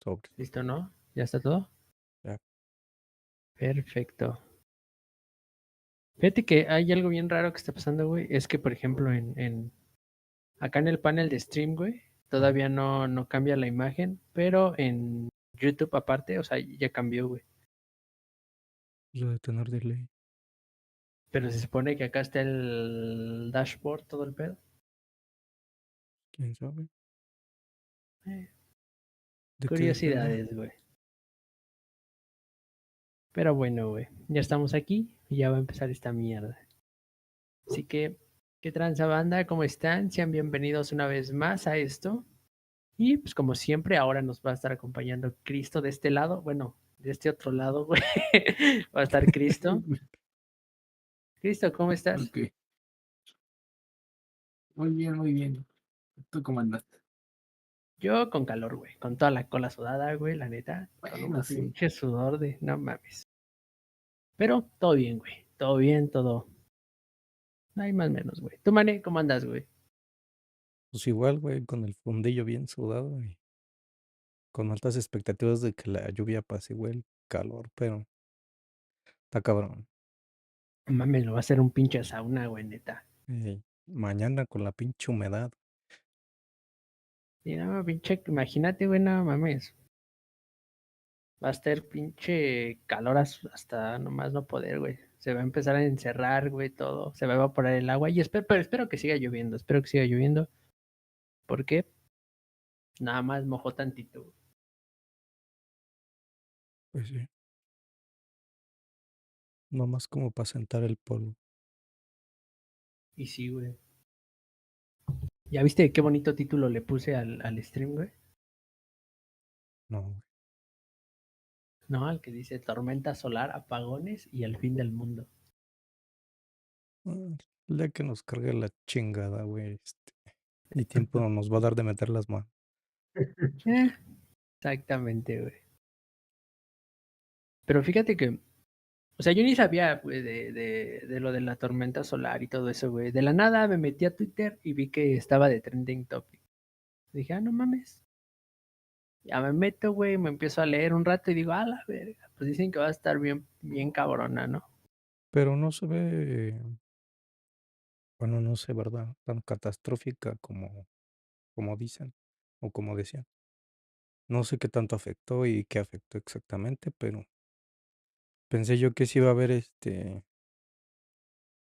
Sobre. ¿Listo, no? ¿Ya está todo? Ya. Perfecto. Fíjate que hay algo bien raro que está pasando, güey. Es que, por ejemplo, acá en el panel de stream, güey, Ajá. todavía no cambia la imagen, pero en YouTube aparte, o sea, ya cambió, güey. Lo de tener delay. Pero se supone que acá está el dashboard, todo el pedo. ¿Quién sabe? Eh, ¿De qué depende? curiosidades, güey. Pero bueno, güey, ya estamos aquí y ya va a empezar esta mierda. Así que, ¿qué tranza banda? ¿Cómo están? Sean bienvenidos una vez más a esto. Y pues como siempre, ahora nos va a estar acompañando Cristo de este lado. Bueno, de este otro lado, güey. Va a estar Cristo. Cristo, ¿cómo estás? Ok, muy bien, muy bien. ¿Tú cómo andas? Yo con calor, güey. Con toda la cola sudada, güey, la neta. Con un Bueno, sí. pinche sudor de no mames. Pero todo bien, güey. Todo bien, todo. No hay más o menos, güey. ¿Tú, Mane, cómo andas, güey? Pues igual, güey, con el fundillo bien sudado y con altas expectativas de que la lluvia pase, güey, el calor, pero está cabrón. No mames, lo va a hacer un pinche sauna, güey, neta. Mañana con la pinche humedad. Y no, pinche, imagínate, güey, no mames. Va a estar pinche calor hasta nomás no poder, güey. Se va a empezar a encerrar, güey, todo. Se va a evaporar el agua. Y pero espero que siga lloviendo. Espero que siga lloviendo. Porque nada más mojó tantito, güey. Pues sí, nomás como para sentar el polvo. Y sí, güey. ¿Ya viste qué bonito título le puse al stream, güey? No, güey. No, al que dice tormenta solar, apagones y el fin del mundo. El día que nos cargue la chingada, güey, y tiempo nos va a dar de meter las manos. Eh, exactamente, güey. Pero fíjate que, o sea, yo ni sabía, güey, de lo de la tormenta solar y todo eso, güey. De la nada me metí a Twitter y vi que estaba de trending topic. Dije, ah, no mames. Ya me meto, güey, me empiezo a leer un rato y digo, ah, la verga. Pues dicen que va a estar bien, bien cabrona, ¿no? Pero no se ve, bueno, no sé, ¿verdad? Tan catastrófica como dicen o como decían. No sé qué tanto afectó y qué afectó exactamente, pero pensé yo que sí iba a haber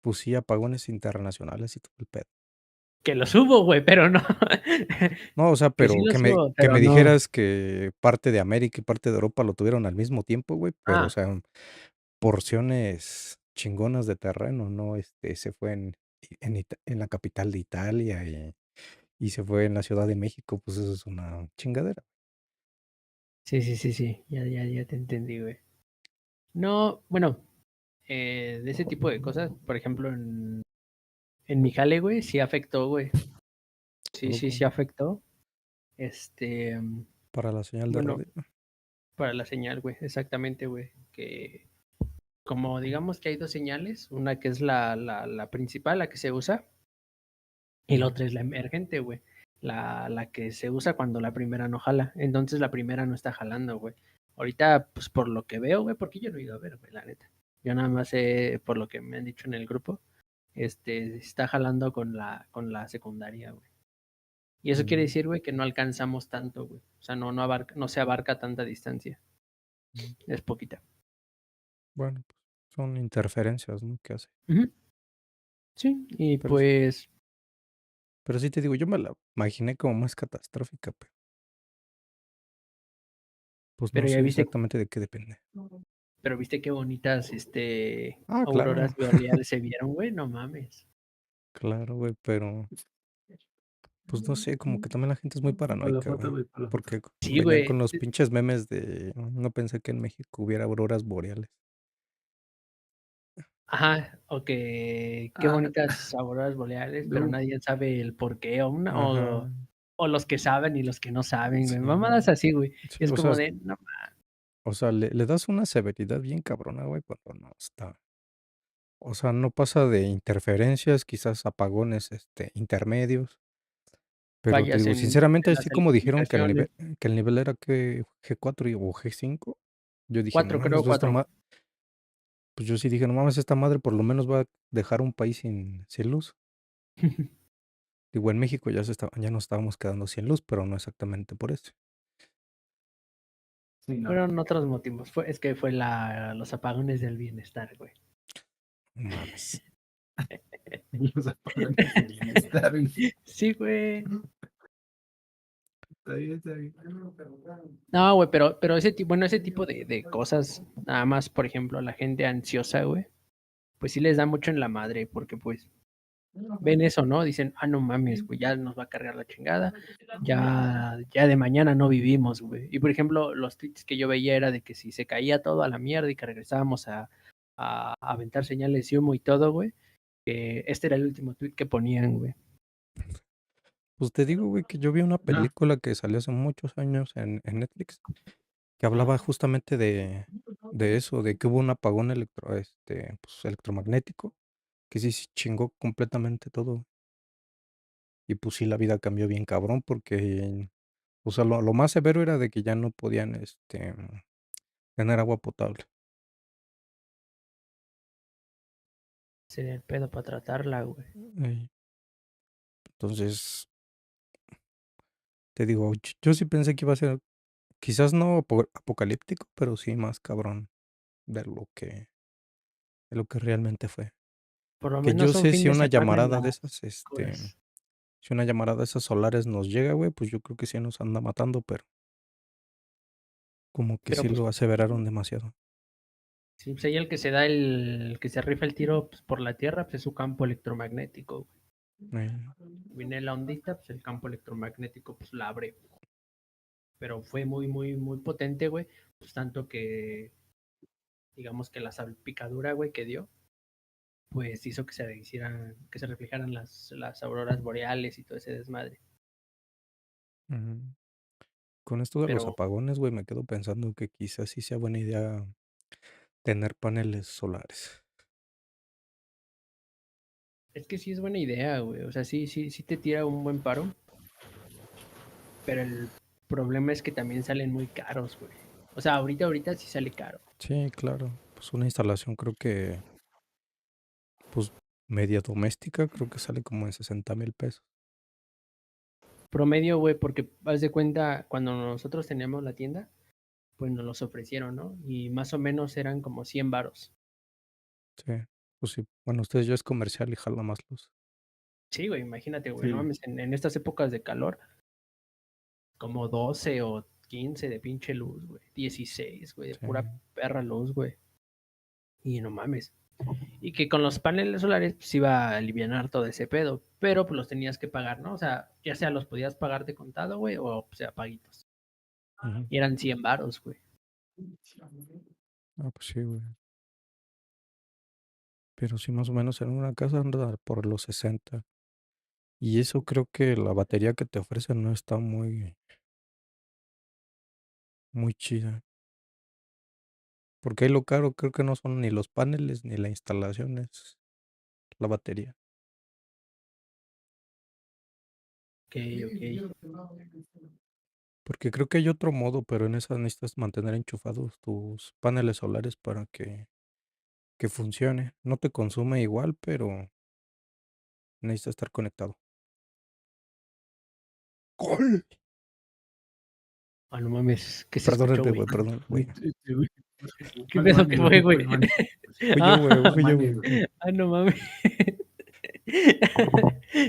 pues sí, apagones internacionales y todo el pedo. Que lo subo, güey, pero no. No, o sea, Que sí pero lo que me, subo, que pero me no. dijeras que parte de América y parte de Europa lo tuvieron al mismo tiempo, güey, pero o Ah, sea, porciones chingonas de terreno, ¿no? Se fue en la capital de Italia y se fue en la Ciudad de México, pues eso es una chingadera. sí, sí, sí, sí. Ya te entendí, güey. No, bueno, de ese tipo de cosas, por ejemplo, en mi jale, güey, sí afectó, güey. ¿A Sí, sí, poco? sí afectó. Este, Para la señal de bueno, radio. para la señal, güey, exactamente, güey. Que como digamos que hay dos señales, una que es la principal, la que se usa, y la Ujú. otra es la emergente, güey. La que se usa cuando la primera no jala. Entonces la primera no está jalando, güey. Ahorita, pues por lo que veo, güey, porque yo no he ido a ver, güey, la neta. Yo nada más sé, por lo que me han dicho en el grupo, está jalando con la secundaria, güey. Y eso quiere Mm, decir, güey, que no alcanzamos tanto, güey. O sea, no se abarca tanta distancia. mm. Es poquita. Bueno, pues son interferencias, ¿no? Que hace. Ujú. Sí, y Pero, pues, pero sí te digo, yo me la imaginé como más catastrófica, pero pues no pero ya sé viste, exactamente de qué depende. pero viste qué bonitas, Ah, claro, auroras boreales se vieron, güey, no mames. claro, güey, pero pues no sé, como que también la gente es muy Para la paranoica, foto, güey. güey, para la foto. Porque Sí, venían güey. con los pinches memes de no pensé que en México hubiera auroras boreales. Ajá, o que qué Ah, bonitas auroras boreales, pero luego, nadie sabe el por qué, Ajá, o los que saben y los que no saben, güey. sí, Mamadas así, güey. sí, Y es como de, no, o sea, le das una severidad bien cabrona, güey, cuando no está. O sea, no pasa de interferencias, quizás apagones, intermedios, Pero te fallas digo, en sinceramente, las así como dijeron telecomunicaciones. que el nivel era que G4 o G5, yo dije: "No 4, mames, creo, 4. pues yo sí dije: "No mames, esta madre por lo menos va a dejar un país sin luz". Digo, en México ya nos estábamos quedando sin luz, pero no exactamente por eso. Sí, no. Fueron otros motivos. Es que fue los apagones del bienestar, güey. No mames. Los apagones de bienestar, güey. Sí, güey. Está bien, está bien. No, güey, pero ese tipo de cosas, nada más, por ejemplo, la gente ansiosa, güey, pues sí les da mucho en la madre, porque pues ven eso, ¿no? Dicen, ah, no mames, güey, ya nos va a cargar la chingada, ya de mañana no vivimos, güey. Y por ejemplo, los tweets que yo veía era de que si se caía todo a la mierda y que regresábamos a aventar señales de humo y todo, güey, que este era el último tweet que ponían, güey. Pues te digo, güey, que yo vi una Ah, película que salió hace muchos años en Netflix, que Ajá. hablaba justamente de eso, de que hubo un apagón pues, electromagnético, que sí se chingó completamente todo. Y pues sí, la vida cambió bien cabrón porque, o sea, lo más severo era de que ya no podían, tener agua potable. Sería el pedo para tratarla, güey. Ey, Entonces, te digo, yo sí pensé que iba a ser, quizás no apocalíptico, pero sí más cabrón de de lo que realmente fue. Por lo Que yo menos un sé fin si de una semana en llamarada de las esas, curas. si una llamarada de esas solares nos llega, güey, pues yo creo que sí nos anda matando, pero como que Pero sí pues lo aseveraron demasiado. sí, pues ahí el que se da el que se rifa el tiro pues, por la Tierra, pues es su campo electromagnético, güey. Eh, Viene la ondita, pues el campo electromagnético pues la abre. Pero fue muy, muy, muy potente, güey. Pues tanto que, digamos que la salpicadura, güey, que dio, pues hizo que se reflejaran las auroras boreales y todo ese desmadre. ujú. Con esto de los Pero apagones, güey, me quedo pensando que quizás sí sea buena idea tener paneles solares. es que sí es buena idea, güey. O sea, sí te tira un buen paro. Pero el problema es que también salen muy caros, güey. O sea, ahorita sí sale caro. Sí, claro. Pues una instalación creo que, pues media doméstica, creo que sale como en 60,000 pesos. Promedio, güey, porque haz de cuenta, cuando nosotros teníamos la tienda, pues nos los ofrecieron, ¿no? Y más o menos eran como 100 varos. Sí, pues sí. Bueno, ustedes ya es comercial y jala más luz. Sí, güey, imagínate, güey, no sí. mames, en estas épocas de calor, como 12 o 15 de pinche luz, güey. 16, güey, de Sí. pura perra luz, güey. Y no mames. Y que con los paneles solares pues iba a alivianar todo ese pedo, pero pues los tenías que pagar, ¿no? O sea, ya sea los podías pagar de contado, güey, o sea, paguitos. Ujú. Y eran 100 varos, güey. Ah, pues sí, güey. Pero sí, más o menos en una casa anda por los 60. Y eso creo que la batería que te ofrecen no está muy chida. Porque ahí lo caro creo que no son ni los paneles ni la instalación, es la batería. Ok, ok. Porque creo que hay otro modo, pero en esa necesitas mantener enchufados tus paneles solares para que funcione. No te consume igual, pero necesitas estar conectado. ¡Gol! Ah, no mames, ¿qué se escuchó, Perdónenme, güey? güey, perdón, güey. ¿Qué Fue el pedo Mane, que güey, fue, fue güey? el Mane. Ah, Fui yo, Mane, güey. güey. no mames.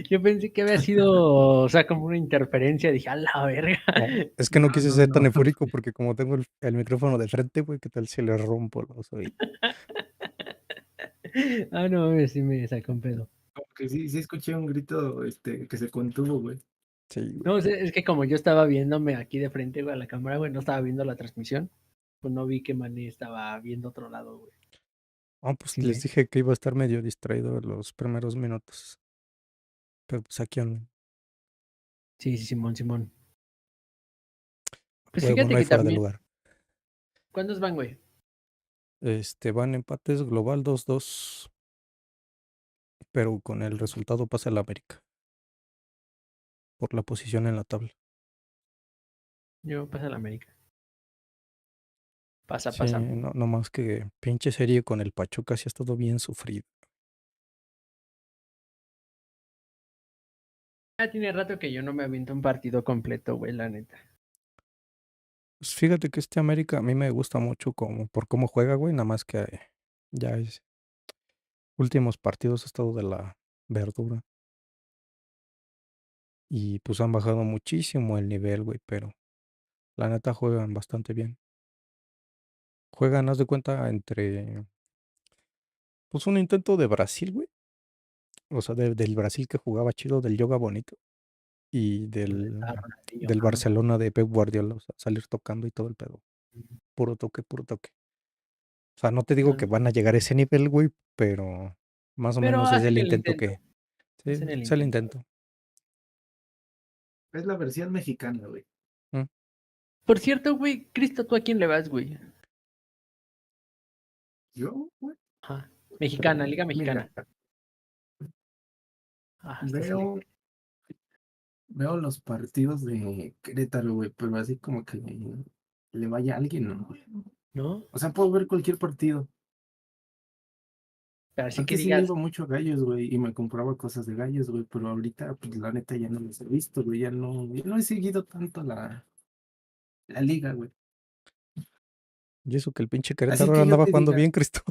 Yo pensé que había sido, o sea, como una interferencia. Dije, a la verga. No, es que no No, quise no, ser tan no. eufórico porque como tengo el micrófono de frente, güey, ¿qué tal si le rompo los oídos? Ah, no mames, sí me sacó un pedo. Como que sí, sí escuché un grito, que se contuvo, güey. Sí, güey. No, es que como yo estaba viéndome aquí de frente, güey, a la cámara, güey, no estaba viendo la transmisión, pues no vi que Mané estaba viendo otro lado, güey. Ah, pues Sí les me... dije que iba a estar medio distraído los primeros minutos. Pero pues aquí ando. Sí, sí, Simón, Simón. Pues Huevo, no fíjate hay que fuera de también... lugar. ¿Cuántos van, güey? Van empates global 2-2, pero con el resultado pasa el América. por la posición en la tabla. Yo pasa la América. Pasa, Sí, pasa. no más que pinche serie con el Pachuca sí ha estado bien sufrido. Ya tiene rato que yo no me aviento un partido completo, güey, la neta. Pues fíjate que este América a mí me gusta mucho como por cómo juega, güey, nada más que ya es últimos partidos ha estado de la verdura y pues han bajado muchísimo el nivel, güey, pero la neta juegan bastante bien. Juegan, haz de cuenta, entre pues un intento de Brasil, güey, o sea, del Brasil que jugaba chido, del yoga bonito y Donde estaba Ronaldinho, del ajá. Barcelona de Pep Guardiola, o sea, salir tocando y todo el pedo. Puro toque, puro toque. O sea, no te digo que No, van a llegar a ese nivel, güey, pero más o pero menos es el hacen el intento intento. que, sí, Hacen el es el intento. intento. Es la versión mexicana, güey. Mm. Por cierto, güey, Cristo, ¿tú a quién le vas, güey? Yo, güey, Ajá. Mexicana, Liga mira, Mexicana. Ah, esta veo, selección. veo los partidos de Querétaro, güey, pero así como que le vaya a alguien, ¿no? ¿No? O sea, puedo ver cualquier partido. Pero así que Antes sí le digas, iba mucho a Gallos, güey, y me compraba cosas de Gallos, güey, pero ahorita, pues la neta ya no los he visto, güey, ya no he seguido tanto la liga, güey. Y eso que el pinche Así Querétaro que yo andaba te jugando diga, bien, Cristo.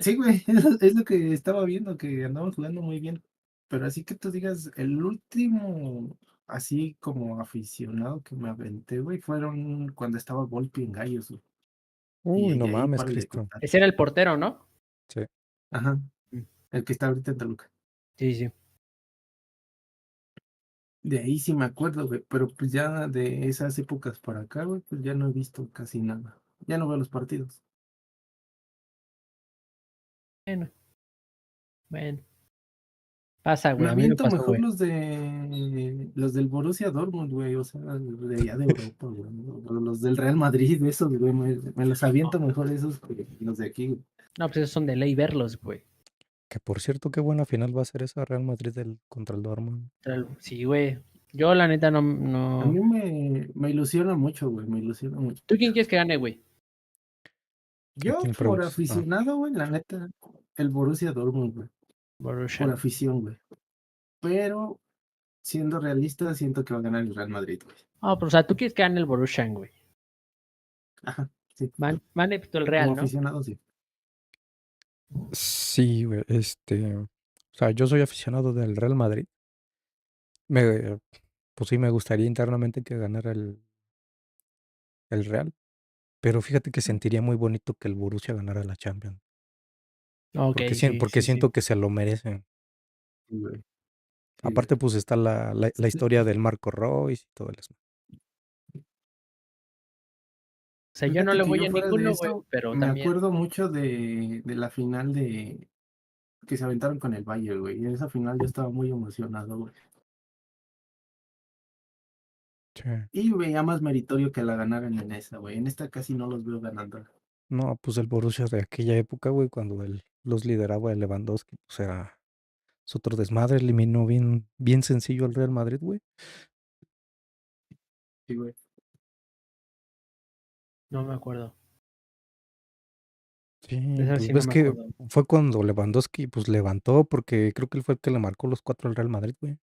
sí, güey, es lo que estaba viendo, que andaban jugando muy bien. Pero así que tú digas, el último, así como aficionado que me aventé, güey, fueron cuando estaba Volpi en Gallos, güey. Uy, Y no ahí mames, párale de Cristo. contar. ese era el portero, ¿no? Sí. Ajá, Mm. el que está ahorita en Toluca. Sí, sí. De ahí sí me acuerdo, güey, pero pues ya de esas épocas para acá, güey, pues ya no he visto casi nada. Ya no veo los partidos. Bueno, bueno. Pasa, Me güey. A mí me aviento pasó, mejor güey. los del Borussia Dortmund, güey, o sea, de allá de Europa, güey, o los del Real Madrid, esos, güey, me los No, aviento mejor esos que los de aquí, güey. no, pues esos son de ley verlos, güey. Que por cierto, qué buena final va a ser esa Real Madrid contra el Dortmund. Sí, güey. Yo, la neta, no, A no. mí me ilusiona mucho, güey, me ilusiona mucho. ¿Tú quién quieres que gane, güey? ¿A Yo, quién por preguntas? Ah, aficionado, güey, la neta, el Borussia Dortmund, güey, por Borussia. afición, güey. Pero, siendo realista, siento que va a ganar el Real Madrid, güey. Ah, pero, o sea, tú quieres que gane el Borussia, güey. Ajá, sí, Mane, pues tú el como Real, ¿no? aficionado, sí. sí, güey, o sea, yo soy aficionado del Real Madrid. Me, pues sí, me gustaría internamente que ganara el Real, pero fíjate que sentiría muy bonito que el Borussia ganara la Champions, Ok, sí, porque sí, sí. siento que se lo merecen. Sí, güey. Sí, güey. Aparte, pues está la historia del Marco Reus y todo eso. O sea, yo no Fíjate le que voy yo a fuera de ninguno, güey, eso, pero me también. acuerdo mucho de la final de que se aventaron con el Bayern, güey. Y en esa final yo estaba muy emocionado, güey. Sí. Y veía más meritorio que la ganaran en esa, güey. En esta casi no los veo ganando. No, pues el Borussia de aquella época, güey, cuando él los lideraba el Lewandowski, pues era es otro desmadre, eliminó bien sencillo al Real Madrid, güey. Sí, güey. No me acuerdo. De Sí, eso pues sí no ves me que acuerdo. fue cuando Lewandowski pues levantó, porque creo que él fue el que le marcó los 4 al Real Madrid, güey.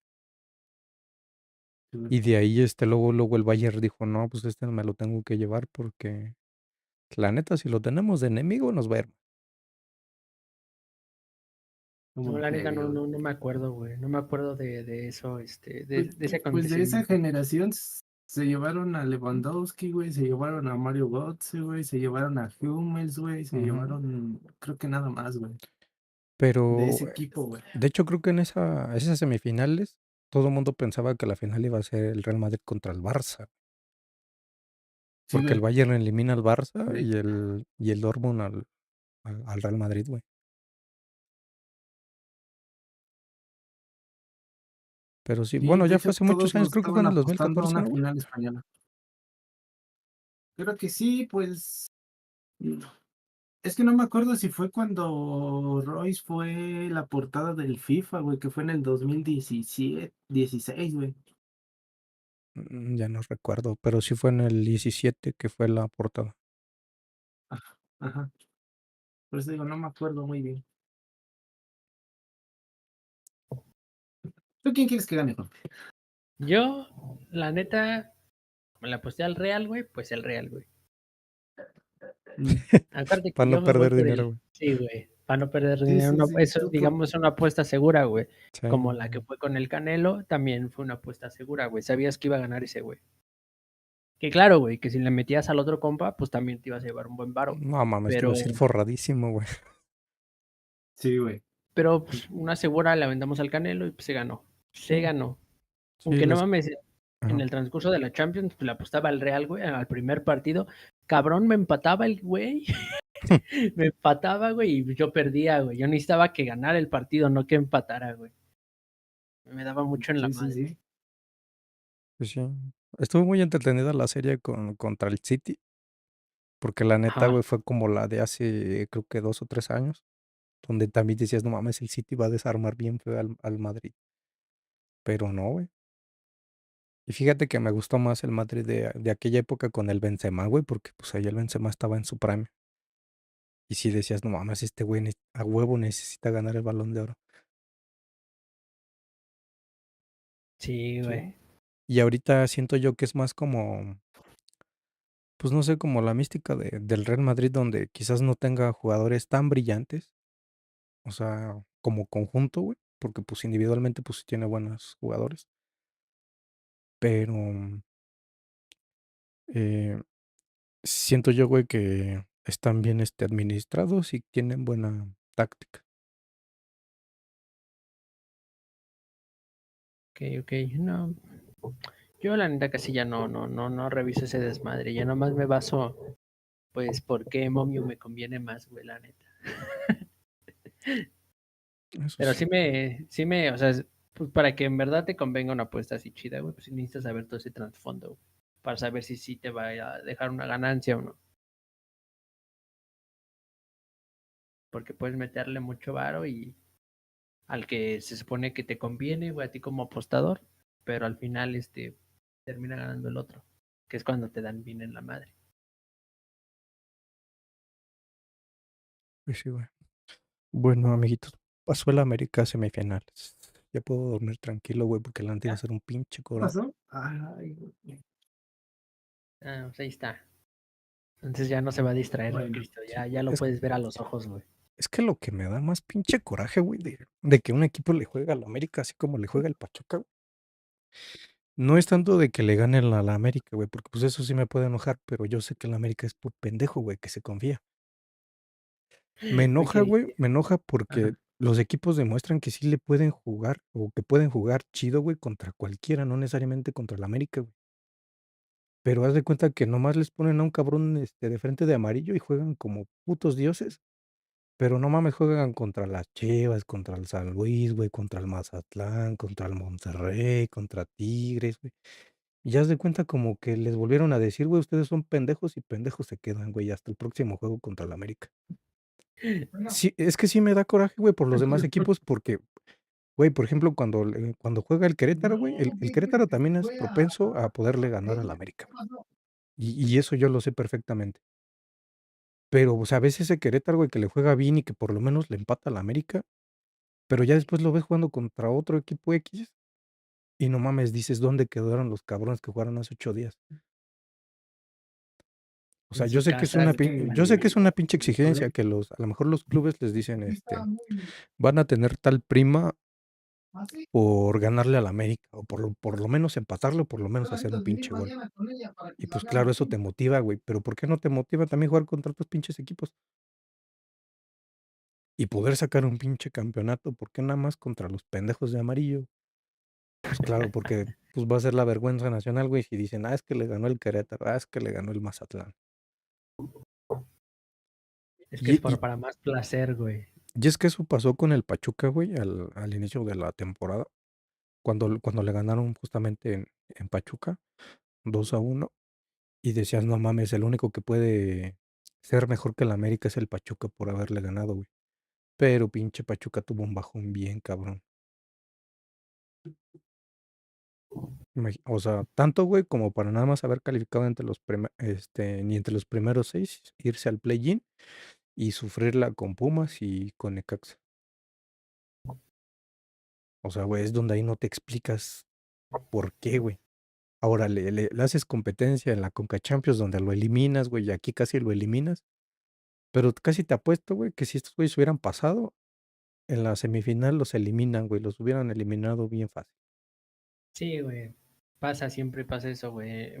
Sí, güey. Y de ahí luego el Bayern dijo, no, pues este me lo tengo que llevar porque la neta, si lo tenemos de enemigo, nos va a ir. No, Como la neta, feria, no, güey. no, no me acuerdo, güey. No me acuerdo de eso, Pues, de ese pues de esa acontecimiento. generación se llevaron a Lewandowski, güey. Se llevaron a Mario Götze, güey. Se llevaron a Hummels, güey. Se Ujú. llevaron, creo que nada más, güey. De Pero, ese equipo, güey. de hecho, creo que en esas semifinales, todo el mundo pensaba que la final iba a ser el Real Madrid contra el Barça, Sí, porque el güey. Bayern elimina al Barça De, y el Dortmund al Real Madrid, güey. Pero sí, sí, bueno, de ya fue hecho, hace muchos todos años, los creo que fue estaban en el apostando a 2014, una ¿no, güey? final española. Creo que sí, pues. Es que no me acuerdo si fue cuando Royce fue la portada del FIFA, güey, que fue en el 2017, 16, güey. Ya no recuerdo, pero sí fue en el 17 que fue la portada. Ajá, ajá. Por eso digo, no me acuerdo muy bien. ¿Tú quién quieres que gane, Jorge? Yo, la neta, me la aposté al Real, güey, pues el Real, güey. Mm. Acuérdate Para que no yo me voy perder por dinero, el güey. sí, güey, para no perder Sí, dinero, sí, no, sí. eso, Tú por... digamos, una apuesta segura, güey. Sí. Como la que fue con el Canelo, también fue una apuesta segura, güey. Sabías que iba a ganar ese güey. Que claro, güey, que si le metías al otro compa, pues también te ibas a llevar un buen varo. No mames, te Pero, ibas a ir forradísimo, güey. Sí, güey. pero pues, una segura la vendamos al Canelo y pues se ganó. Se ganó. Sí, Aunque no les... mames, en Ajá. el transcurso de la Champions, pues le apostaba al Real, güey, al primer partido. Cabrón, me empataba el güey. Me empataba, güey, y yo perdía, güey. Yo necesitaba que ganara el partido, no que empatara, güey. Me daba mucho en la Sí, sí, madre. sí. Pues sí. Estuvo muy entretenida la serie contra el City, porque la neta, Ajá. güey, fue como la de hace, creo que 2 o 3 años, donde también decías, no mames, el City va a desarmar bien feo al Madrid. Pero no, güey. Y fíjate que me gustó más el Madrid de aquella época con el Benzema, güey, porque pues ahí el Benzema estaba en su prime. Y sí decías, no mames, este güey a huevo necesita ganar el Balón de Oro. Sí, Sí. güey. Y ahorita siento yo que es más como, pues no sé, como la mística del Real Madrid, donde quizás no tenga jugadores tan brillantes, o sea, como conjunto, güey, porque pues individualmente pues sí tiene buenos jugadores, pero eh, siento yo, güey, que están bien administrados y tienen buena táctica. Ok, ok. No. Yo la neta casi ya no reviso ese desmadre. Ya nomás me baso, pues, por qué Momio me conviene más, güey, la neta. Eso Pero sí. o sea, pues para que en verdad te convenga una apuesta así chida, güey, pues sí necesitas saber todo ese trasfondo, güey, para saber si sí te va a dejar una ganancia o no. Porque puedes meterle mucho varo y al que se supone que te conviene, güey, a ti como apostador, pero al final termina ganando el otro, que es cuando te dan bien en la madre. Pues sí, güey. Bueno, amiguitos, pasó el América a semifinales. Ya puedo dormir tranquilo, güey, porque la neta iba a ¿Ya? ser un pinche ¿Qué coraje. pasó? Ay, güey. Ah, pues ahí está. Entonces ya no se va a distraer, Bueno, Cristo. sí. Ya lo Es, puedes ver a los ojos, güey. es que lo que me da más pinche coraje, güey, de que un equipo le juega al América así como le juega el Pachuca, güey, no es tanto de que le ganen a la América, güey, porque pues eso sí me puede enojar, pero yo sé que el América es por pendejo, güey, que se confía. Me Fue enoja, que güey, dije, me enoja Ajá. porque los equipos demuestran que sí le pueden jugar o que pueden jugar chido, güey, contra cualquiera, no necesariamente contra el América, güey. Pero haz de cuenta que nomás les ponen a un cabrón de frente de amarillo y juegan como putos dioses. Pero no mames, juegan contra las Chivas, contra el San Luis, güey, contra el Mazatlán, contra el Monterrey, contra Tigres, güey. Y ya haz de cuenta como que les volvieron a decir, güey, ustedes son pendejos y pendejos se quedan, güey, hasta el próximo juego contra el América. Bueno, Sí, es que sí me da coraje, güey, por los demás equipos, porque, güey, por ejemplo, cuando juega el Querétaro, güey, no, el ¿qué crees Querétaro que también es fue a propenso a poderle ganar al ella? América, ¿Qué güey. pasó? Y eso yo lo sé perfectamente. Pero, o sea, a veces ese Querétaro, güey, que le juega bien y que por lo menos le empata al América, pero ya después lo ves jugando contra otro equipo X y no mames, dices, ¿dónde quedaron los cabrones que jugaron hace 8 días? O sea, en su casa, güey. yo sé que es una pinche El problema exigencia que a lo mejor los clubes les dicen, sí estaba muy van a tener tal prima así, por ganarle al América, o por lo menos empatarlo, por lo menos pero hacer ahorita un venir pinche gol. mañana con ella para que Y la pues claro, veamos eso te juntos. motiva, güey, pero ¿por qué no te motiva también jugar contra otros pinches equipos? Y poder sacar un pinche campeonato, ¿por qué nada más contra los pendejos de amarillo? Pues claro, porque pues va a ser la vergüenza nacional, güey, si dicen, es que le ganó el Querétaro, es que le ganó el Mazatlán. Es que Y, es y, para más placer, güey. y es que eso pasó con el Pachuca, güey, al inicio de la temporada, cuando le ganaron justamente en Pachuca, 2-1, y decías, no mames, el único que puede ser mejor que el América es el Pachuca por haberle ganado, güey. Pero pinche Pachuca tuvo un bajón bien cabrón. O sea, tanto, güey, como para nada más haber calificado entre ni entre los primeros 6, irse al play-in y sufrirla con Pumas y con Necaxa. O sea, güey, es donde ahí no te explicas por qué, güey. Ahora le haces competencia en la Conca Champions donde lo eliminas, güey, y aquí casi lo eliminas. Pero casi te apuesto, güey, que si estos güeyes hubieran pasado, en la semifinal los eliminan, güey, los hubieran eliminado bien fácil. Sí, güey. Pasa, siempre pasa eso, güey.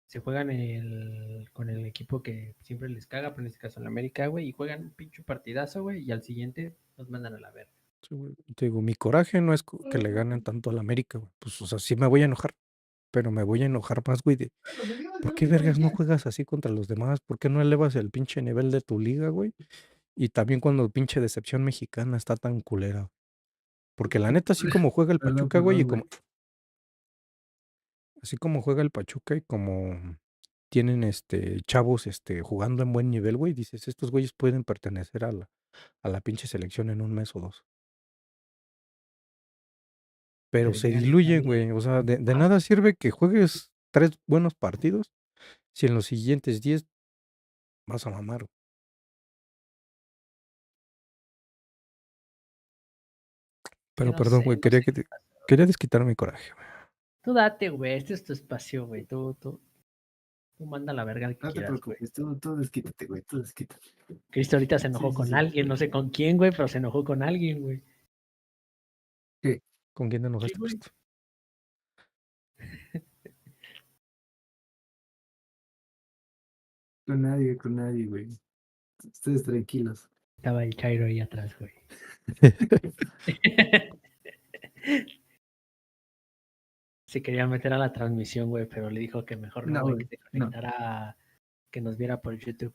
Se juegan con el equipo que siempre les caga, pero en este caso el América, güey, y juegan un pinche partidazo, güey, y al siguiente los mandan a la verga. Sí, güey. Te digo, mi coraje no es que le ganen tanto al América, güey. Pues, o sea, sí me voy a enojar, pero me voy a enojar más, güey, de ¿por qué vergas no juegas así contra los demás? ¿Por qué no elevas el pinche nivel de tu liga, güey? Y también cuando pinche decepción mexicana está tan culera. Porque la neta, así como juega el Perdón, Pachuca, güey, perdón, y güey. así como juega el Pachuca y como tienen chavos jugando en buen nivel, güey, dices, estos güeyes pueden pertenecer a la pinche selección en un mes o dos. Pero se Deberían diluyen, estarle güey. O sea, de más. nada sirve que juegues 3 buenos partidos si en los siguientes 10 vas a mamar. Que Pero no perdón, sé, güey, no sé qué pasa. quería desquitar mi coraje, güey. Tú date, güey, este es tu espacio, güey. Tú manda a la verga al que No te quieras, güey. preocupes, tú desquítate, güey, tú desquítate. Cristo ahorita se Sí, enojó sí, con sí. alguien, no sé con quién, güey, pero se enojó con alguien, güey. ¿Qué? ¿Con quién te Sí, enojaste, güey. Cristo? Con nadie, güey. Ustedes tranquilos. Estaba el Chairo ahí atrás, güey. Se quería meter a la transmisión, güey, pero le dijo que mejor no, No, güey, güey, que se no. conectara, que nos viera por YouTube.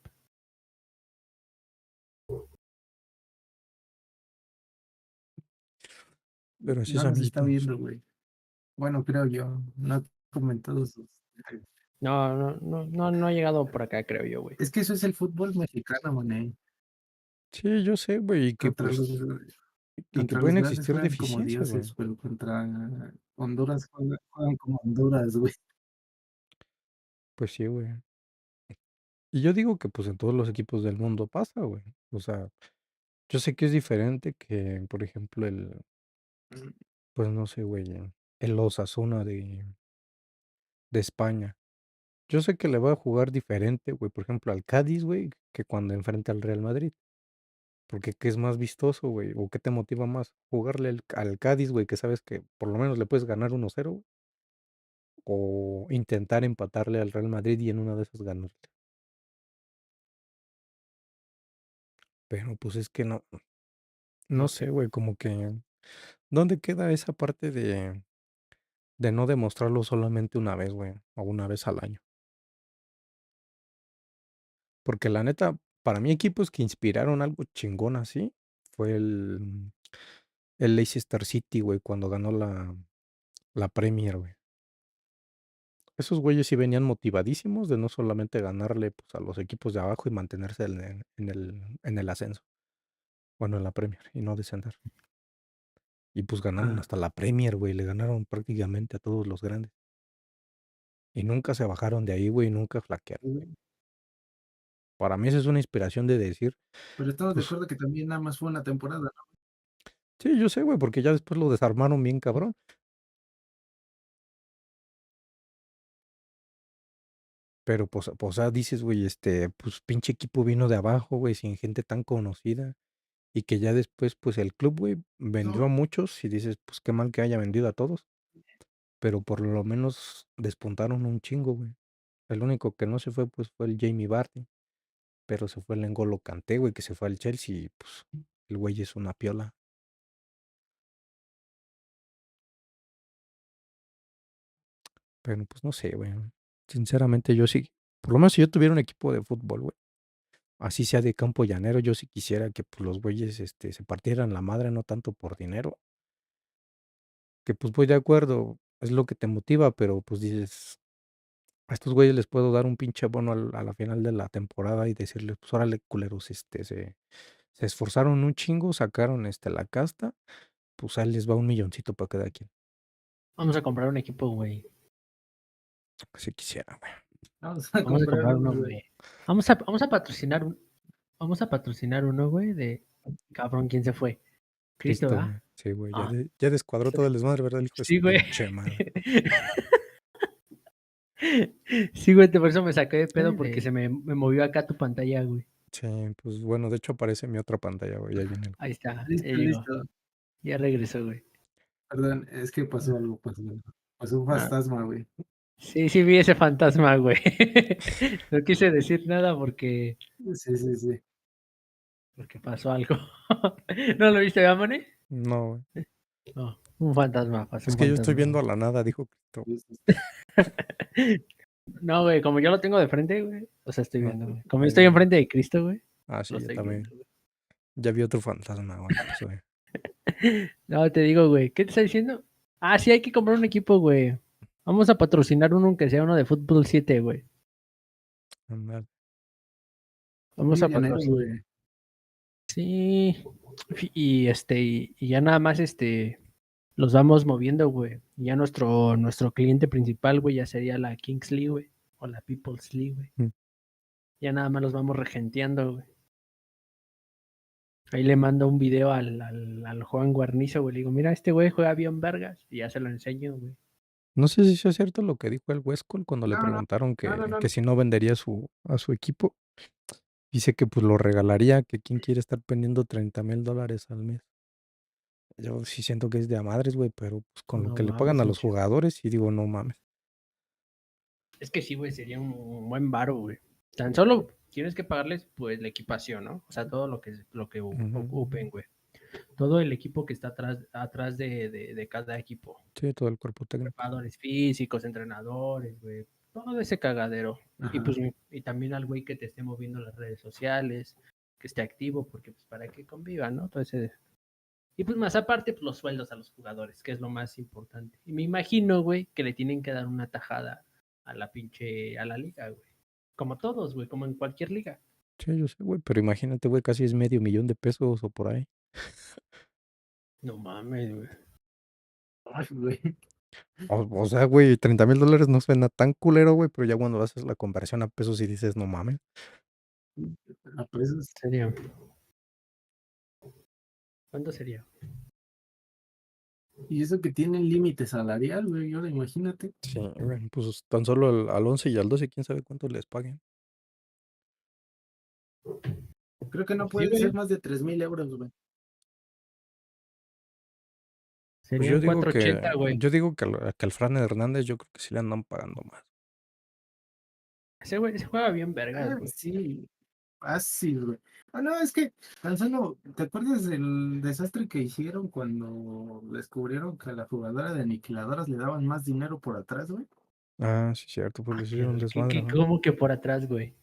Pero así No es, nos está amiguitos. viendo, güey. Bueno, creo yo. No ha comentado sus. No ha llegado por acá, creo yo, güey. Es que eso es el fútbol mexicano, mané. Sí, yo sé, güey, y que Contra pues, los, y que contra los pueden grandes existir juegan como deficiencias, güey. dioses, pero contra Honduras juegan como Honduras, güey. Pues sí, güey. Y yo digo que pues en todos los equipos del mundo pasa, güey. O sea, yo sé que es diferente que, por ejemplo, pues no sé, güey, el Osasuna de España. Yo sé que le va a jugar diferente, güey, por ejemplo, al Cádiz, güey, que cuando enfrenta al Real Madrid. Porque ¿qué es más vistoso, güey? ¿O qué te motiva más? ¿Jugarle al Cádiz, güey, que sabes que por lo menos le puedes ganar 1-0, güey? ¿O intentar empatarle al Real Madrid y en una de esas ganarle? Pero pues es que no sé, güey, como que ¿dónde queda esa parte de no demostrarlo solamente una vez, güey, o una vez al año? Porque la neta, para mí equipos que inspiraron algo chingón así, fue el Leicester City, güey, cuando ganó la Premier, güey. Esos güeyes sí venían motivadísimos de no solamente ganarle, pues, a los equipos de abajo y mantenerse en el ascenso, bueno, en la Premier, y no descender. Y pues ganaron Ah, hasta la Premier, güey, le ganaron prácticamente a todos los grandes. Y nunca se bajaron de ahí, güey, nunca flaquearon. güey. Para mí esa es una inspiración de decir, Pero estamos de pues, acuerdo que también nada más fue una temporada, ¿no? sí, yo sé, güey, porque ya después lo desarmaron bien cabrón. Pero pues, o sea, dices, güey, pues pinche equipo vino de abajo, güey, sin gente tan conocida. Y que ya después, pues el club, güey, vendió a muchos y dices, pues qué mal que haya vendido a todos. Pero por lo menos despuntaron un chingo, güey. El único que no se fue, pues fue el Jamie Vardy. Pero se fue el N'Golo Kanté, güey, que se fue al Chelsea y pues el güey es una piola. Pero pues no sé, güey. Sinceramente yo sí. Por lo menos si yo tuviera un equipo de fútbol, güey. Así sea de campo llanero, yo sí quisiera que pues, los güeyes se partieran la madre, no tanto por dinero. Que pues voy de acuerdo, es lo que te motiva, pero pues dices, A estos güeyes les puedo dar un pinche bono a la final de la temporada y decirles, pues órale, culeros, se esforzaron un chingo, sacaron la casta, pues ahí les va 1 milloncito para cada quien. Vamos a comprar un equipo, güey. Si quisiera, güey. Vamos a Vamos a comprar comprar uno, uno, güey. güey. Vamos a patrocinar vamos a patrocinar uno, güey, de cabrón, ¿quién se fue? Cristo, Cristo, ¿verdad? güey. Sí, güey. Ah, Ya descuadró todo el desmadre, ¿verdad? El hijo de su sí, güey. pinche madre. Sí, güey, por eso me saqué de pedo porque Sí. me movió acá tu pantalla, güey. Sí, pues bueno, de hecho aparece mi otra pantalla, güey. Ahí viene el Ahí está, ya Listo, llegó. listo. Ya regresó, güey. Perdón, es que pasó algo, pasó un Ah, fantasma, güey. sí, sí vi ese fantasma, güey. No quise decir nada Sí, sí, sí. porque pasó algo. ¿No lo viste, Gamone? No, güey. No, un fantasma, pasó Es un que yo estoy fantasma, viendo a güey. la nada, dijo Cristo. Sí, sí, No, güey, como yo lo tengo de frente, güey. O sea, estoy No, viendo, güey. Como yo ahí estoy viene. enfrente de Cristo, güey. Ah, Lo sí, yo estoy viendo, también. güey. Ya vi otro fantasma, güey. Pues, güey. No, te digo, güey. ¿Qué te está diciendo? Ah, sí, hay que comprar un equipo, güey. Vamos a patrocinar uno aunque sea uno de fútbol 7, güey. Ándale. Vamos muy a llanero, patrocinar. güey. Sí. Y ya nada más, los vamos moviendo, güey. Y ya nuestro cliente principal, güey, ya sería la Kings League, güey. O la People's League, güey. Mm. Ya nada más los vamos regenteando, güey. Ahí le mando un video al Juan Guarnizo, güey. Le digo, mira, este güey juega bien vergas. Y ya se lo enseño, güey. No sé si es cierto lo que dijo el Westcol cuando le No, no, preguntaron no, no, que no. si no vendería a su equipo. Dice que pues lo regalaría, que quién quiere estar pendiendo $30,000 al mes. Yo sí siento que es de a madres, güey, pero pues con lo No que le pagan mames, a un los chingo. jugadores, y digo, no mames. Es que sí, güey, sería un buen varo, güey. Tan solo tienes que pagarles, pues, la equipación, ¿no? O sea, todo lo que Ujú. ocupen, güey. Todo el equipo que está atrás de cada equipo. Sí, todo el cuerpo técnico. Preparadores físicos, entrenadores, güey. Todo ese cagadero. Y Ajá. pues, y también al güey que te esté moviendo las redes sociales, que esté activo, porque pues para que convivan, ¿no? Todo ese. Y pues más aparte, pues los sueldos a los jugadores, que es lo más importante. Y me imagino, güey, que le tienen que dar una tajada a la liga, güey. Como todos, güey, como en cualquier liga. Sí, yo sé, güey, pero imagínate, güey, casi es $500,000 o por ahí. No mames, güey. Ay, güey. O sea, güey, $30,000 no suena tan culero, güey, pero ya cuando haces la conversión a pesos y dices, no mames. A pesos. ¿Sería? ¿Cuánto sería? Y eso que tienen límite salarial, güey. Ahora imagínate. Sí, güey, pues tan solo al 11 y al 12, quién sabe cuánto les paguen. Creo que no Pues sí, puede ser güey. más de 3,000 euros, güey. Pues Serían 480, güey. yo digo que al Fran Hernández yo creo que sí le andan pagando más. Ese güey se juega bien vergas, Ah, güey. sí. Fácil, güey. Ah, no, es que tan solo, ¿te acuerdas del desastre que hicieron cuando descubrieron que a la jugadora de aniquiladoras le daban más dinero por atrás, güey? Ah, sí, cierto, pues les hicieron desmadre, ¿no? ¿Cómo que por atrás, güey?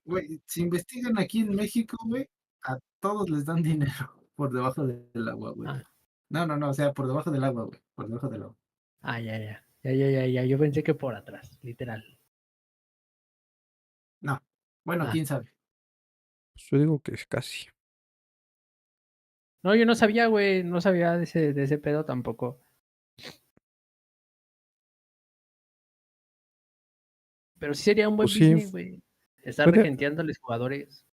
Güey, si investigan aquí en México, güey, a todos les dan dinero por debajo del agua, güey. Ah, No, no, no, o sea, por debajo del agua, güey. Por debajo del agua. ya, ya. Ya. Yo pensé que por atrás, literal. No. Bueno, Ah. quién sabe. Pues yo digo que es casi. No, yo no sabía, güey. No sabía de ese pedo tampoco. Pero sí sería un buen Pues sí, business, güey. Estar puede, regenteando a los jugadores.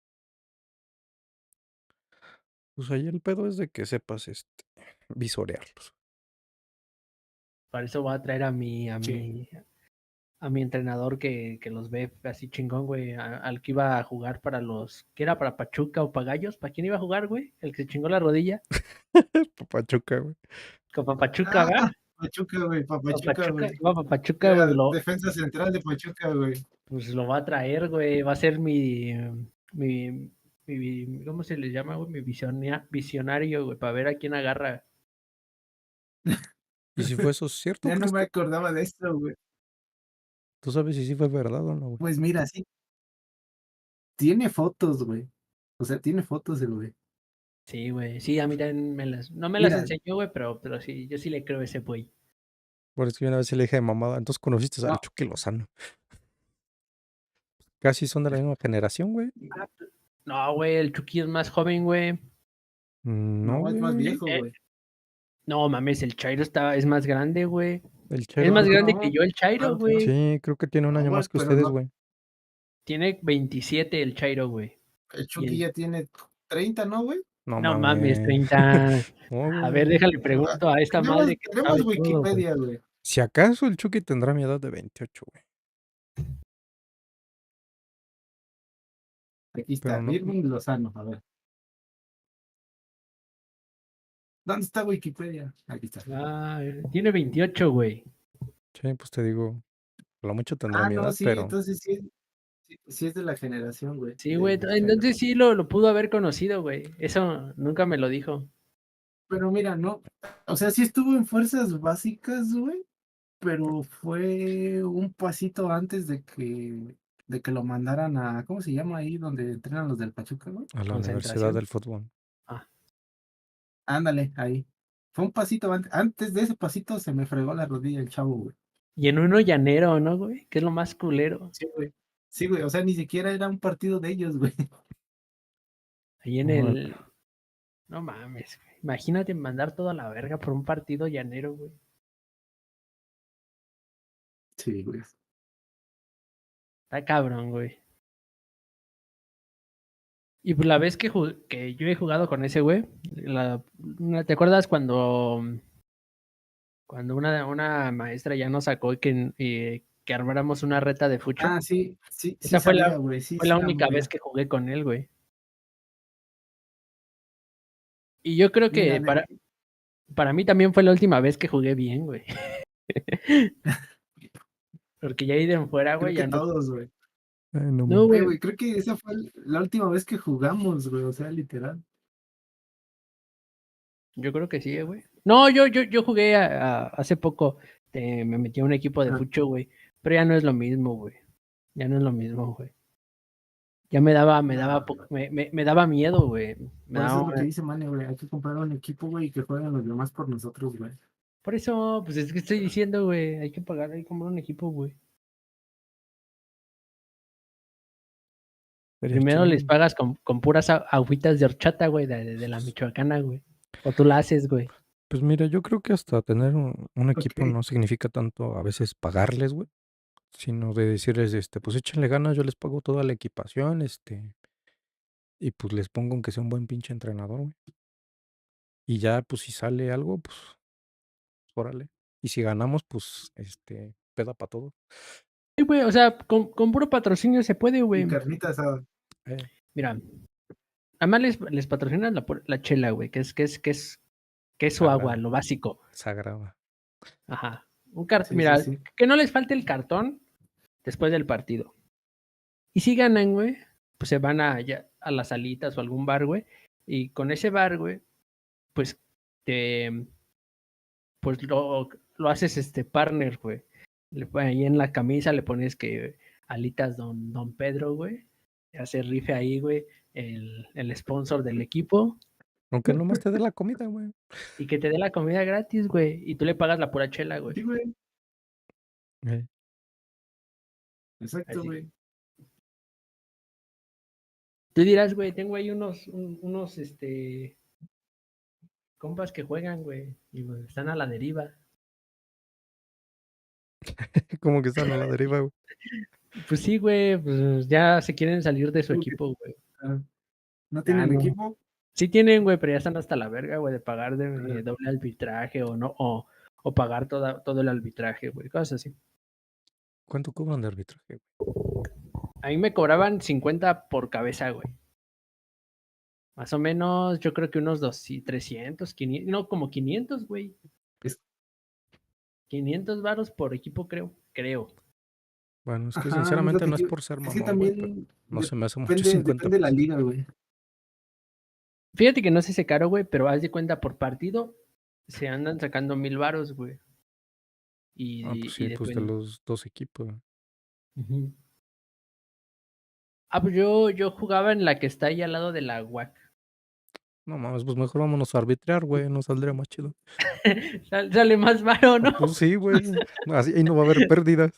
pues ahí el pedo es de que sepas visorearlos. Para eso voy a traer Sí. a mi entrenador que los ve así chingón, güey. Al que iba a jugar para los. ¿Qué era? ¿Para Pachuca o para Gallos? ¿Para quién iba a jugar, güey? El que se chingó la rodilla. Papachuca, güey. Con Pachuca, ¿va? Ah, Pachuca, güey, para Pachuca, Pachuca, güey. iba para Pachuca, güey. Era defensa central de Pachuca, güey. Pues lo va a traer, güey. Va a ser mi, ¿cómo se le llama, güey? Mi visionario, güey, para ver a quién agarra. ¿Y si fue eso cierto, Ya no me Cristo? acordaba de esto, güey. ¿Tú sabes si sí fue verdad o no, güey? Pues mira, sí, tiene fotos, güey. O sea, tiene fotos el güey. Sí, güey. Sí, a mí también no me las Mira, enseñó, güey, pero sí, yo sí le creo a ese güey. Por eso que una vez se le dije de mamada, entonces conociste al no, Chucky Lozano. Casi son de la misma generación, güey. No, güey, el Chucky es más joven, güey. No, No, es más güey. viejo, güey. No mames, el Chairo es más grande, güey. El Es Chairo más creo que... grande que No, yo el Chairo, claro que no. güey. Sí, creo que tiene un No, año güey, más que pero ustedes, no. güey. Tiene 27 el Chairo, güey. El Y Chucky el... ya tiene 30, ¿no, güey? No No mames, mames. 30. No, A ver, güey. déjale pregunto a esta madre que Tenemos sabe todo, güey. Wikipedia, güey. Si acaso el Chucky tendrá mi edad de 28, güey. Aquí Pero está, no. Irving Lozano, a ver. ¿Dónde está Wikipedia? Aquí está. Ah, tiene 28, güey. Sí, pues te digo, a lo mucho tendrá Ah, mi no, edad, sí, pero entonces sí, sí es de la generación, güey, Sí, güey. del Chairo. Entonces sí lo pudo haber conocido, güey. Eso nunca me lo dijo. Pero mira, no, o sea, sí estuvo en fuerzas básicas, güey, pero fue un pasito antes de que lo mandaran a, ¿cómo se llama ahí donde entrenan los del Pachuca, güey? a la Universidad Concentración. del Fútbol. Ah. Ándale, ahí. Fue un pasito antes de ese pasito se me fregó la rodilla el chavo, güey. Y en uno llanero, ¿no, güey? Que es lo más culero. Sí, güey. Sí, güey, o sea, ni siquiera era un partido de ellos, güey. Ahí en Órale. el... No mames, güey. Imagínate mandar toda la verga por un partido llanero, güey. Sí, güey. Está cabrón, güey. Y pues la vez que yo he jugado con ese güey, ¿te acuerdas cuando una maestra ya nos sacó que armáramos una reta de fucho? Ah, sí, sí, sí Esa fue sabía, güey, sí, fue la sí, única vez sabía. que jugué con él, güey. Y yo creo Mira, que para mí también fue la última vez que jugué bien, güey. Porque ya ahí de en fuera, creo güey, que ya no. todos, güey. No No, mames. güey. Güey, creo que esa fue la última vez que jugamos, güey, o sea, literal. Yo creo que sí, güey. No, yo jugué hace poco. Me metí a un equipo de Ah, fucho, güey. Pero ya no es lo mismo, güey. Ya no es lo mismo, güey. Ya nah, me daba miedo, güey. por eso es lo que dice Manny, güey, hay que comprar un equipo, güey, y que jueguen los demás por nosotros, güey. Por eso, pues es que estoy diciendo, güey, hay que comprar un equipo, güey. Sería Primero les chido. pagas con puras agüitas de horchata, güey, de la Michoacana, güey. O tú la haces, güey. Pues mira, yo creo que hasta tener un equipo Ok. no significa tanto a veces pagarles, güey, sino de decirles, pues échenle ganas, yo les pago toda la equipación, y pues les pongo aunque sea un buen pinche entrenador, güey. Y ya, pues si sale algo, pues órale. Y si ganamos, pues, peda para todo. Sí, güey, o sea, con puro patrocinio se puede, Y güey. carnita asada. Eh, Mira, además les patrocinan la chela, güey, que es su agua, sagrada, lo básico. sagrada. Ajá. Sí, sí, Mira, sí. que no les falte el cartón después del partido. Y si ganan, güey, pues se van a las salitas o algún bar, güey. Y con ese bar, güey, pues te, pues lo haces partner, güey. Ahí en la camisa le pones que alitas Don Pedro, güey. Hace rife ahí, güey, el sponsor del equipo. Aunque nomás te dé la comida, güey. Y que te dé la comida gratis, güey. Y tú le pagas la pura chela, güey. Sí, güey. Eh, Exacto, Así. güey. Tú dirás, güey, tengo ahí unos compas que juegan, güey. Y pues, están a la deriva. como que están a la deriva, güey. Pues sí, güey, pues ya se quieren salir de su Digo que, equipo, güey. ah, ¿no Ya tienen no. equipo? Sí tienen, güey, pero ya están hasta la verga, güey, de pagar Ah, doble arbitraje o no, o pagar todo el arbitraje, güey, cosas así. ¿Cuánto cobran de arbitraje, güey? A mí me cobraban 50 por cabeza, güey. Más o menos, yo creo que unos 300, 500, no, como 500, güey. es- 500 varos por equipo, creo. Bueno, es que Ajá, es lo sinceramente que no es te por ser es que mamón, güey, pero también no se me hace mucho 50 depende de la pesos. liga, güey. Fíjate que no sé ese caro, güey, pero haz de cuenta por partido se andan sacando 1000 varos, güey. Ah, pues Y sí, pues de depende. los dos equipos, güey. Ujú. Ah, pues yo jugaba en la que está ahí al lado de la UAC. No mames, pues mejor vámonos a arbitrar, güey, nos saldría más chido. Sale más varo, Ah, ¿no? pues sí, güey. Así ahí no va a haber pérdidas.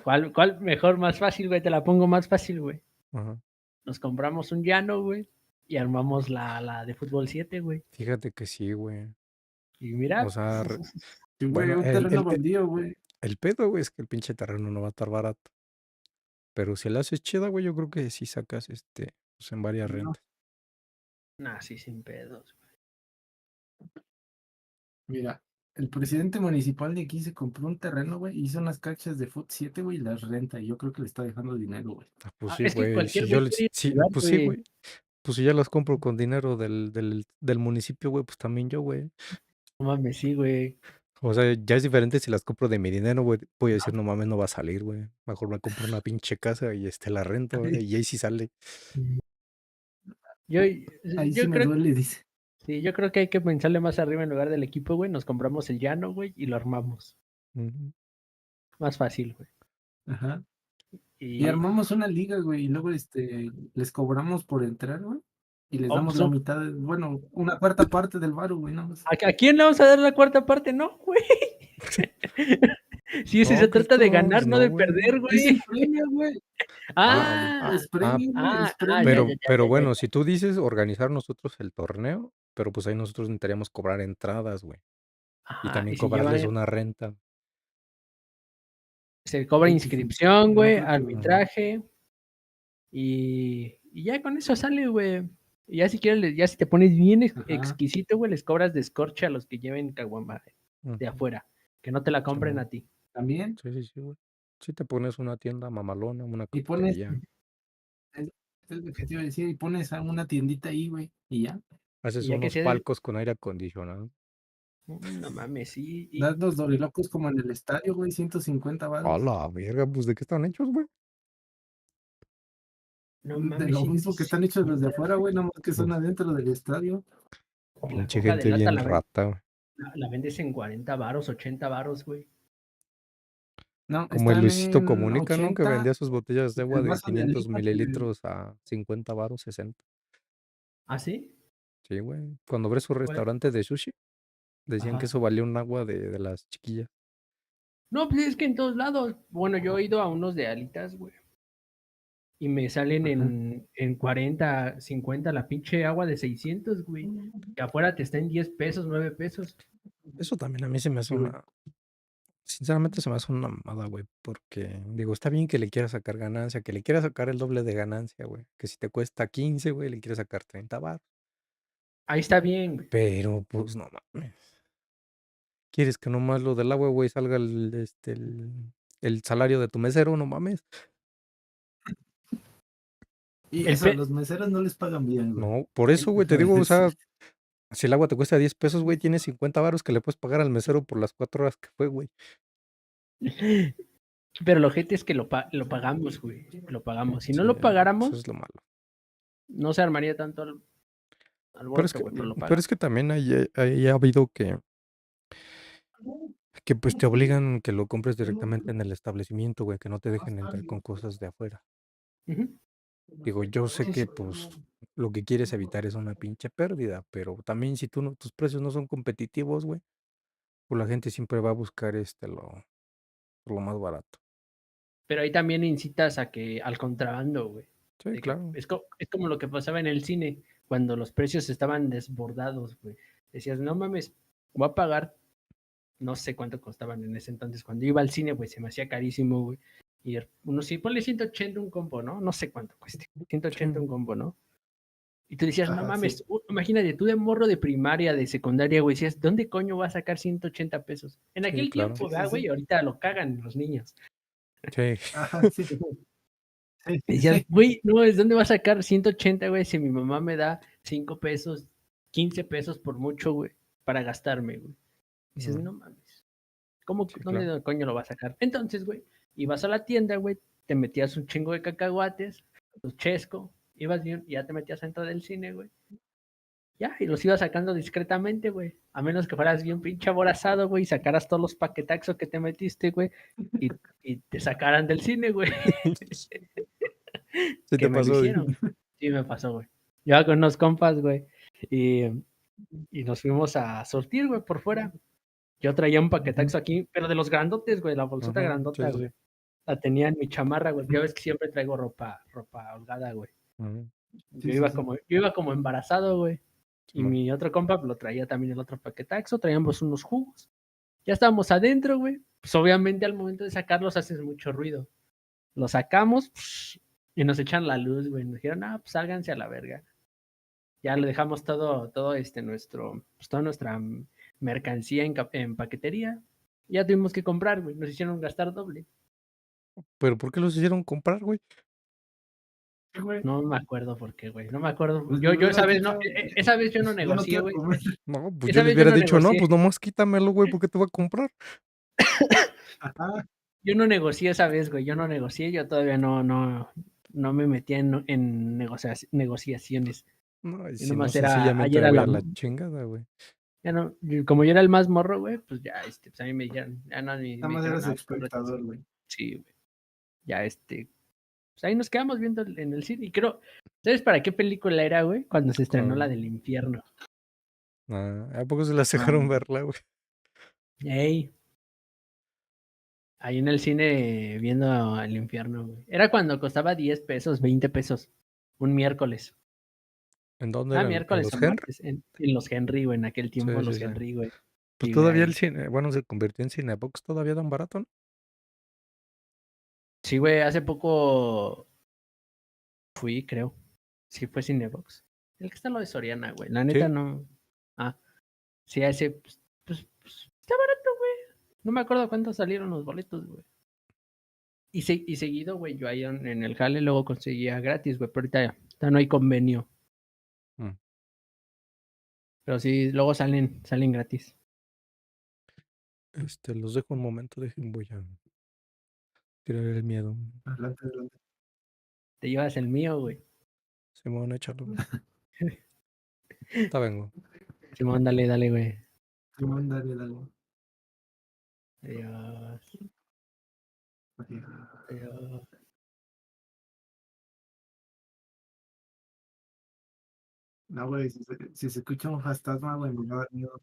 ¿Cuál mejor, más fácil, güey? Te la pongo más fácil, güey. Ajá. Nos compramos un llano, güey, y armamos la de fútbol 7, güey. Fíjate que sí, güey. Y O mira, sea, Sí, güey, bueno, un terreno baldío, güey. el pedo, güey, es que el pinche terreno no va a estar barato. Pero si la haces chida, güey, yo creo que sí sacas pues en varias No, rentas. nah, sí, sin pedos. mira, el presidente municipal de aquí se compró un terreno, güey, hizo unas canchas de fut 7, güey, y las renta. Y yo creo que le está dejando dinero, güey. Ah, pues sí, Es que güey. cualquier Si güey yo les, quiere ir a sí, jugar, pues sí, güey. güey. Pues si ya las compro con dinero del municipio, güey, pues también yo, güey. No mames, sí, güey. O sea, ya es diferente si las compro de mi dinero, güey. Voy a decir, no mames, no va a salir, güey. Mejor me compro una pinche casa y la rento, güey, y ahí sí sale. Yo, Ahí sí yo me creo, duele, dice. sí, yo creo que hay que pensarle más arriba en lugar del equipo, güey. Nos compramos el llano, güey, y lo armamos. Ujú. Más fácil, güey. Ajá. Y Y, armamos una liga, güey, y luego les cobramos por entrar, güey. Y les oh, damos pues, la mitad, bueno, una cuarta parte del varo, güey, nada más. ¿a quién le vamos a dar la cuarta parte? No, güey. Sí, si se No, trata de Cristóbal, ganar, pues no no, de güey. perder, Es güey. el premio, güey. Ah, Ah, Es premio, güey, es ya, premio. ya, ya, pero ya, ya, bueno, ya. si tú dices organizar nosotros el torneo, pero pues ahí nosotros necesitaríamos cobrar entradas, güey. Y Ajá, también y si cobrarles llevan, una renta. se cobra Qué difícil. inscripción, No güey, creo que lo. Ujú. arbitraje, y ya con eso sale, güey. Y ya si quieres, ya si te pones bien Ajá. exquisito, güey, les cobras descorche a los que lleven caguama de Ujú. afuera, que no te la compren Simón. a ti. También. Sí, sí, sí, güey. Si te pones una tienda mamalona, una Y pones. cafetería, Es, es lo que te iba a decir. Y pones a una tiendita ahí, güey. Y ya. Y haces ya que unos sea de, palcos con aire acondicionado. no mames, sí, Das los dorilocos como en el estadio, güey. 150 A varos. la verga, pues ¿de qué están hechos, güey? no De mames, lo mismo que están hechos los de afuera, güey. Nada más que son Uf, adentro del estadio. la pinche coca de gente lata bien rata, güey. la vendes en 40 varos, 80 varos, güey. No, Como el están Luisito en Comunica, ¿no? Que 80 vendía sus botellas de agua el de vaso de 500 alitas. mililitros a 50 varos, 60. ¿Ah, sí? Sí, güey. Cuando abrió su ¿Cuál? restaurante de sushi, decían que Ajá. eso valía un agua de las chiquillas. No, pues es que en todos lados. Bueno, yo he ido a unos de alitas, güey. Y me salen Ajá. en 40, 50 la pinche agua de 600, güey. Que afuera te está en 10 pesos, 9 pesos. Eso también a mí se me hace Sí, güey. una... Sinceramente se me hace una mamada, güey. Porque, digo, está bien que le quieras sacar ganancia, que le quieras sacar el doble de ganancia, güey. Que si te cuesta 15, güey, le quieres sacar 30 baros. Ahí está bien, güey. Pero, pues, no mames. ¿Quieres que nomás lo del agua, güey, salga el salario de tu mesero? No mames. Y El eso, a pe los meseros no les pagan bien, güey. No, por eso, güey, te Déjame digo, o sea, decir. si el agua te cuesta 10 pesos, güey, tienes 50 varos que le puedes pagar al mesero por las 4 horas que fue, güey. Pero lo gente es que lo pagamos, güey. Lo pagamos. Si no Sí, lo eso pagáramos, es lo malo. no se armaría tanto Pero es alboroto, que, güey, pero lo pero es pagamos. que también ahí ha habido que pues te obligan que lo compres directamente en el establecimiento, güey, que no te dejen entrar con cosas de afuera. Ujú. Digo, yo sé Sí, que sí. pues lo que quieres evitar es una pinche pérdida, pero también si tus precios no son competitivos, güey, pues la gente siempre va a buscar lo más barato. Pero ahí también incitas a que al contrabando, güey. Sí, De que claro. es como lo que pasaba en el cine, cuando los precios estaban desbordados, güey. Decías, no mames, voy a pagar, no sé cuánto costaban en ese entonces. Cuando iba al cine, güey, se me hacía carísimo, güey. Y uno sí, ponle 180 un combo, ¿no? No sé cuánto cueste. 180 un Sí, combo, ¿no? Y tú decías, no Ajá, sí. mames, imagínate, tú de morro de primaria, de secundaria, güey, decías, ¿dónde coño vas a sacar 180 pesos? En sí, aquel claro. tiempo, Sí, sí, ¿verdad, güey? sí. Ahorita lo cagan los niños. Sí. Ajá, sí. Sí, Y sí, decías, sí. güey, no, ¿es dónde vas a sacar 180, güey? Si mi mamá me da 5 pesos, 15 pesos por mucho, güey, para gastarme, güey. Dices, Ujú. no mames, ¿cómo, Sí, claro. dónde coño lo vas a sacar? Entonces, güey, ibas a la tienda, güey, te metías un chingo de cacahuates, tu chesco, ibas bien, y ya te metías dentro del cine, güey. Ya, y los ibas sacando discretamente, güey. A menos que fueras bien pinche aborazado, güey, y sacaras todos los paquetaxos que te metiste, güey, y, y te sacaran del cine, güey. Sí Que te me lo pasó, hicieron. Sí, me pasó, güey. Yo iba con unos compas, güey, y, y nos fuimos a sortir, güey, por fuera. Yo traía un Ujú. paquetaxo aquí, pero de los grandotes, güey, la bolsota Ajá, sí, grandota, sí, güey. sí. La tenía en mi chamarra, güey. Ya ves que siempre traigo ropa holgada, güey. Ujú. Sí, sí, sí. Yo iba como embarazado, güey. Y Simón. mi otro compa lo traía también el otro paquetaxo, traíamos unos jugos. Ya estábamos adentro, güey. Pues obviamente al momento de sacarlos haces mucho ruido. Los sacamos y nos echan la luz, güey. Nos dijeron, ah, pues sálganse a la verga. Ya le dejamos todo pues toda nuestra mercancía en paquetería. Ya tuvimos que comprar, güey. Nos hicieron gastar doble. ¿Pero por qué los hicieron comprar, güey? Sí, güey. No me acuerdo por qué, güey. No me acuerdo. Pues me Yo esa hubieras vez no, dicho, esa vez yo no ya no negocié, quiero güey. comer. No, pues yo Esa les vez yo hubiera no dicho, no, negocié. pues nomás quítamelo, güey, porque te voy a comprar. Ajá. Yo no negocié esa vez, güey. Yo no negocié. Yo todavía no me metía en negociaciones. No, y Yo si no, nomás era, sencillamente ayer me era voy la, a la chingada, güey. ya no, como yo era el más morro, güey, pues ya, pues a mí me dijeron, ya no, Nada me más dijeron, eras no, pues cómprate eso. espectador, güey. Sí, güey. Ya, pues ahí nos quedamos viendo en el cine. Y creo, ¿sabes para qué película era, güey? Cuando se estrenó la del infierno. Ah, ¿a poco se las Ah, dejaron verla, güey? Ey, ahí en el cine viendo el infierno, güey. Era cuando costaba 10 pesos, 20 pesos, un miércoles. ¿En dónde Ah, era? ¿En miércoles los o Henry? martes, en los Henry, güey, en aquel tiempo Sí, sí, los sí. Henry, güey. Pues Sí, güey, todavía el ahí. cine, bueno, se convirtió en Cinebox todavía tan barato, ¿no? Sí, güey, hace poco fui, creo. Sí, fue Cinebox. El que está en lo de Soriana, güey. La neta Sí. no. Ah, sí, a ese, pues, está barato, güey. No me acuerdo cuántos salieron los boletos, güey. Y seguido, güey, yo ahí en el jale luego conseguía gratis, güey, pero ahorita ya no hay convenio. Mm. Pero sí, luego salen gratis. Los dejo un momento, voy a tirar el miedo. adelante, adelante. Te llevas el mío, güey. Simón, échalo. Está vengo. Simón, dale, güey. Simón, dale, dale. Adiós, Adiós. adiós. No, güey, si se escucha un fantasma, güey, me va a dar miedo.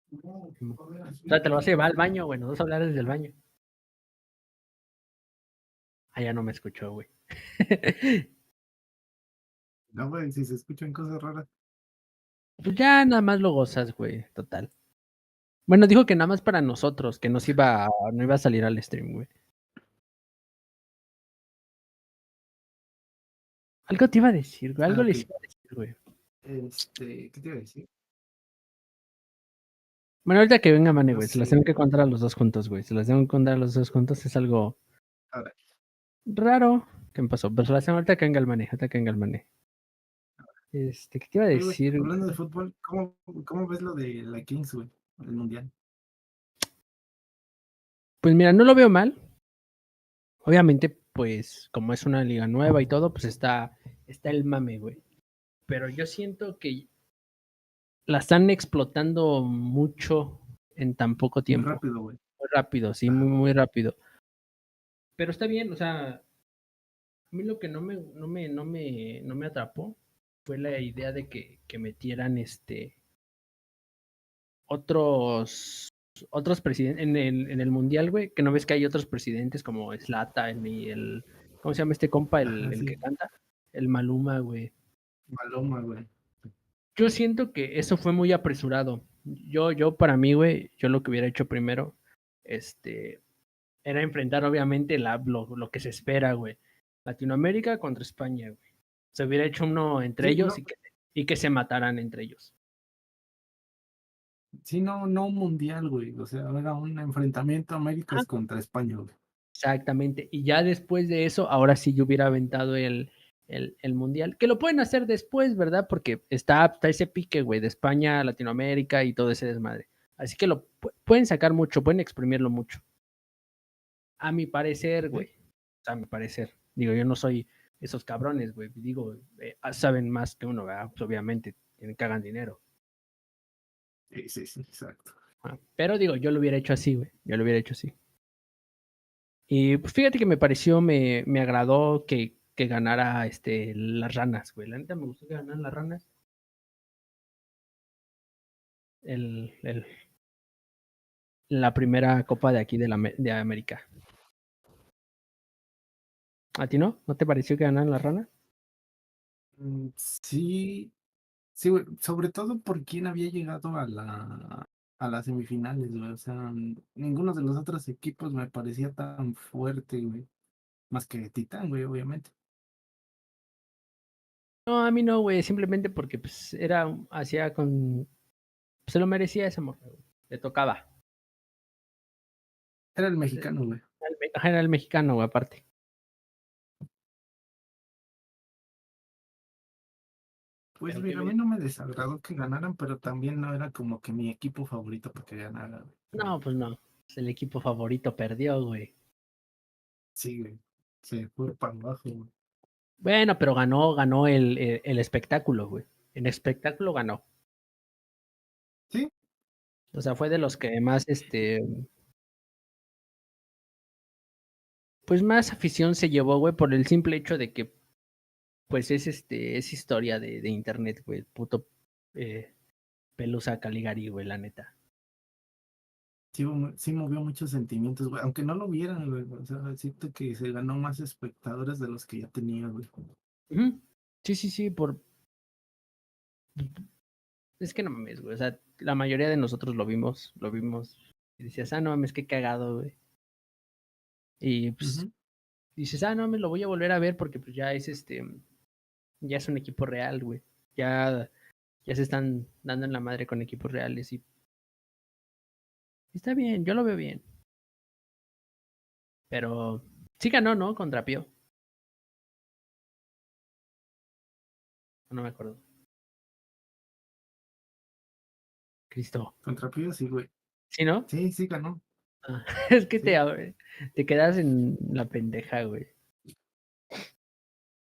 Simón. O sea, te lo vas a llevar al baño, güey. Nos vas a hablar desde el baño. Ah, ya no me escuchó, güey. No, güey, si se escuchan cosas raras. Pues ya nada más lo gozas, güey. Total. Bueno, dijo que nada más para nosotros, que no iba a salir al stream, güey. Algo te iba a decir, güey. Ah, Algo ok. les iba a decir, güey. ¿Qué te iba a decir? Bueno, ahorita que venga Mane, No güey. Se las sé. tengo que contar a los dos juntos, güey. Se las tengo que contar a los dos juntos. Es algo Ahora, raro. ¿Qué me pasó? Pero se las tengo ahorita que venga el Mane. Ahorita que venga el Mane. ¿Qué te iba a oye, güey, decir? hablando de fútbol, ¿cómo ves lo de la Kings, güey? El mundial. Pues mira, no lo veo mal. Obviamente, pues, como es una liga nueva y todo, pues está el mame, güey. Pero yo siento que la están explotando mucho en tan poco Muy tiempo. rápido, güey. Muy rápido, sí, Ajá. muy rápido. Pero está bien, o sea, a mí lo que no me atrapó fue la idea de que metieran otros presidentes en el mundial, güey, que no ves que hay otros presidentes como Zlatan y ¿cómo se llama este compa? Ajá, El que sí. canta, el Maluma, güey. Maloma, güey. Yo siento que eso fue muy apresurado. Yo para mí, güey, yo lo que hubiera hecho primero, este, era enfrentar obviamente lo que se espera, güey. Latinoamérica contra España, güey. Se hubiera hecho uno entre Sí, ellos no, y que se mataran entre ellos. sí, no un mundial, güey. O sea, era un enfrentamiento Ajá. Américas contra España, güey. Exactamente. Y ya después de eso, ahora sí yo hubiera aventado el mundial. Que lo pueden hacer después, ¿verdad? Porque está ese pique, güey, de España, Latinoamérica y todo ese desmadre. Así que pueden sacar mucho, pueden exprimirlo mucho. A mi parecer, Sí, güey. A mi parecer. Digo, yo no soy esos cabrones, güey. Digo, saben más que uno, ¿verdad? Pues obviamente, tienen, cagan dinero. sí, sí, sí, exacto. Pero digo, yo lo hubiera hecho así, güey. Yo lo hubiera hecho así. Y pues fíjate que me agradó que ganara las ranas, güey. La neta me gustó que ganaran las ranas. El, el, la primera copa de aquí de América. ¿A ti no? ¿No te pareció que ganaran la rana? Sí, sí, güey, sobre todo por quién había llegado a las semifinales, güey. O sea, ninguno de los otros equipos me parecía tan fuerte, güey. Más que Titán, güey, obviamente. No, a mí no, güey, simplemente porque pues hacía con, se lo merecía ese morro, güey. Le tocaba. Era el mexicano, güey. Era el mexicano, güey, aparte. Pues Pero qué mira, a mí bien. no me desagradó que ganaran, pero también no era como que mi equipo favorito para que ganara, güey. No, pues no. El equipo favorito perdió, güey. Sí, güey. Se fue para abajo, güey. Bueno, pero ganó el espectáculo, güey. En espectáculo ganó. Sí, O sea, fue de los que más, pues más afición se llevó, güey, por el simple hecho de que, pues es historia de internet, güey. El puto eh, Pelusa Caligari, güey, la neta. sí, sí movió muchos sentimientos, güey. Aunque no lo vieran, güey. O sea, siento que se ganó más espectadores de los que ya tenía, güey. Ujú. Sí, sí, sí, es que no mames, güey. O sea, la mayoría de nosotros lo vimos y decías, no mames, qué cagado, güey. Y pues Ujú. dices, no me lo voy a volver a ver porque pues ya es ya es un equipo real, güey. Ya, ya se están dando en la madre con equipos reales y está bien, yo lo veo bien. Pero sí ganó, ¿no? Contra Pío. No me acuerdo. Cristo. Contra Pío, sí, güey. ¿Sí, no? Sí, sí ganó. Ah, es que Sí. te quedas en la pendeja, güey.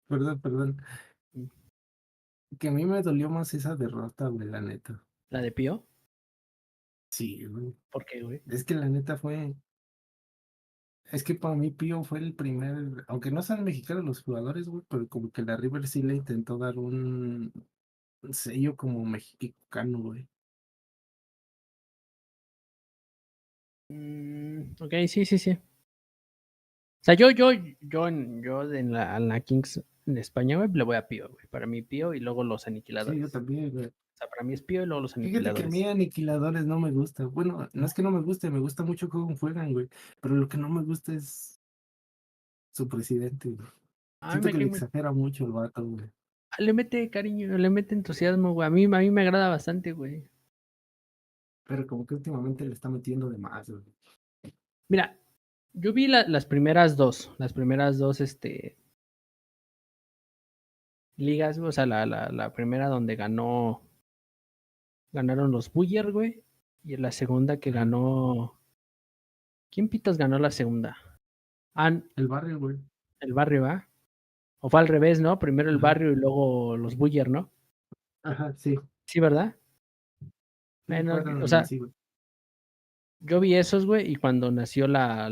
Perdón, perdón. Que a mí me dolió más esa derrota, güey, la neta. ¿La de Pío? Sí, güey. ¿Por qué, güey? Es que la neta fue. Es que para mí Pío fue el primer. Aunque no sean mexicanos los jugadores, güey, pero como que la River sí le intentó dar un sello como mexicano, güey. Ok, sí, sí, sí. O sea, yo a la Kings de España, güey, le voy a Pío, güey. Para mí Pío y luego los Sí, yo aniquiladores. también, güey. O sea, para mí es Pío y luego los Fíjate que a mí aniquiladores. Aniquiladores no me gusta. Bueno, no es que no me guste, me gusta mucho cómo juegan, güey. Pero lo que no me gusta es su presidente, güey. A mí Siento me que cae le muy... exagera mucho el vato, güey. Le mete cariño, le mete entusiasmo, güey. A mí me agrada bastante, güey. Pero como que últimamente le está metiendo de más, güey. Mira, yo vi las primeras dos, ligas, güey. O sea, la primera donde ganaron los Buller, güey. Y en la segunda que Ajá. ganó, ¿quién pitas ganó la segunda? Ah, El barrio, güey. el barrio, ¿va? O fue al revés, ¿no? Primero el Ajá. barrio y luego los Buller, ¿no? Ajá, sí. Sí, ¿verdad? Sí, Bueno, o fueron sea, así, güey. yo vi esos, güey, y cuando nació la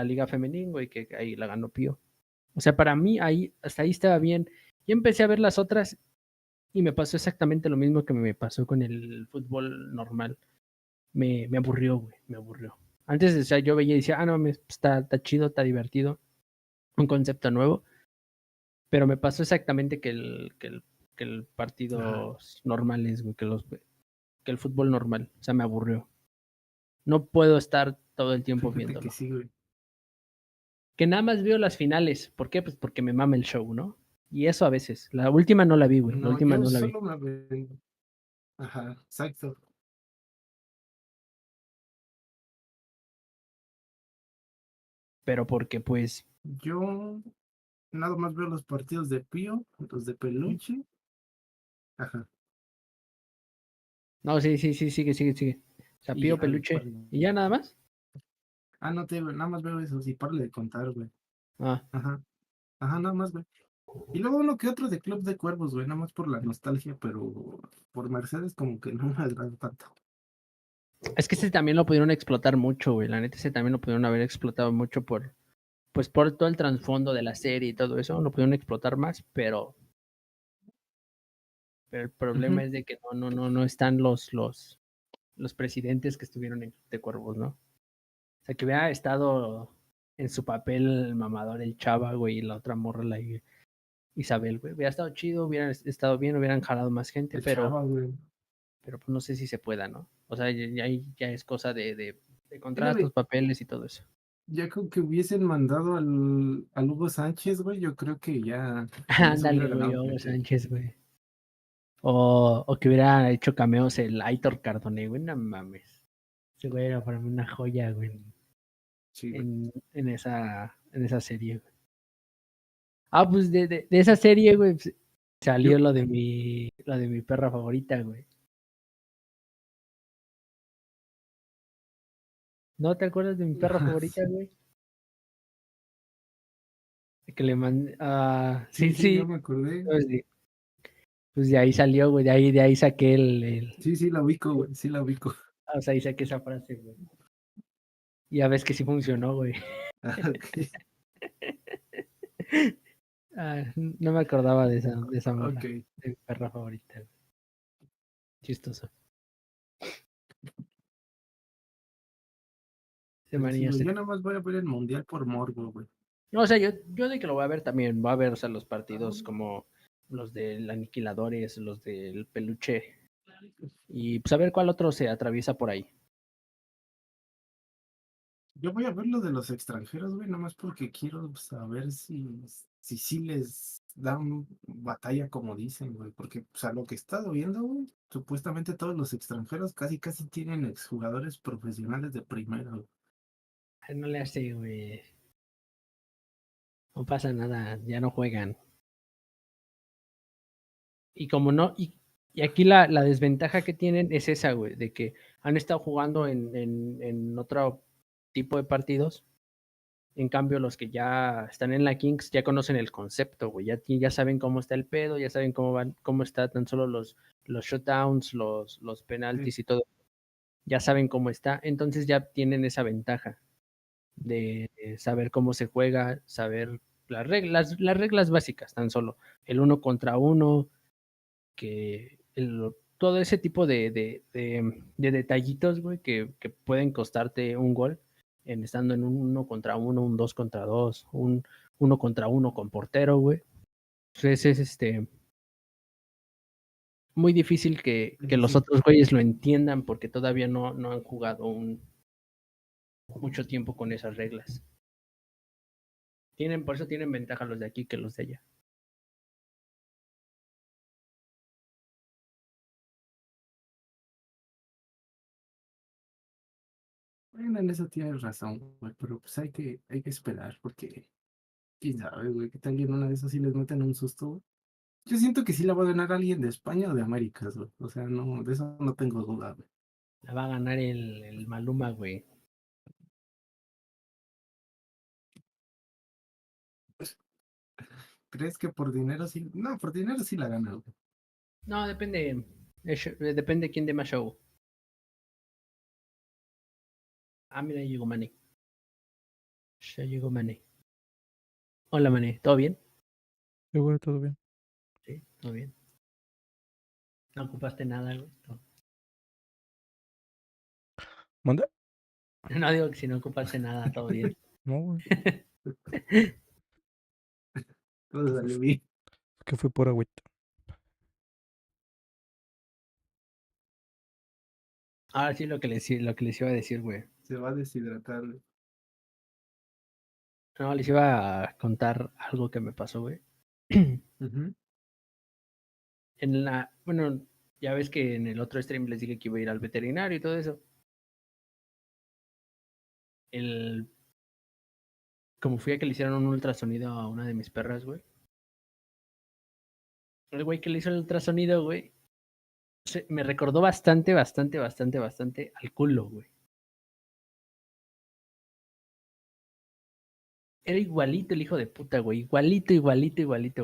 Liga Femenil, güey, que ahí la ganó Pío. O sea, para mí, ahí, hasta ahí estaba bien. Y empecé a ver las otras y me pasó exactamente lo mismo que me pasó con el fútbol normal. Me aburrió, güey, me aburrió. Antes, o sea, yo veía y decía, no, está chido, está divertido, un concepto nuevo, pero me pasó exactamente que el Ajá. partido normal es, güey, que el fútbol normal, o sea, me aburrió. No puedo estar todo el tiempo Fíjate que viéndolo. sí, güey. Que nada más veo las finales. ¿Por qué? Pues porque me mama el show, ¿no? Y eso a veces. La última no la vi, güey. La No, última yo no la vi. solo me ven. Ajá, exacto. Pero porque, pues. Yo nada más veo los partidos de Pío, los de Peluche. Ajá. No, sí, sí, sí, sigue, sigue, sigue. O sea, Y Pío ya, Peluche. ¿Y ya nada más? no te nada más veo eso, y párale de contar, güey. Ah. Ajá. Ajá, nada más, güey. Y luego uno que otro de Club de Cuervos, güey, nada más por la nostalgia, pero por Mercedes como que no me agrada tanto. Es que ese también lo pudieron explotar mucho, güey. La neta, ese también lo pudieron haber explotado mucho pues por todo el trasfondo de la serie y todo eso. Lo pudieron explotar más, pero el problema Ujú. es de que no están los presidentes que estuvieron en Club de Cuervos, ¿no? O sea, que hubiera estado. en su papel mamador el Chava, güey, y la otra morra, la Isabel, güey. Hubiera estado chido, hubieran estado bien, hubieran jalado más gente, El pero Chava, güey. pues no sé si se pueda, ¿no? O sea, ya es cosa de Mira, contratos, güey, papeles y todo eso. ya con que hubiesen mandado al Hugo Sánchez, güey, yo creo que ya con eso hubiera Ándale, güey, ganado Hugo gente. Sánchez, güey. O que hubiera hecho cameos el Aitor Cardone, güey, no mames. Ese güey era para mí una joya, güey, Sí, güey. en esa serie, güey. Ah, pues de esa serie, güey, pues, Yo, salió lo de mi perra favorita, güey. ¿No te acuerdas de mi perra favorita, sí, güey? Que le mandé, sí, sí, sí, ya sí, me acordé. pues, pues de ahí salió, güey, de ahí saqué Sí, sí, la ubico, güey, sí la ubico. o sea, ahí saqué esa frase, güey. Y ya ves que sí funcionó, güey. Ah, ok, No me acordaba de esa ok. morra, de mi perra favorita, güey. Chistoso. De Pero sí, manía güey, se yo nada más voy a ver el mundial por morbo, güey. No, o sea, yo de que lo voy a ver también, voy a ver, o sea, los partidos como los del Aniquiladores, los del Peluche, y pues a ver cuál otro se atraviesa por ahí. Yo voy a ver lo de los extranjeros, güey, nada más porque quiero saber si sí les dan batalla como dicen, güey. Porque, o sea, lo que he estado viendo, güey, supuestamente todos los extranjeros casi tienen exjugadores profesionales de primera, güey. Ay, no le hace, güey. No pasa nada, ya no juegan. Y como no, y aquí la desventaja que tienen es esa, güey, de que han estado jugando en otro tipo de partidos. En cambio, los que ya están en la Kings ya conocen el concepto, güey. Ya saben cómo está el pedo, ya saben cómo está tan solo los shutdowns, los Sí, penaltis y todo. Ya saben cómo está. Entonces ya tienen esa ventaja de saber cómo se juega, saber las reglas básicas, tan solo. El uno contra uno, todo ese tipo de detallitos, güey, que pueden costarte un gol en estando en un uno contra uno, un dos contra dos, un uno contra uno con portero, güey. Entonces es muy difícil sí, que sí, los sí. otros güeyes lo entiendan porque todavía no han jugado mucho tiempo con esas reglas. Por eso tienen ventaja los de aquí que los de allá. Bueno, en eso tienes razón, güey, pero pues hay que esperar porque, quién sabe, güey, que tal y en una de esas sí les meten un susto, güey. Yo siento que sí la va a ganar alguien de España o de Américas, güey. O sea, no, de eso no tengo duda, güey. La va a ganar el Maluma, güey. ¿Crees que por dinero sí? No, por dinero sí la gana, güey. No, depende. Depende quién dé más show. Ah, mira, ahí llegó Manny. Ya llegó Manny. Hola, Manny. ¿Todo bien? Sí, güey, todo bien. Sí, todo bien. No ocupaste nada, güey. No, ¿Manda? no digo que si no ocupaste nada, todo bien. No, güey. Todo Fue, salió bien. que fue por agüita. Ahora sí lo que les iba a decir, güey. Se va a deshidratar, güey. No, les iba a contar algo que me pasó, güey. Ujú. Bueno, ya ves que en el otro stream les dije que iba a ir al veterinario y todo eso. El, como fui a que le hicieron un ultrasonido a una de mis perras, güey. El güey que le hizo el ultrasonido, güey, me recordó bastante al culo, güey. Era igualito el hijo de puta, güey. Igualito,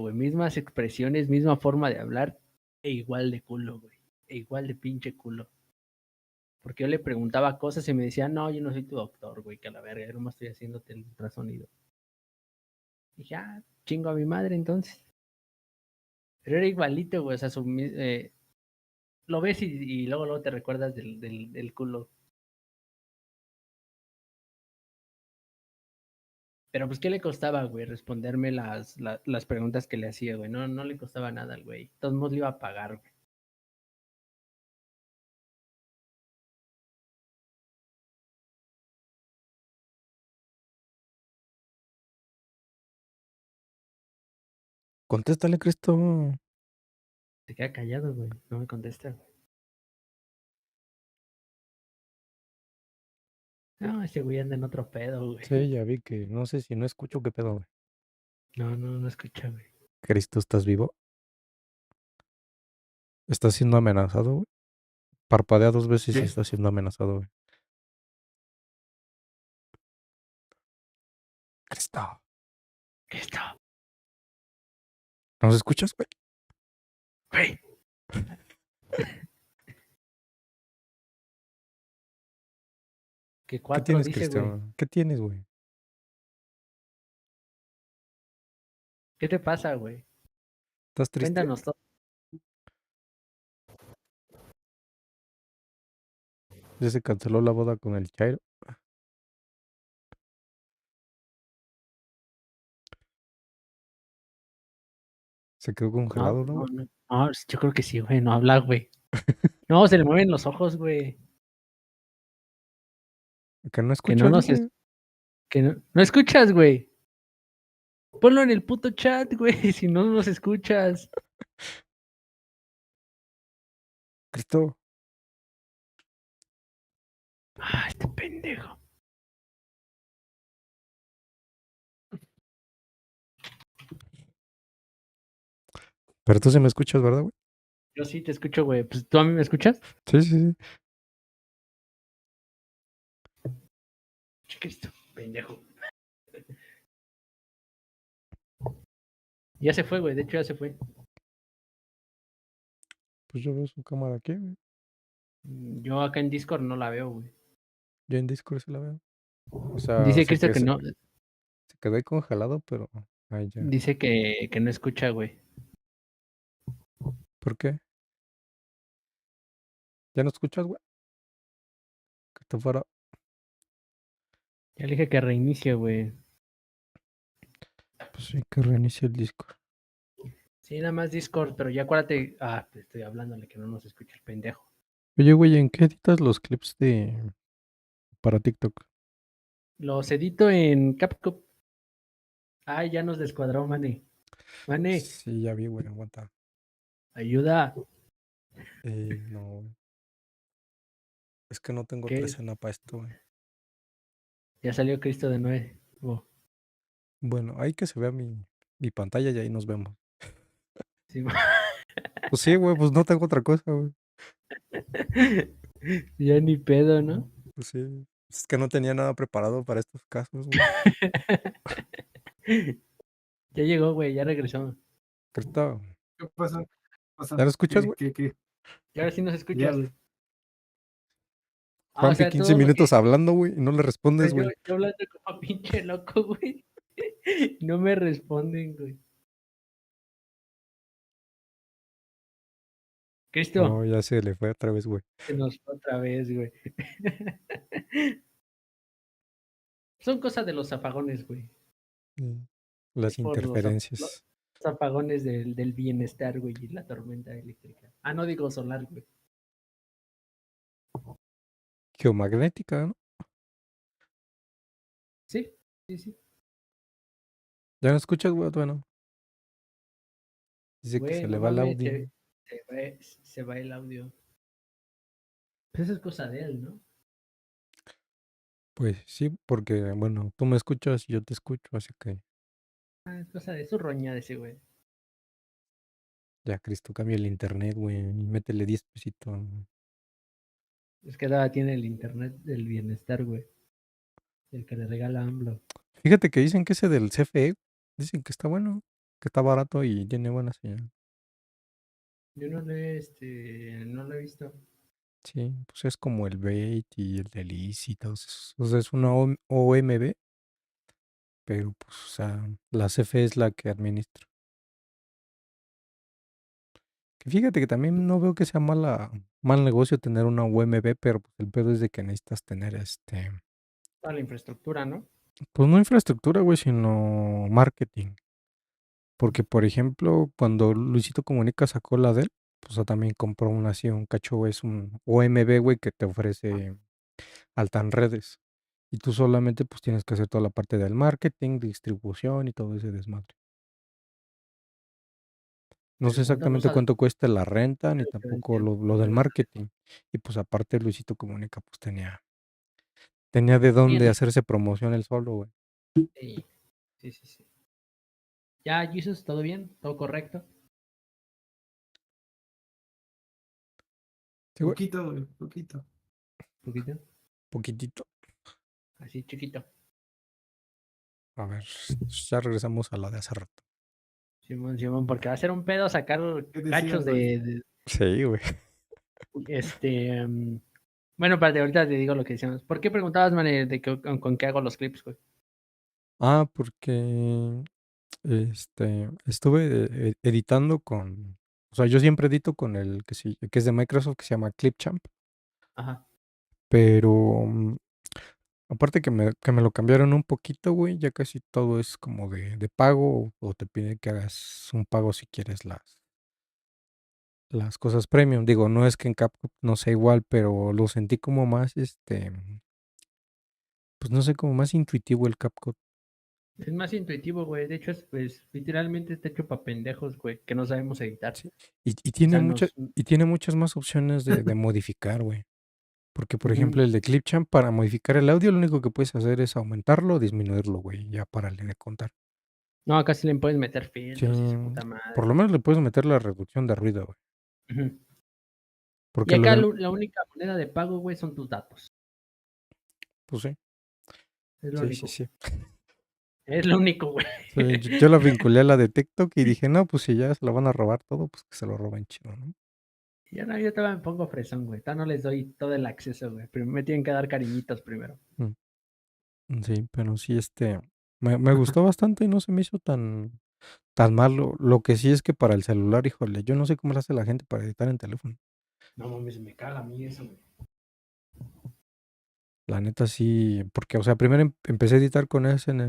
güey. Mismas expresiones, misma forma de hablar, e igual de culo, güey. E igual de pinche culo. Porque yo le preguntaba cosas y me decía, no, yo no soy tu doctor, güey, que a la verga, yo nomás estoy haciéndote el ultrasonido. Dije, chingo a mi madre entonces. Pero era igualito, güey, o sea, lo ves y luego te recuerdas del culo. Pero pues, ¿qué le costaba, güey? Responderme las preguntas que le hacía, güey. No, no le costaba nada al güey. De todos modos le iba a pagar, güey. Contéstale, Cristo. Se queda callado, güey. No me contesta, güey. No, ese güey anda en otro pedo, güey. Sí, ya vi que no sé si no escucho qué pedo, güey. No, no, no escucha, güey. Cristo, ¿estás vivo? ¿Estás siendo amenazado, güey? Parpadea 2 veces si ¿Qué? estás siendo amenazado, güey. Cristo. ¿Qué está? ¿Nos escuchas, güey? Güey. Que ¿Qué 4 tienes, dice, güey. Cristian? ¿Qué tienes, güey? ¿Qué te pasa, güey? ¿Estás triste? Cuéntanos todo. Ya se canceló la boda con el Chairo. Se quedó No, congelado, ¿no, no, güey? no. No, yo creo que sí, güey. No habla, güey. No, se le mueven los ojos, güey. Que no Que no escuchas, nos es- güey. que no, no escuchas, güey. Ponlo en el puto chat, güey, si no nos escuchas. Cristo. Ah, este pendejo. Pero tú sí me escuchas, ¿verdad, güey? Yo sí te escucho, güey. Pues, ¿tú a mí me escuchas? Sí, sí, sí. Cristo, pendejo. Ya se fue, güey. De hecho, ya se fue. Pues yo veo su cámara aquí, güey. Yo acá en Discord no la veo, güey. Yo en Discord sí la veo. O sea, Dice Cristo que no. se quedó ahí congelado, pero... Ay, ya. Dice que no escucha, güey. ¿Por qué? ¿Ya no escuchas, güey? Que te fuera... Ya le dije que reinicie, güey. Pues sí, que reinicie el Discord. Sí, nada más Discord, pero ya acuérdate. Ah, te estoy hablándole que no nos escucha el pendejo. Oye, güey, ¿en qué editas los clips de... para TikTok? Los edito en CapCut. Ay, ya nos descuadró, Mane. Mane, Sí, ya vi, güey, aguanta. ayuda. No, güey. Es que no tengo otra ¿Qué? escena para esto, güey. Ya salió Cristo de nuevo. Bueno, hay que se vea mi pantalla y ahí nos vemos. Sí, Pues sí, güey, pues no tengo otra cosa, güey. ya ni pedo, ¿no? Pues sí. Es que no tenía nada preparado para estos casos, güey. Ya llegó, güey, ya regresó. Cristo, ¿Qué pasó? ¿Qué ¿ya pasó? lo escuchas, güey? ¿Qué? Y ahora sí nos escucha, Ya, güey. Ah, o Juanpi, sea, 15 todo lo que. minutos hablando, güey, y no le O sea, respondes, yo, güey. yo hablando como pinche loco, güey. No me responden, güey. No, Cristo, ya se le fue otra vez, güey. se nos fue otra vez, güey. Son cosas de los apagones, güey. Mm. Las Es por los interferencias apagones del bienestar, güey, y la tormenta eléctrica. Ah, no digo solar, güey. geomagnéticas, ¿no? Sí, sí, sí. ¿Ya no escuchas, güey? Bueno, dice que Güey, se le no va el mames, audio. se va el audio. Pues eso es cosa de él, ¿no? Pues sí, porque, bueno, tú me escuchas y yo te escucho, así que Ah, es cosa de su roña de ese güey. ya, Cristo, cambia el internet, güey, y métele 10 pesitos. Es que todavía tiene el internet del bienestar, güey. El que le regala AMLO. Fíjate que dicen que ese del CFE, dicen que está bueno, que está barato y tiene buena señal. Yo no lo he visto. Sí, pues es como el BATE y el del ICI y todos esos. O sea, es una OMB, pero pues, o sea, la CFE es la que administra. Que fíjate que también no veo que sea mal negocio tener una OMB, pero pues el pedo es de que necesitas tener Toda la infraestructura, ¿no? Pues no infraestructura, güey, sino marketing. Porque, por ejemplo, cuando Luisito Comunica sacó la de él, pues también compró una así, un cacho, güey, es un OMB, güey, que te ofrece Altan Redes. Y tú solamente pues tienes que hacer toda la parte del marketing, distribución y todo ese desmadre. No sé Tremenda exactamente cosa de cuánto cuesta la renta, ni lo que tampoco vendían. lo del marketing. Y pues aparte Luisito Comunica pues tenía de dónde Bien, hacerse promoción él solo, güey. sí, sí, sí, sí. Ya, Jesus, ¿todo bien? ¿Todo correcto? Sí, güey, Poquito, güey, poquito. Un poquito, poquitito. así chiquito. A ver, ya regresamos a la de hace rato. Simón, Simón, porque va a ser un pedo sacar ¿Qué cachos decías, güey? Sí, güey. este. Bueno, para ahorita te digo lo que decíamos. ¿Por qué preguntabas, man, con qué hago los clips, güey? Ah, porque estuve editando o sea, yo siempre edito con el que es de Microsoft, que se llama Clipchamp, Ajá. pero aparte que me lo cambiaron un poquito, güey, ya casi todo es como de pago o te pide que hagas un pago si quieres las cosas premium. Digo, no es que en CapCut no sea igual, pero lo sentí como más, pues no sé, como más intuitivo el CapCut. Es más intuitivo, güey. De hecho, es pues literalmente está hecho para pendejos, güey, que no sabemos editar. Sí. Y O tiene sea, tiene muchas más opciones de modificar, güey. Porque, por ejemplo, Ujú. el de Clipchamp, para modificar el audio, lo único que puedes hacer es aumentarlo o disminuirlo, güey. Ya párale de contar. No, acá sí le puedes meter Sí, filtros y su puta por madre. lo menos le puedes meter la reducción de ruido, güey. Ujú. Y Porque lo acá del, la única moneda de pago, güey, son tus datos. pues sí, Es lo sí, sí, único. sí. Es lo único, güey. Sí, yo la vinculé a la de TikTok y dije, no, pues si ya se lo van a robar todo, pues que se lo roben chido, ¿no? Yo no, yo todavía me pongo fresón, güey. Todavía no les doy todo el acceso, güey. Primero me tienen que dar cariñitos primero. Sí, pero sí, me gustó bastante y no se me hizo tan malo. Lo que sí es que para el celular, híjole, yo no sé cómo lo hace la gente para editar en teléfono. No mames, me caga a mí eso, güey. La neta sí, porque, o sea, primero empecé a editar con ese en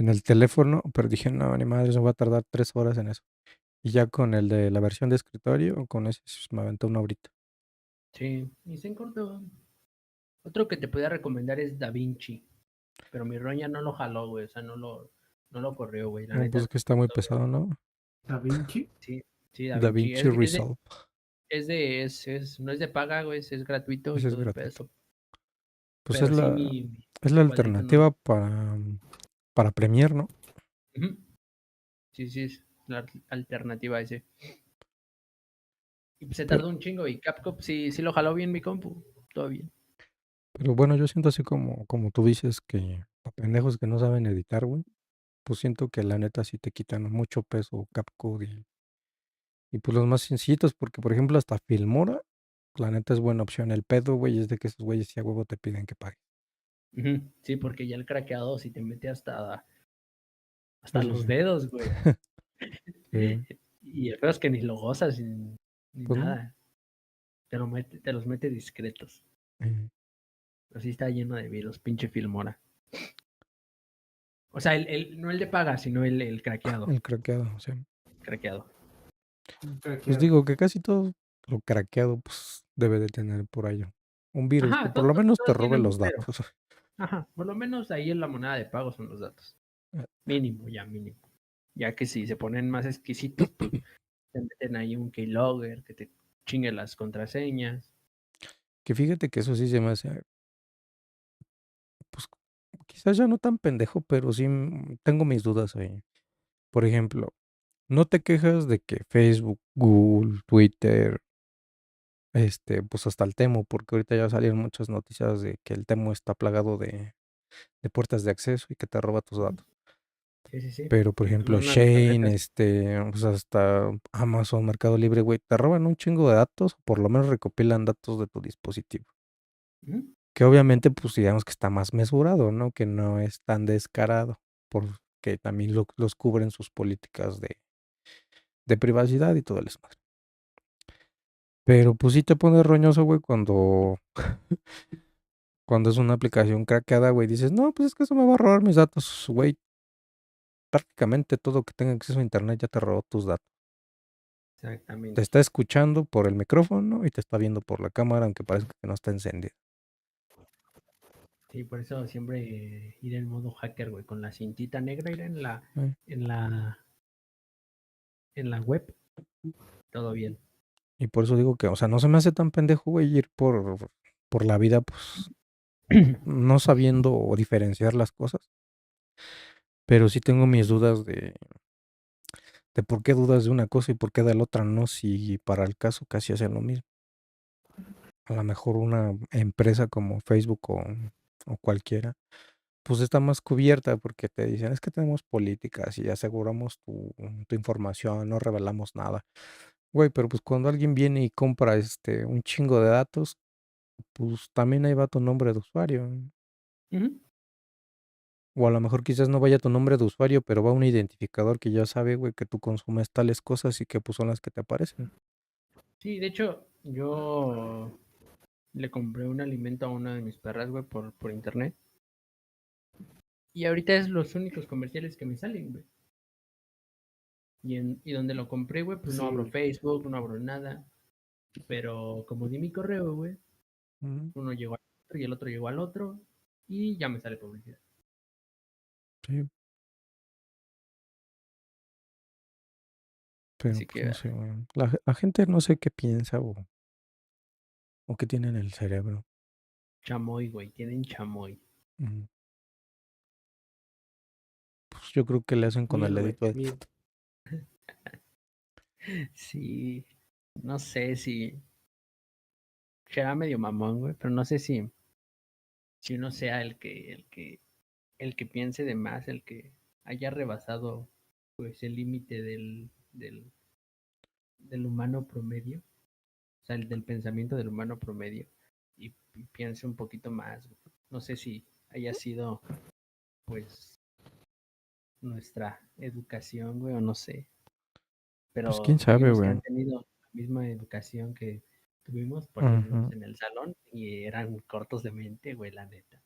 el teléfono, pero dije, no, ni madre, eso va a tardar 3 horas en eso. Y ya con el de la versión de escritorio, con ese me aventó una horita. Sí, y se corto. Otro que te podía recomendar es DaVinci, pero mi roña no lo jaló, güey. O sea, no lo corrió, güey. La No, pues neta, es que está muy pesado, ¿no? Da Vinci. sí, sí, DaVinci. DaVinci Resolve, No es de paga, güey, es gratuito y ese es todo el gratuito. peso. Pues Pero sí, es la mi cuadrito no. alternativa para Premiere, ¿no? Ujú. Sí, sí, es la alternativa a ese. Y pues se Pero, tardó un chingo y Capcom sí lo jaló bien mi compu. Todo bien. pero bueno, yo siento así como tú dices que a pendejos que no saben editar, güey, pues siento que la neta sí te quitan mucho peso CapCut y pues los más sencillitos, porque por ejemplo hasta Filmora, la neta es buena opción. El pedo, güey, es de que esos güeyes sí a huevo te piden que pagues. Ujú. Sí, porque ya el craqueado sí te mete hasta Eso los sí. dedos, güey. Sí, Y el peor es que ni lo gozas ni pues no. nada. Te los mete discretos. eh, Así está lleno de virus, pinche Filmora. O sea, no el de paga, sino el craqueado. el craqueado, o sea. Craqueado. Pues Craqueado. digo que casi todo lo craqueado pues debe de tener por ahí un virus que Ajá, por lo menos te todos robe tienen un los pero. datos. Ajá, por lo menos ahí en la moneda de pago son los datos. Mínimo, ya mínimo. Ya que si se ponen más exquisitos, pues te meten ahí un keylogger que te chingue las contraseñas. Que fíjate que eso sí se me hace, pues quizás ya no tan pendejo, pero sí tengo mis dudas ahí. Por ejemplo, ¿no te quejas de que Facebook, Google, Twitter, pues hasta el Temu, porque ahorita ya salieron muchas noticias de que el Temu está plagado de puertas de acceso y que te roba tus datos? Sí, sí, sí. Pero, por Que te ejemplo, mandan Shane, tarjetas. pues hasta Amazon, Mercado Libre, güey, te roban un chingo de datos, o por lo menos recopilan datos de tu dispositivo. Ujú. Que obviamente, pues digamos que está más mesurado, ¿no? Que no es tan descarado, porque también los cubren sus políticas de privacidad y todo el demás. Pero pues sí te pone roñoso, güey, cuando Cuando es una aplicación craqueada, güey, dices, no, pues es que eso me va a robar mis datos, güey. Prácticamente todo que tenga acceso a internet ya te robó tus datos. Te Exactamente. está escuchando por el micrófono y te está viendo por la cámara, aunque parezca que no está encendida. Sí, por eso siempre ir en modo hacker, güey, con la cintita negra, ir Eh, en la, en la web, todo bien. Y por eso digo que, o sea, no se me hace tan pendejo, güey, ir por la vida, pues, no sabiendo o diferenciar las cosas. Pero sí tengo mis dudas de por qué dudas de una cosa y por qué de la otra no, si para el caso casi hacen lo mismo. A lo mejor una empresa como Facebook o cualquiera, pues está más cubierta porque te dicen, es que tenemos políticas y aseguramos tu información, no revelamos nada. Güey, pero pues cuando alguien viene y compra un chingo de datos, pues también ahí va tu nombre de usuario. Ujú. O a lo mejor quizás no vaya tu nombre de usuario, pero va un identificador que ya sabe, güey, que tú consumes tales cosas y que pues son las que te aparecen. Sí, de hecho, yo le compré un alimento a una de mis perras, güey, por internet. Y ahorita es los únicos comerciales que me salen, güey. Y donde lo compré, güey, pues no Sí, abro güey. Facebook, no abro nada. Pero como di mi correo, güey, Mm, uno llegó al otro y el otro llegó al otro. Y ya me sale publicidad. sí, pero Así pues que no sé, güey. La gente no sé qué piensa o qué tiene en el cerebro. chamoy, güey, tienen chamoy. Mm, Pues yo creo que le hacen con el Miedo, güey, dedito de... miedo. Sí, no sé si será medio mamón, güey, pero no sé si uno sea el que piense de más, el que haya rebasado pues el límite del humano promedio, o sea, el del pensamiento del humano promedio, y piense un poquito más, güey. No sé si haya sido pues nuestra educación, güey, o no sé, Pues quién pero hay sabe, unos que güey. han tenido la misma educación que tuvimos por tenernos Ujú, en el salón y eran cortos de mente, güey, la neta.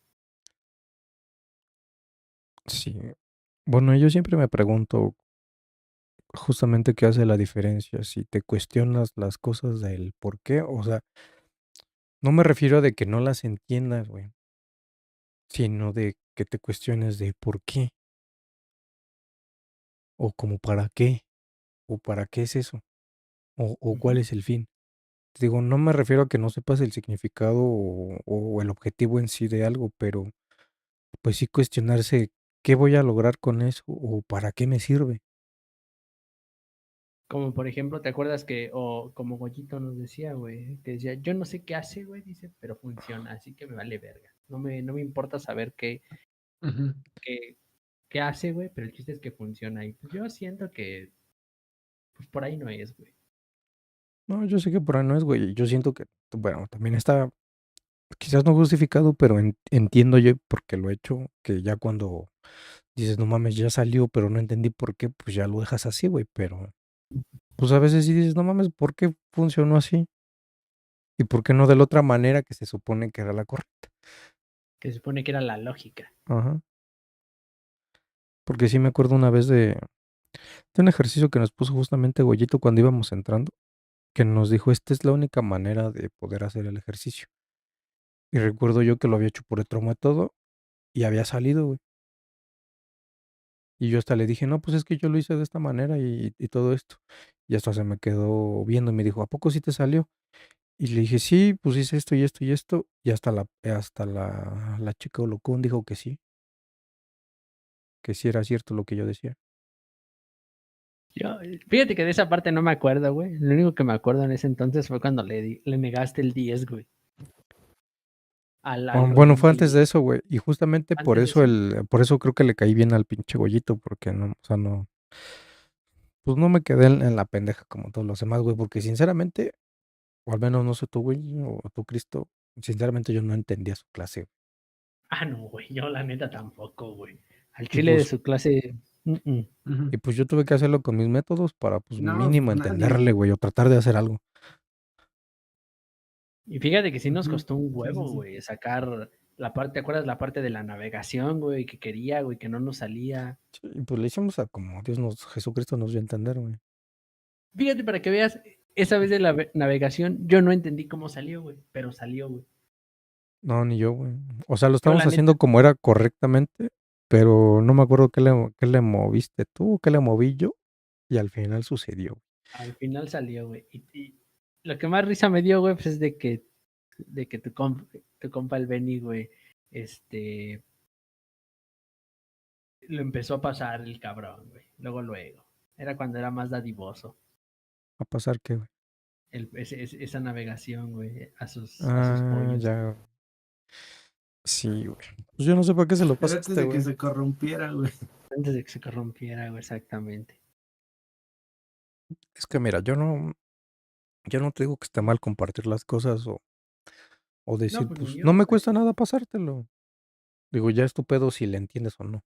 sí. Bueno, yo siempre me pregunto justamente qué hace la diferencia, si te cuestionas las cosas del por qué, o sea, no me refiero a de que no las entiendas, güey, sino de que te cuestiones de por qué, o como para qué, o para qué es eso, o cuál Ujú. es el fin. Te digo, no me refiero a que no sepas el significado o el objetivo en sí de algo, pero pues sí cuestionarse qué voy a lograr con eso o para qué me sirve. Como por ejemplo, ¿te acuerdas que, o como Goyito nos decía, güey, que decía, yo no sé qué hace, güey, dice, pero funciona, así que me vale verga. No me importa saber Ujú. qué, qué hace, güey, pero el chiste es que funciona. Y pues yo siento que, pues por ahí no es, güey. No, yo sé que por ahí no es, güey. Yo siento que, bueno, también está quizás no justificado, pero entiendo yo porque lo he hecho, que ya cuando dices, no mames, ya salió, pero no entendí por qué, pues ya lo dejas así, güey. Pero, pues a veces sí dices, no mames, ¿por qué funcionó así? ¿Y por qué no de la otra manera que se supone que era la correcta? Que se supone que era la lógica. Ajá. Porque sí me acuerdo una vez de un ejercicio que nos puso justamente Goyito cuando íbamos entrando, que nos dijo, esta es la única manera de poder hacer el ejercicio. Y recuerdo yo que lo había hecho por otro método y había salido, güey. Y yo hasta le dije, no, pues es que yo lo hice de esta manera y todo esto. Y hasta se me quedó viendo y me dijo, ¿a poco sí te salió? Y le dije, sí, pues hice esto y esto y esto. Y hasta la chica Olocún dijo que sí era cierto lo que yo decía. Yo, fíjate que de esa parte no me acuerdo, güey. Lo único que me acuerdo en ese entonces fue cuando le negaste el 10, güey, al Bueno, fue Rodrigo antes y de eso, güey. Y justamente por antes de eso eso. por eso creo que le caí bien al pinche Goyito, porque no, o sea, no, pues no me quedé en la pendeja como todos los demás, güey, porque sinceramente, o al menos no sé tú, güey, o tú, Cristo, sinceramente yo no entendía su clase. Ah, no, güey, yo la neta tampoco, güey. Al Y chile de pues, su clase, Ujú. y pues yo tuve que hacerlo con mis métodos para, pues No, mínimo pues nadie, entenderle, güey. güey, o tratar de hacer algo. Y fíjate que sí nos Ujú. costó un Sí, sí, huevo, sí. güey, sacar. ¿te acuerdas la parte de la navegación, güey? Que quería, güey, que no nos salía. Sí, pues le hicimos a como Jesucristo nos dio a entender, güey. Fíjate, para que veas, esa vez de la navegación, yo no entendí cómo salió, güey, pero salió, güey. No, ni yo, güey. O sea, lo Yo, estábamos la neta, haciendo como era correctamente, pero no me acuerdo qué le moviste tú, qué le moví yo, y al final sucedió. al final salió, güey. Y lo que más risa me dio, güey, pues es de que tu compa el Benny, güey, este, lo empezó a pasar el cabrón, güey. Luego. Era cuando era más dadivoso. ¿A pasar qué, güey? Esa navegación, güey, a sus Ah, pollos. ya. Sí, güey. Pues yo no sé para qué se lo Era antes pasaste, de que güey. se corrompiera, güey. Antes de que se corrompiera, güey, exactamente. Es que mira, yo no te digo que esté mal compartir las cosas o No, decir, pues ni pues no yo, me güey. cuesta nada pasártelo. Digo, ya es tu pedo si le entiendes o no.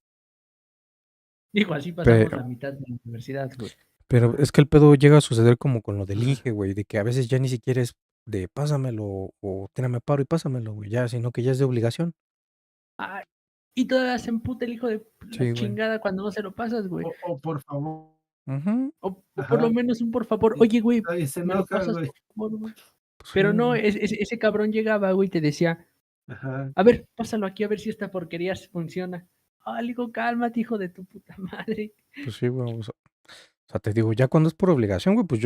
Digo, así pasamos Pero, la mitad de la universidad, güey. pero es que el pedo llega a suceder como con lo del Ajá. Inge, güey, de que a veces ya ni siquiera es de pásamelo o tírame paro y pásamelo, güey, ya, sino que ya es de obligación. Ah, y todavía se emputa el hijo de la Sí, güey. chingada cuando no se lo pasas, güey. O por favor. Ujú, O por lo Ajá. menos un por favor. Y Oye, güey, todavía se ¿me lo enoja, pasas güey. por favor, güey? pues sí, Pero no, güey. ese cabrón llegaba, güey, y te decía, Ajá. a ver, pásalo aquí a ver si esta porquería funciona. Ah, le digo, cálmate, hijo de tu puta madre. Pues sí, güey. O sea, te digo, ya cuando es por obligación, güey, pues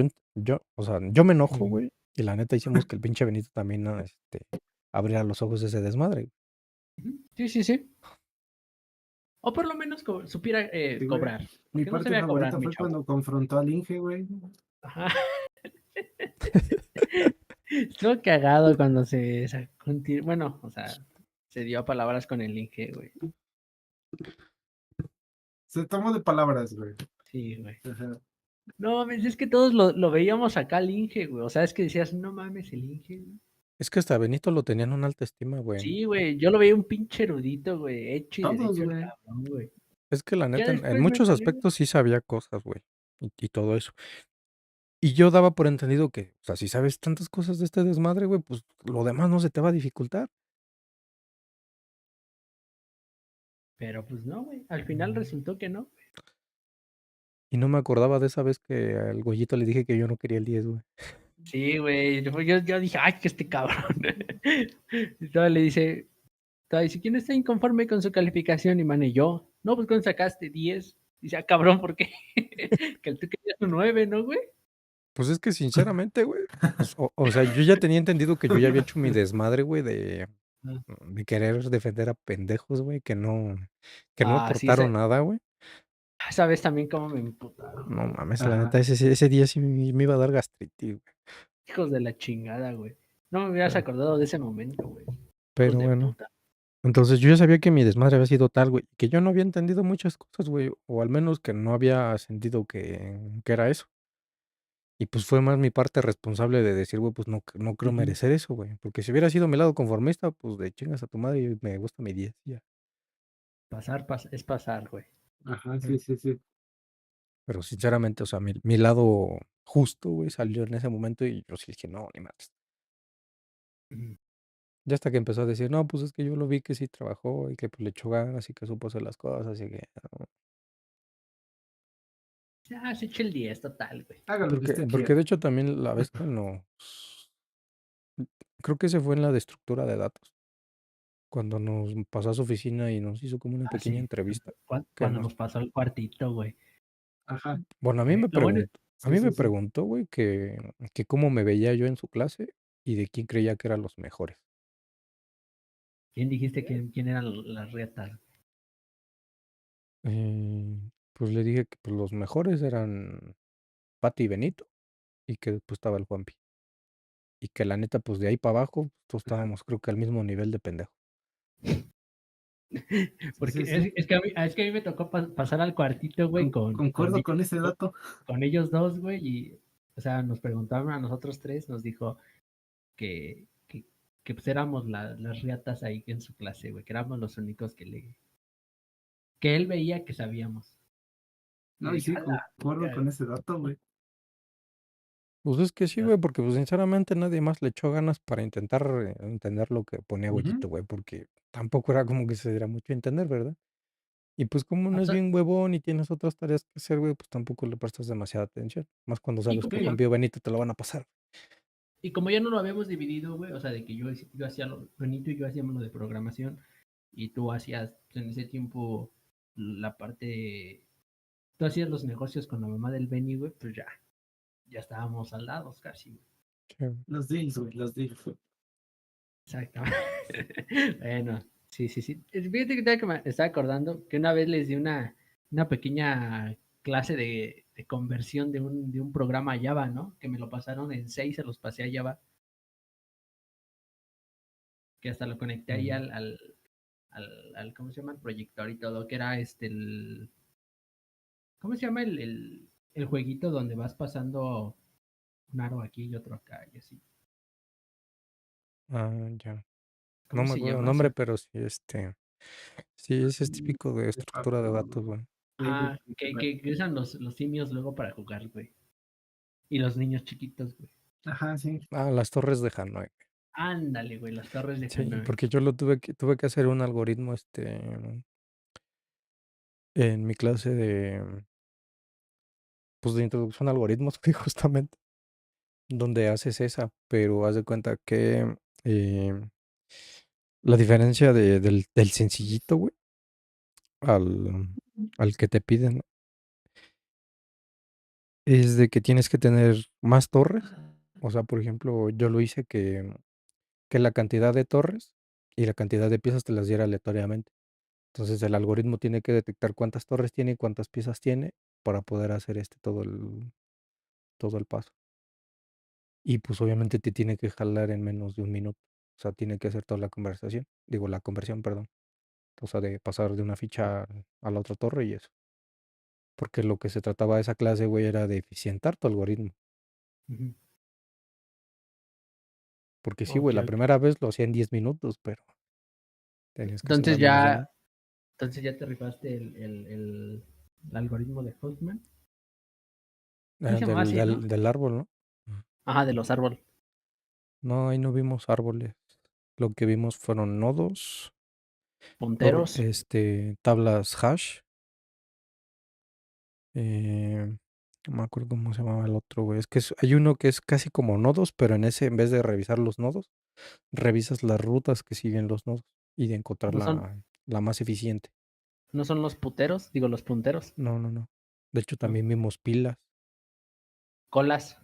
o sea, yo me enojo, Ujú, güey. Y la neta hicimos que el pinche Benito también, ¿no? Abriera los ojos de ese desmadre. ujú. Sí, sí, sí. O por lo menos supiera Sí, güey. cobrar. Mi Porque no parte sabía cobrar, favorita mi fue chavo. cuando confrontó al Inge, güey. Ajá. Estuvo cagado cuando se sacó un tiro. Bueno, o sea, se dio a palabras con el Inge, güey. Se tomó de palabras, güey. Sí, güey. Ajá. No mames, es que todos lo veíamos acá al Inge, güey. O sea, es que decías, no mames, el Inge, güey. Es que hasta Benito lo tenían en una alta estima, güey. Sí, güey. Yo lo veía un pinche erudito, güey. Hecho y Todos, derecho el güey. cabrón, güey. Es que la Ya neta, en después me muchos salió. aspectos sí sabía cosas, güey. Y todo eso. Y yo daba por entendido que, o sea, si sabes tantas cosas de este desmadre, güey, pues lo demás no se te va a dificultar. Pero pues no, güey. Al final Mm. resultó que no. Y no me acordaba de esa vez que al Goyito le dije que yo no quería el 10, güey. Sí, güey. Yo dije, ay, que este cabrón. Y todavía le dice, todavía dice, ¿quién está inconforme con su calificación? Y mane, yo. No, pues cuando sacaste 10. Dice, ah, cabrón, ¿por qué? Que tú querías un 9, ¿no, güey? Pues es que sinceramente, güey, pues, o sea, yo ya tenía entendido que yo ya había hecho mi desmadre, güey, de querer defender a pendejos, güey, que no Ah, sí, aportaron nada, güey. esa vez también como me imputaron, No güey. mames, la neta, Ajá. ese día sí me iba a dar gastritis, güey. Hijos de la chingada, güey. No me hubieras Pero, acordado de ese momento, güey. Hijos pero de bueno, puta. entonces yo ya sabía que mi desmadre había sido tal, güey, que yo no había entendido muchas cosas, güey, o al menos que no había sentido que era eso. Y pues fue más mi parte responsable de decir, güey, pues no creo Ujú. merecer eso, güey. Porque si hubiera sido mi lado conformista, pues de chingas a tu madre y me gusta mi 10, ya. Es pasar, güey. Ajá, Mm. sí, sí, sí. Pero sinceramente, o sea, mi lado justo, güey, salió en ese momento y yo sí dije, no, ni más. Ujú. Ya hasta que empezó a decir, no, pues es que yo lo vi que sí trabajó y que pues le echó ganas y que supo hacer las cosas y que... no". Ah, se echa el 10 total, güey. Haga lo que usted Porque quiera. de hecho también la vez que nos... Creo que ese fue en la de estructura de datos, cuando nos pasó a su oficina y nos hizo como una Ah, pequeña sí. entrevista. Que Cuando nos nos pasó el cuartito, güey. Ajá. Bueno, Lo bueno es, a Sí, mí sí, me sí. preguntó, güey, que cómo me veía yo en su clase y de quién creía que eran los mejores. ¿quién dijiste quién eran las retas? Pues le dije que pues, los mejores eran Pati y Benito y que después estaba el Juanpi. Y que la neta, pues de ahí para abajo, todos estábamos creo que al mismo nivel de pendejo. Sí, Porque sí, sí. es que a mí me tocó pasar al cuartito, güey, Concuerdo con ese dato. con ellos dos, güey, y, o sea, nos preguntaron a nosotros tres, nos dijo que, que, que pues éramos las riatas ahí en su clase, güey, que éramos los únicos que él veía que sabíamos. Y No, y dije, sí, a la concuerdo verga, con ese dato, güey. Pues es que sí, güey, porque pues sinceramente nadie más le echó ganas para intentar entender lo que ponía Ujú. Goyito, güey, porque tampoco era como que se diera mucho a entender, ¿verdad? Y pues como O uno es sea, bien huevón y tienes otras tareas que hacer, güey, pues tampoco le prestas demasiada atención. Más cuando y sabes que como Juan ya, Pío Benito te lo van a pasar. y como ya no lo habíamos dividido, güey, o sea, de que yo hacía lo bonito y yo hacíamos lo de programación, y tú hacías pues, en ese tiempo la parte, tú hacías los negocios con la mamá del Benny, güey, pues ya estábamos al lado casi, güey. Sí. Los deals, güey, los deals. Exactamente. Bueno, sí, sí, sí. Fíjate que me estaba acordando que una vez les di una pequeña clase de conversión de un programa a Java, ¿no? Que me lo pasaron en 6, se los pasé a Java, que hasta lo conecté ahí Mm. al ¿cómo se llama? El proyector y todo, que era ¿cómo se llama el jueguito donde vas pasando un aro aquí y otro acá y así? Ah, ya. No ¿Cómo me se acuerdo el llama? nombre, pero sí, sí, ese es Mm, típico de de estructura de datos, güey. Playbook. Ah, que usan los simios luego para jugar, güey. Y los niños chiquitos, güey. Ajá, sí. Ah, las torres de Hanoi. Ándale, güey, las torres de Sí, Hanoi. porque yo lo tuve que hacer un algoritmo, en mi clase pues de introducción a algoritmos, güey, justamente, donde haces esa, pero haz de cuenta que eh, la diferencia del sencillito, güey, al que te piden, es de que tienes que tener más torres. O sea, por ejemplo, yo lo hice que la cantidad de torres y la cantidad de piezas te las diera aleatoriamente. Entonces el algoritmo tiene que detectar cuántas torres tiene y cuántas piezas tiene para poder hacer todo el paso. Y pues obviamente te tiene que jalar en menos de un minuto. O sea, tiene que hacer toda la conversación. Digo, la conversión, perdón. O sea, de pasar de una ficha a la otra torre y eso. Porque lo que se trataba de esa clase, güey, era de eficientar tu algoritmo. Ujú. Porque sí, Ok, güey, la ok. primera vez lo hacía en 10 minutos, pero tenías que Entonces hacerlo en menos de un minuto. ya te rifaste el algoritmo de Huffman. ¿Cómo Ah, se llamaba así, no? del árbol, ¿no? Ujú. Ajá, de los árboles. No, ahí no vimos árboles. Lo que vimos fueron nodos, Punteros. tablas hash. No me acuerdo cómo se llamaba el otro, güey. Es que hay uno que es casi como nodos, pero en ese, en vez de revisar los nodos, revisas las rutas que siguen los nodos y de encontrar No son, la más eficiente. no son los puteros, digo los punteros, No, no, no. De hecho, ¿no? también vimos pilas. Colas.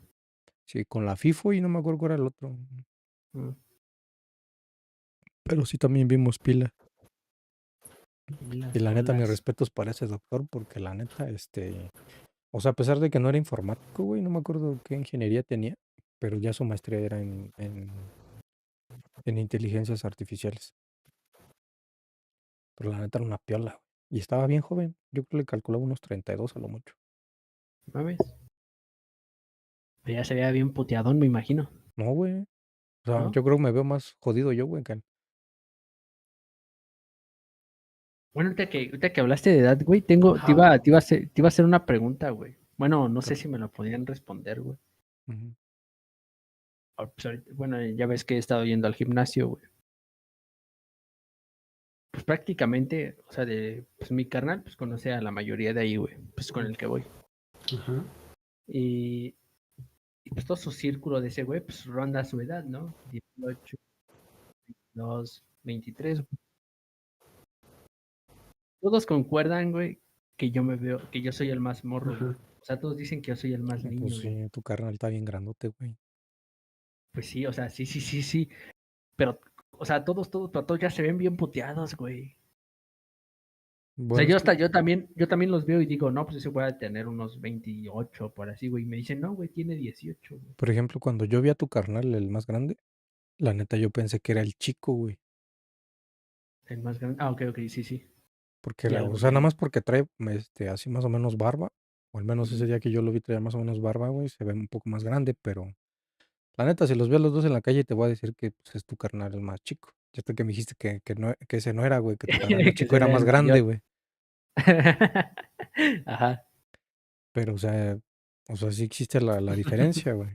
Sí, con la FIFO y no me acuerdo cuál era el otro. Mm, Pero sí también vimos pilas. y Y las la neta, mis colas. respetos para ese doctor, porque la neta, o sea, a pesar de que no era informático, güey, no me acuerdo qué ingeniería tenía, pero ya su maestría era en inteligencias artificiales. Pero la neta era una piola, güey. Y estaba bien joven. Yo creo que le calculaba unos 32 a lo mucho. ¿Mames? Pero ya se veía bien puteadón, me imagino, No, güey. O sea, ¿no? yo creo que me veo más jodido yo, güey, que él. Bueno, ahorita que hablaste de edad, güey, Ajá. te iba a hacer una pregunta, güey. Bueno, no sé Pero, si me lo podían responder, güey. ujú. Pues bueno, ya ves que he estado yendo al gimnasio, güey. Pues prácticamente, o sea, pues mi carnal, pues conoce a la mayoría de ahí, güey, pues con el que voy. Ajá. Y, y pues todo su círculo de ese güey, pues ronda su edad, ¿no? 18, 22, 23. Todos concuerdan, güey, que yo me veo, que yo soy el más morro, güey. Ajá. O sea, todos dicen que yo soy el más Pues niño, güey. sí, tu carnal está bien grandote, güey. Pues sí, o sea, sí, sí, sí, sí. Pero, o sea, todos ya se ven bien puteados, güey. O sea, Bueno, es que, yo también los veo y digo, no, pues ese voy a tener unos 28 por así, güey. Y me dicen, no, güey, tiene 18, güey. por ejemplo, cuando yo vi a tu carnal, el más grande, la neta yo pensé que era el chico, güey. El más grande. Ah, ok, ok, sí, sí. Porque, Ya lo o sea, nada vi. más porque trae, así más o menos barba, o al menos ese Ujú. día que yo lo vi traía más o menos barba, güey, se ve un poco más grande, pero la neta, si los veo a los dos en la calle, te voy a decir que pues, es tu carnal el más chico. Ya hasta que me dijiste que, no, que ese no era, güey, que tu carnal más Que chico era sería más el grande, mayor. güey. Ajá. Pero, o sea, sí existe la diferencia, güey.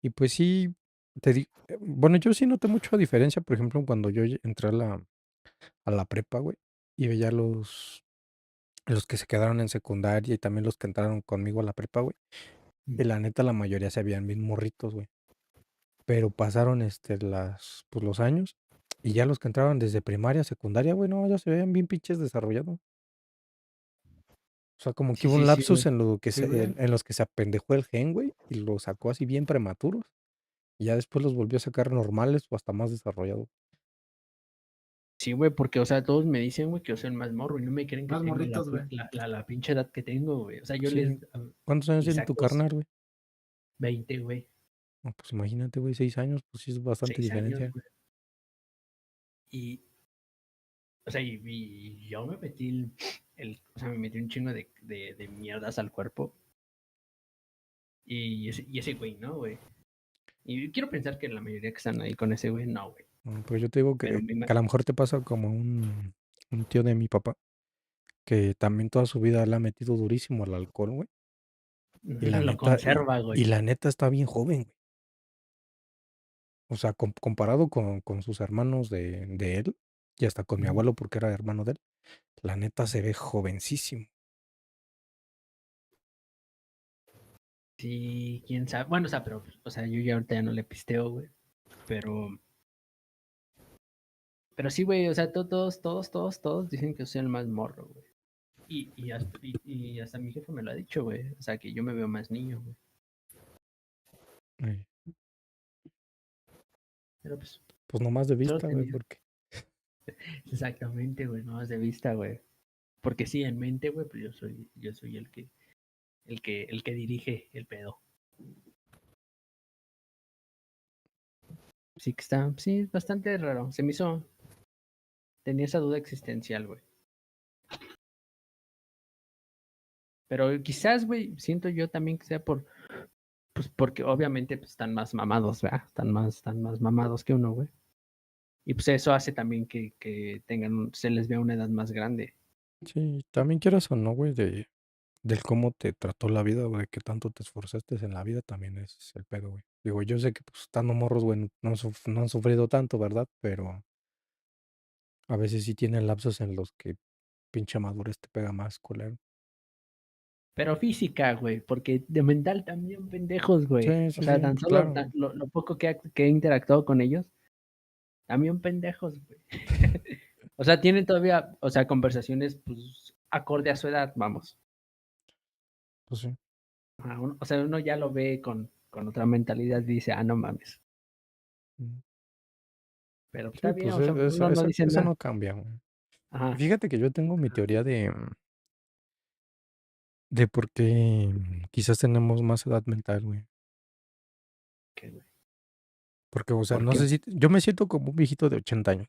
Y pues sí, te di bueno, yo sí noté mucha diferencia, por ejemplo, cuando yo entré a la prepa, güey, y veía los que se quedaron en secundaria y también los que entraron conmigo a la prepa, güey. Y la neta, la mayoría se veían bien morritos, güey. Pero pasaron, pues, los años y ya los que entraban desde primaria, secundaria, güey, no, ya se veían bien pinches desarrollados. O sea, como que Sí, hubo un sí, sí, lapsus güey. en lo que Sí, güey. en los que se apendejó el gen, güey, y lo sacó así bien prematuros, y ya después los volvió a sacar normales o hasta más desarrollados. Sí, güey, porque, o sea, todos me dicen, güey, que yo soy el más morro y no me creen que Más tengo morritos, güey. la pinche edad que tengo, güey. O sea, yo les Sí, ¿cuántos años y tiene tu saco carnal, güey? 20, güey, No, pues imagínate, güey, 6 años, pues sí es bastante 6 años, diferencia. güey. Y, o sea, y yo me metí o sea, me metí un chingo de mierdas al cuerpo. Y ese güey, ¿no, güey? Y quiero pensar que la mayoría que están ahí con ese güey, no, güey. No, pues yo te digo Pero que a lo mejor te pasa como un tío de mi papá, que también toda su vida le ha metido durísimo al alcohol, güey. Y la lo neta, conserva, y güey. la neta está bien joven, güey. O sea, comparado con sus hermanos de él, y hasta con mi Ujú. abuelo porque era hermano de él, la neta se ve jovencísimo. Sí, quién sabe. Bueno, o sea, pero, o sea, yo ya ahorita ya no le pisteo, güey. Pero, pero sí, güey, o sea, todos dicen que yo soy el más morro, güey. Y hasta mi jefe me lo ha dicho, güey. O sea, que yo me veo más niño, güey. Eh, Pero pues, pues nomás de solo vista, güey, tenía. porque Exactamente, güey, no más de vista, güey. Porque sí, en mente, güey, pues yo soy el que dirige el pedo. Sí que está, sí, es bastante raro. Se me hizo, tenía esa duda existencial, güey. Pero quizás, güey, siento yo también que sea pues porque obviamente pues, están más mamados, ¿verdad? Están más mamados que uno, güey. Y pues eso hace también que tengan, se les vea una edad más grande. sí, también quieras o no, güey, del cómo te trató la vida, güey, que tanto te esforzaste en la vida, también es el pedo, güey. Digo, yo sé que pues estando morros, güey, no han sufrido tanto, ¿verdad? Pero a veces sí tienen lapsos en los que pinche madurez te pega más, culero. Pero física, güey, porque de mental también pendejos, güey. Sí, O sí, sea, sí, tan pues solo claro. lo poco que he interactuado con ellos, también pendejos, güey. O sea, tienen todavía, o sea, conversaciones, pues, acorde a su edad, vamos. Pues sí. O sea, uno ya lo ve con otra mentalidad y dice, ah, no mames. Mm. Pero está Sí, bien, pues o sea, uno no dice eso nada. no cambia, güey. Ajá. Fíjate que yo tengo mi teoría de por qué quizás tenemos más edad mental, güey. ¿Qué, güey? Porque, o sea, ¿Por no qué? sé si yo me siento como un viejito de 80 años.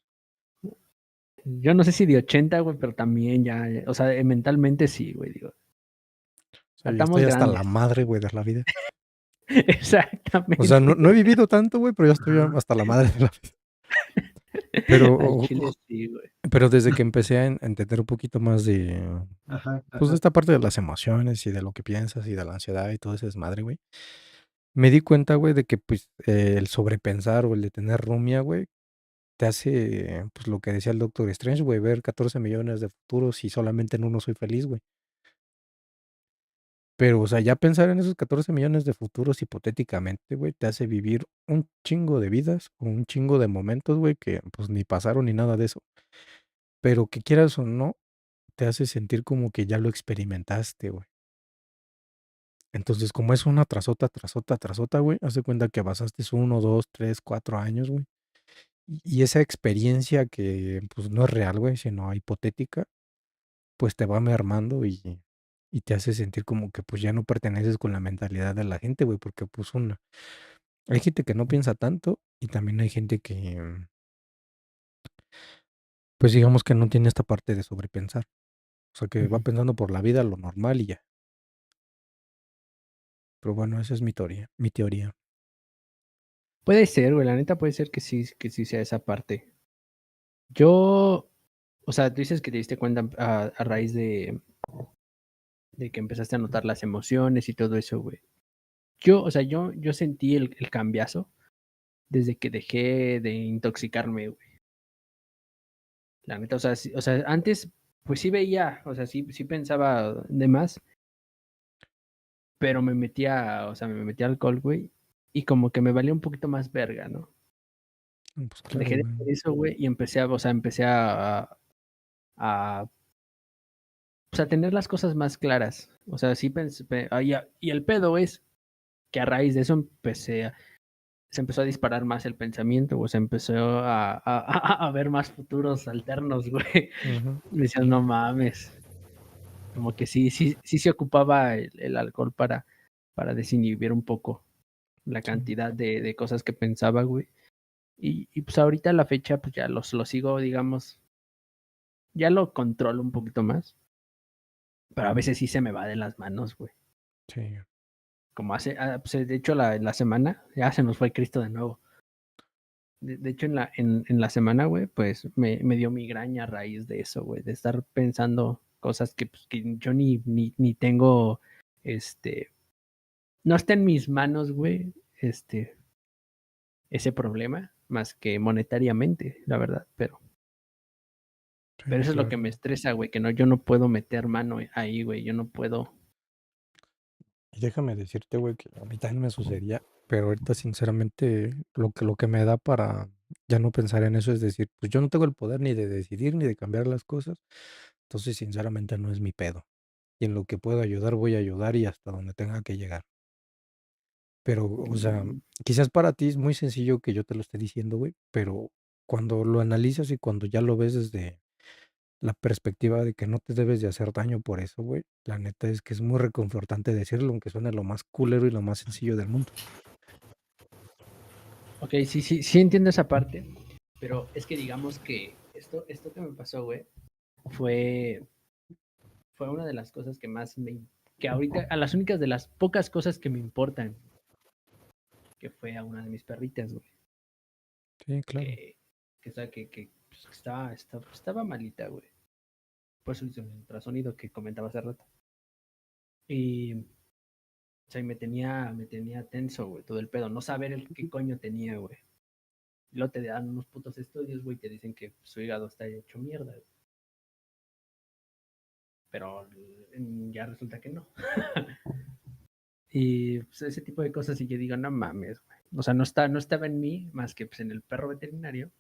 Yo no sé si de 80, güey, pero también ya, o sea, mentalmente sí, güey, digo. O sea, ya Estamos estoy hasta la grandes. madre, güey, de la vida. O sea, Exactamente. no he vivido tanto, güey, pero ya estoy Ajá, hasta la madre de la vida. Pero, Al chile sí, güey. pero desde que empecé a entender un poquito más ajá, pues, de ajá. esta parte de las emociones y de lo que piensas y de la ansiedad y todo ese desmadre, güey, me di cuenta, güey, de que, pues, el sobrepensar o el de tener rumia, güey, te hace, pues, lo que decía el Doctor Strange, güey, ver 14 millones de futuros y solamente en uno soy feliz, güey. Pero, o sea, ya pensar en esos 14 millones de futuros hipotéticamente, güey, te hace vivir un chingo de vidas o un chingo de momentos, güey, que, pues, ni pasaron ni nada de eso. Pero que quieras o no, te hace sentir como que ya lo experimentaste, güey. Entonces, como es una tras otra, güey, haz de cuenta que pasaste 1, 2, 3, 4 años, güey. Y esa experiencia que, pues, no es real, güey, sino hipotética, pues, te va mermando y te hace sentir como que, pues, ya no perteneces con la mentalidad de la gente, güey, porque, pues, hay gente que no piensa tanto y también hay gente que, pues, digamos que no tiene esta parte de sobrepensar. O sea, que va Ujú. pensando por la vida lo normal y ya. Pero bueno, esa es mi teoría. Puede ser, güey, la neta puede ser que sí sea esa parte. Yo, o sea, tú dices que te diste cuenta a raíz de que empezaste a notar las emociones y todo eso, güey. yo, o sea, yo sentí el cambiazo desde que dejé de intoxicarme, güey. La neta, o sea, antes, pues sí veía, o sea, sí pensaba de más, pero me metía, o sea, me metía alcohol, güey, y como que me valía un poquito más verga, ¿no? Pues claro, Dejé de güey. hacer eso, güey, y empecé a, o sea, empecé a, pues, a tener las cosas más claras. O sea, sí pensé, y el pedo es que a raíz de eso se empezó a disparar más el pensamiento, o se empezó a ver más futuros alternos, güey. Ujú. Me decían, no mames. Como que sí se ocupaba el alcohol para desinhibir un poco la Sí, cantidad de cosas que pensaba, güey. Y pues ahorita a la fecha, pues ya lo sigo, digamos, ya lo controlo un poquito más, pero a veces sí se me va de las manos, güey. sí. Como pues, de hecho, la semana, ya se nos fue Cristo de nuevo. De hecho, en la semana, güey, pues me dio migraña a raíz de eso, güey, de estar pensando cosas que, pues, que yo ni tengo, este, no está en mis manos, güey, ese problema, más que monetariamente, la verdad, pero Sí, eso es lo que claro. me estresa, güey, que no, yo no puedo meter mano ahí, güey, yo no puedo. Y déjame decirte, güey, que a mí también me sucedía, pero ahorita sinceramente lo que me da para ya no pensar en eso es decir, pues yo no tengo el poder ni de decidir ni de cambiar las cosas, entonces sinceramente no es mi pedo. Y en lo que puedo ayudar voy a ayudar y hasta donde tenga que llegar. Pero, o sea, Mm, quizás para ti es muy sencillo que yo te lo esté diciendo, güey, pero cuando lo analizas y cuando ya lo ves desde la perspectiva de que no te debes de hacer daño por eso, güey, la neta es que es muy reconfortante decirlo, aunque suene lo más culero y lo más sencillo del mundo. ok, sí entiendo esa parte, pero es que digamos que esto que me pasó, güey, fue, fue una de las cosas que más que ahorita, a las únicas de las pocas cosas que me importan, que fue a una de mis perritas, güey, Sí, claro. que, pues, que estaba malita, güey. Por eso hice el ultrasonido que comentaba hace rato. Y, o sea, y me tenía tenso, güey, todo el pedo, no saber qué coño tenía, güey. Y luego te dan unos putos estudios, güey, te dicen que su hígado está hecho mierda, güey. Pero ya resulta que no. Y pues, ese tipo de cosas, y yo digo, no mames, güey. O sea, no estaba en mí más que pues, en el perro veterinario.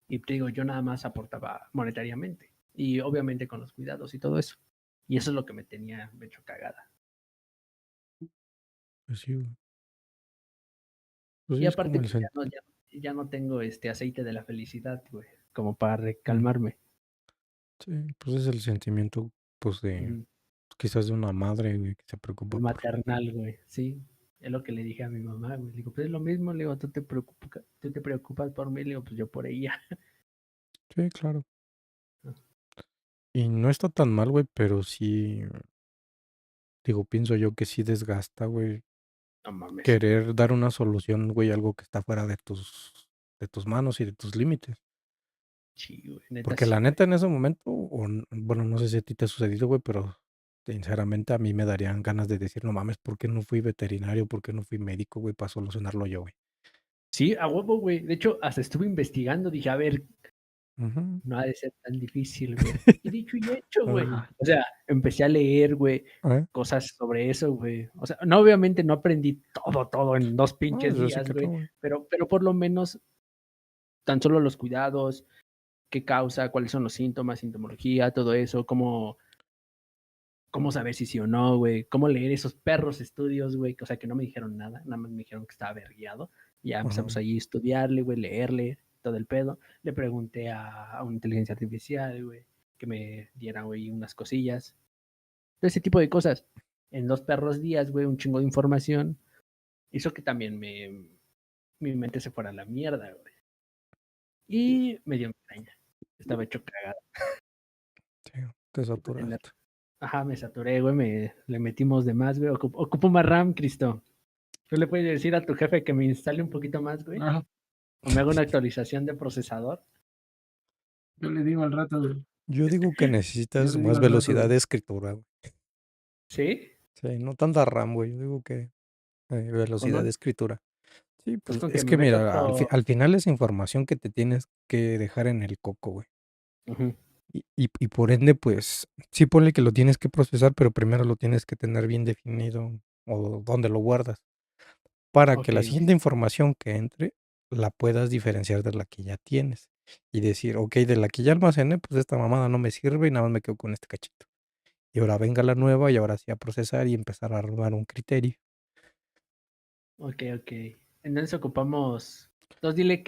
Y te digo, yo nada más aportaba monetariamente. Y obviamente con los cuidados y todo eso. Y eso es lo que me hecho cagada. Pues sí, güey. Pues sí, Y es como aparte, el pues ya no tengo este aceite de la felicidad, güey, como para mm, recalmarme. sí, pues es el sentimiento, pues de Ujú. quizás de una madre, güey, que se preocupa El por. maternal, güey, sí. Es lo que le dije a mi mamá, güey. Le digo, pues es lo mismo, le digo, tú te preocupas por mí, le digo, pues yo por ella. Sí, claro. Y no está tan mal, güey, pero sí, digo, pienso yo que sí desgasta, güey, No mames. querer dar una solución, güey, algo que está fuera de tus manos y de tus límites. Sí, güey, neta Porque la sí, güey. neta en ese momento, bueno, no sé si a ti te ha sucedido, güey, pero sinceramente a mí me darían ganas de decir, no mames, ¿por qué no fui veterinario? ¿Por qué no fui médico, güey, para solucionarlo yo, güey? Sí, a huevo, güey. De hecho, hasta estuve investigando, dije, a ver, Ujú. no ha de ser tan difícil, güey. Y dicho y hecho, güey. Ajá. O sea, empecé a leer, güey, ¿Eh? cosas sobre eso, güey. O sea, no, obviamente no aprendí todo en 2 No, pinches yo sé días, que güey, no, güey. pero por lo menos tan solo los cuidados, qué causa, cuáles son los síntomas, sintomología, todo eso, cómo saber si sí o no, güey, cómo leer esos perros estudios, güey, o sea, que no me dijeron nada, nada más me dijeron que estaba verguiado. Ya Ajá. empezamos allí a estudiarle, güey, leerle todo el pedo. Le pregunté a una inteligencia artificial, güey, que me diera, güey, unas cosillas. Todo ese tipo de cosas. En 2 perros días, güey, un chingo de información. Hizo que también mi mente se fuera a la mierda, güey. Y me dio migraña. Estaba hecho cagada. Sí, te De tener. saturaste. Ajá, me saturé, güey, le metimos de más, güey. Ocupo más RAM, Cristo. ¿Tú le puedes decir a tu jefe que me instale un poquito más, güey? Ajá. O me haga una actualización de procesador. Yo le digo al rato, güey. Yo digo que Yo necesitas le digo más al rato, velocidad güey. de escritura, güey. ¿Sí? Sí, no tanta RAM, güey. Yo digo que Con velocidad de un, escritura. Sí, pues pues con que es me que meta mira, otro. al final es información que te tienes que dejar en el coco, güey. Ujú. Y por ende, pues sí ponle que lo tienes que procesar, pero primero lo tienes que tener bien definido o dónde lo guardas, para que Ok, la ok. siguiente información que entre la puedas diferenciar de la que ya tienes y decir, ok, de la que ya almacené, pues esta mamada no me sirve y nada más me quedo con este cachito. Y ahora venga la nueva y ahora sí a procesar y empezar a armar un criterio. Ok, ok. Entonces ocupamos. Entonces dile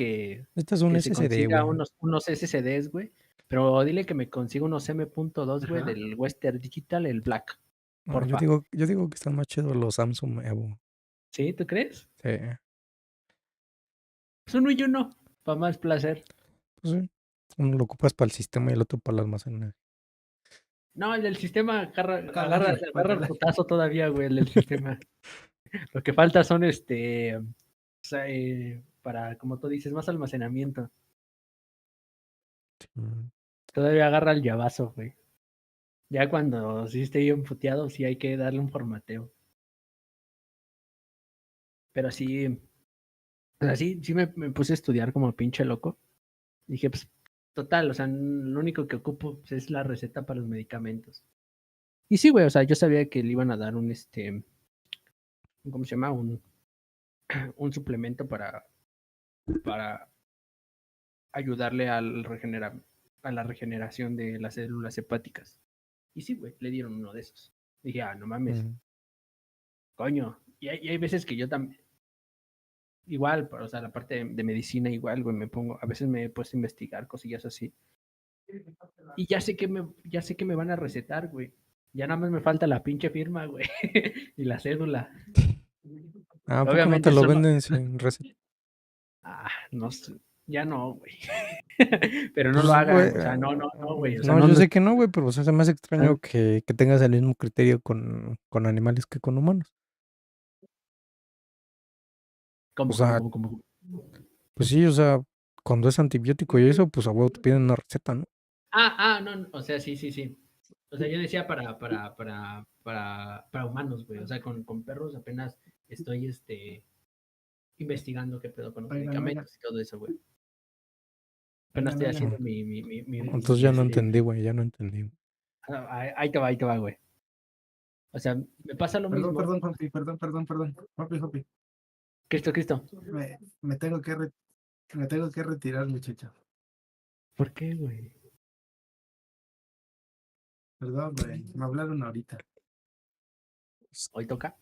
Este es un que se SSD, consiga güey. unos SSDs, güey. Pero dile que me consiga unos M.2, güey, Ajá. del Western Digital, el Black. No, Porfa. yo digo que están más chidos los Samsung Evo. ¿Sí? ¿Tú crees? Sí, Pues uno y uno. Para más placer. pues sí. Uno lo ocupas para el sistema y el otro para el almacenaje. No, el del sistema Bacala, agarra el bacala. putazo todavía, güey, el del sistema. Lo que falta son o sea, para, como tú dices, más almacenamiento. Sí. Todavía agarra el llavazo, güey. Ya cuando sí esté bien puteado, sí hay que darle un formateo. Pero sí, o sea, sí me puse a estudiar como pinche loco. Dije, pues, total, o sea, lo único que ocupo pues, es la receta para los medicamentos. Y sí, güey, o sea, yo sabía que le iban a dar ¿cómo se llama? Un suplemento para ayudarle a la regeneración de las células hepáticas. Y sí, güey, le dieron uno de esos. Dije, no mames, Mm. coño. Y hay veces que yo también, igual, o sea, la parte de medicina igual, güey, a veces me he puesto a investigar cosillas así. Y ya sé que me van a recetar, güey. Ya nada más me falta la pinche firma, güey. Y la cédula. Ah, ¿a poco no Obviamente te lo eso no. venden sin receta? No sé. Ya no, güey. Pero no Pues, lo güey, hagan. O sea, no, güey. O sea, no, no, yo no. sé que no, güey, pero o sea, se me hace extraño que tengas el mismo criterio con animales que con humanos. O ¿Cómo, cómo, sea, cómo, cómo? pues sí, o sea, cuando es antibiótico y eso, pues a huevo te piden una receta, ¿no? No, no, o sea, sí, sí, sí. O sea, yo decía para humanos, güey. O sea, con perros apenas estoy, investigando qué pedo con los Oigan, oigan, medicamentos y todo eso, güey. Apenas oigan, estoy oigan. haciendo No, mi, entonces ya no entendí, güey, ya no entendí. ahí te va, güey. O sea, me pasa lo Perdón, mismo. perdón, Juanpi, perdón. Juanpi, Juanpi. Cristo. Me tengo que me tengo que retirar, muchacho. ¿Por qué, güey? Perdón, güey. Me hablaron ahorita. ¿Hoy toca?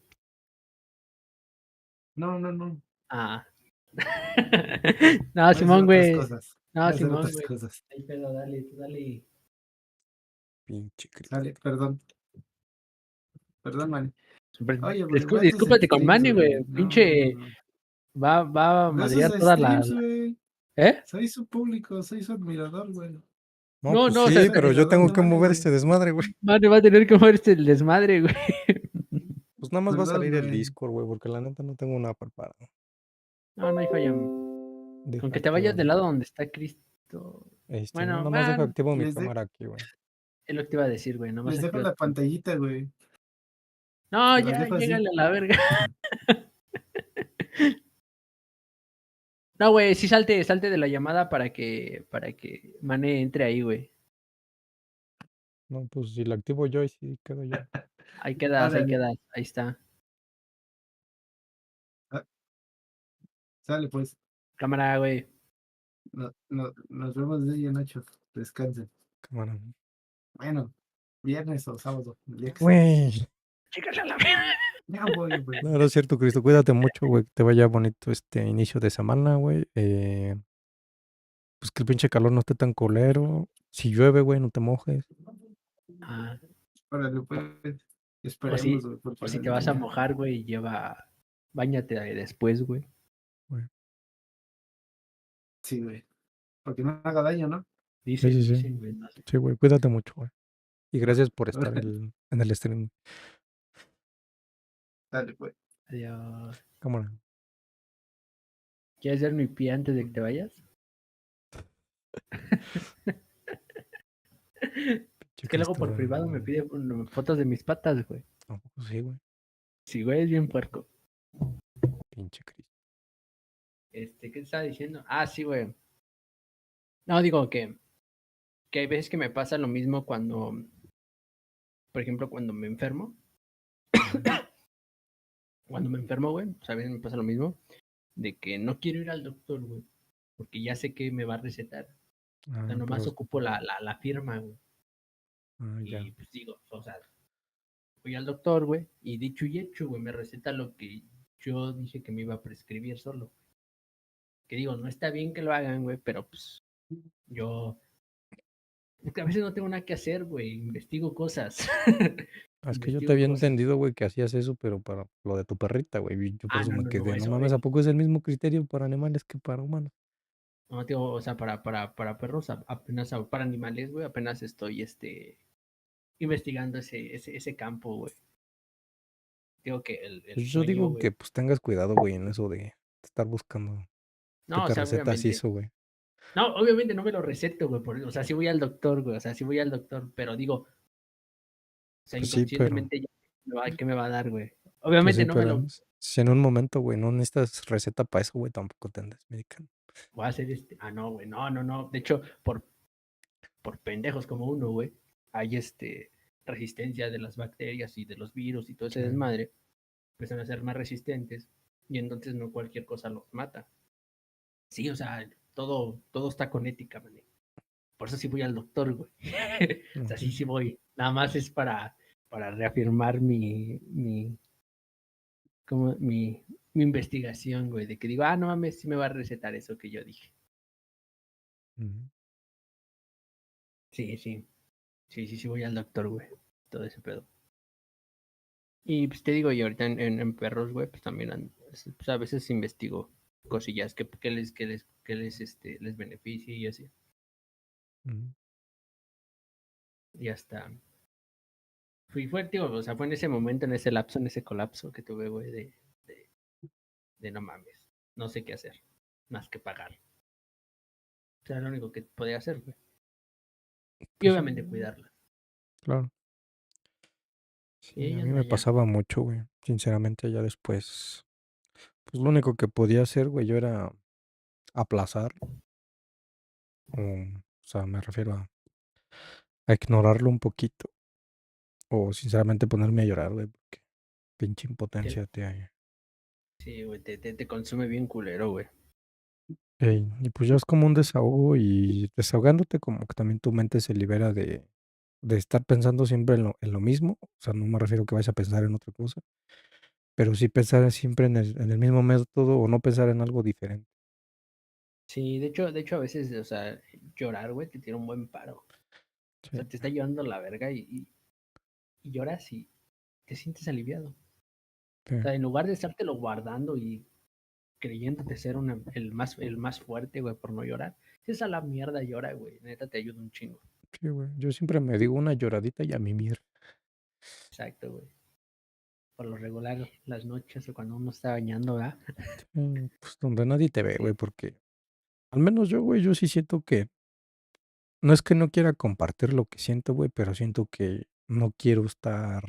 No, no, no. Ah. No, Voy a hacer Simón, otras güey. cosas. No, Voy a hacer Simón, otras güey. cosas. Ahí pedo, dale, tú dale. Pinche Cristo. Sale, perdón, man. Oye, güey, ve a tus Discúlpate con streams, Manny, güey. güey. No, no, Pinche no. va a Ve a sus madrear toda streams, güey. ¿Eh? Soy su público, soy su admirador, güey. No, No, pues no, o sea, sí, Soy pero yo admirador tengo de que Mane, mover güey. este desmadre, güey. Manny va a tener que moverse el desmadre, güey. Pues nada más va a Perdón, salir el güey. Discord, güey, porque la neta no tengo nada preparado. No, no hay falla. Con Deja que te activo vayas del lado donde está Cristo. Bueno, Les, nada más deja activo mi les, de- cámara aquí, güey. es lo que te iba a decir, güey. Nomás les dejo activa la tu cámara. pantallita, güey. No, Se las ya, dejo así. llégale a la verga. No, güey, sí salte de la llamada para que Mane entre ahí, güey. No, pues si la activo yo, ahí sí quedo yo. Ahí Órale. quedas, ahí está. Ah, sale, pues. Cámara, güey. Nos vemos de día, Nacho. Descansen. Cámara. Bueno, viernes o sábado. El día que sea. Güey. Chicas a la verga. Ya voy, güey. No, no es cierto, Cristo. Cuídate mucho, güey. Que te vaya bonito este inicio de semana, güey. Pues que el pinche calor no esté tan colero. Si llueve, güey, no te mojes. Ah, Órale, pues. o si, Esperemos, güey, porque o si la te neta vas a ya. mojar, güey, báñate después, güey. Güey. Sí, güey. Porque no haga daño, ¿no? Sí, sí, sí. Dicen, güey. No sé. Sí, güey. Cuídate mucho, güey. Y gracias por estar Órale, en el stream. dale, pues. Adiós. Cámara. ¿Quieres ver mi pie antes de que te vayas? Es que luego Cristo, por privado me pide fotos de mis patas, güey. tampoco sí, güey. Sí, güey, es bien puerco. Pinche Cristo. ¿Qué te estaba diciendo? Ah, sí, güey. No, digo que hay veces que me pasa lo mismo cuando, por ejemplo, cuando me enfermo. Ujú. Cuando me enfermo, güey, pues a veces me pasa lo mismo, de que no quiero ir al doctor, güey, porque ya sé que me va a recetar. O sea, Ah, nomás pero, ocupo la firma, güey. ya. Y pues digo, o sea, fui al doctor, güey, y dicho y hecho, güey, me receta lo que yo dije que me iba a prescribir solo. Que digo, no está bien que lo hagan, güey, pero pues yo, porque a veces no tengo nada que hacer, güey, investigo cosas. Es que yo te Investigo había cosas. entendido, güey, que hacías eso, pero para lo de tu perrita, güey. Y yo por Ah, eso no, me no, no, quedé. No eso, mames, ¿a poco es el mismo criterio para animales que para humanos? no, digo, o sea, para perros, apenas, para animales, güey, apenas estoy, investigando ese campo, güey. Digo que el Pues yo sueño, digo que güey. pues tengas cuidado, güey, en eso de estar buscando que No, o te sea, recetas obviamente. eso, güey. No, obviamente no me lo receto, güey. O sea, sí voy al doctor, güey. O sea, sí voy al doctor, pero digo, o sea, Pues sí, pero, inconscientemente ya ¿qué me va a dar, güey? pues Obviamente sí, no me pero lo si en un momento, güey, no necesitas receta para eso, güey, tampoco te andes medicando. voy a hacer Ah, no, güey. No, no, no. De hecho, por pendejos como uno, güey, hay resistencia de las bacterias y de los virus y todo ese Sí. desmadre. Empiezan a ser más resistentes y entonces no cualquier cosa los mata. Sí, o sea, todo está con ética, man. Por eso sí voy al doctor, güey. O sea, sí, Ujú, sí voy. Nada más es para reafirmar como mi investigación, güey. De que digo, ah, no mames, sí me va a recetar eso que yo dije. ujú, Sí, sí. Sí voy al doctor, güey. Todo ese pedo. Y pues te digo, y ahorita en perros, güey, pues también pues, a veces investigo cosillas que les beneficie y así. ujú, Y hasta o sea, fue en ese momento, en ese lapso, en ese colapso que tuve, güey, de, de no mames, no sé qué hacer, más que pagar. O sea, lo único que podía hacer, güey. Y pues sí, obviamente cuidarla. claro. Y Sí, a ella mí anda me allá. pasaba mucho, güey. Sinceramente, ya después, pues lo único que podía hacer, güey, yo era aplazar, o sea, me refiero a ignorarlo un poquito, o sinceramente ponerme a llorar, güey, porque pinche Te- impotencia te... sí, güey, te consume bien culero, güey. Y pues ya es como un desahogo y desahogándote como que también tu mente se libera de estar pensando siempre en lo mismo, o sea, no me refiero a que vayas a pensar en otra cosa, pero sí pensar siempre en el mismo método o no pensar en algo diferente. Sí, de hecho a veces, o sea, llorar, güey, te tira un buen paro. O Sí, sea, te está llevando la verga y lloras y te sientes aliviado. O sí, sea, en lugar de estártelo guardando y creyéndote ser el más fuerte, güey, por no llorar, si es a la mierda llora, güey, neta te ayuda un chingo. sí, güey. Yo siempre me digo una lloradita y a mimir. Exacto, güey. Por lo regular, las noches o cuando uno está bañando, ¿verdad? Sí, pues donde nadie te ve, güey, Sí. porque al menos yo, güey, yo sí siento que no es que no quiera compartir lo que siento, güey, pero siento que no quiero estar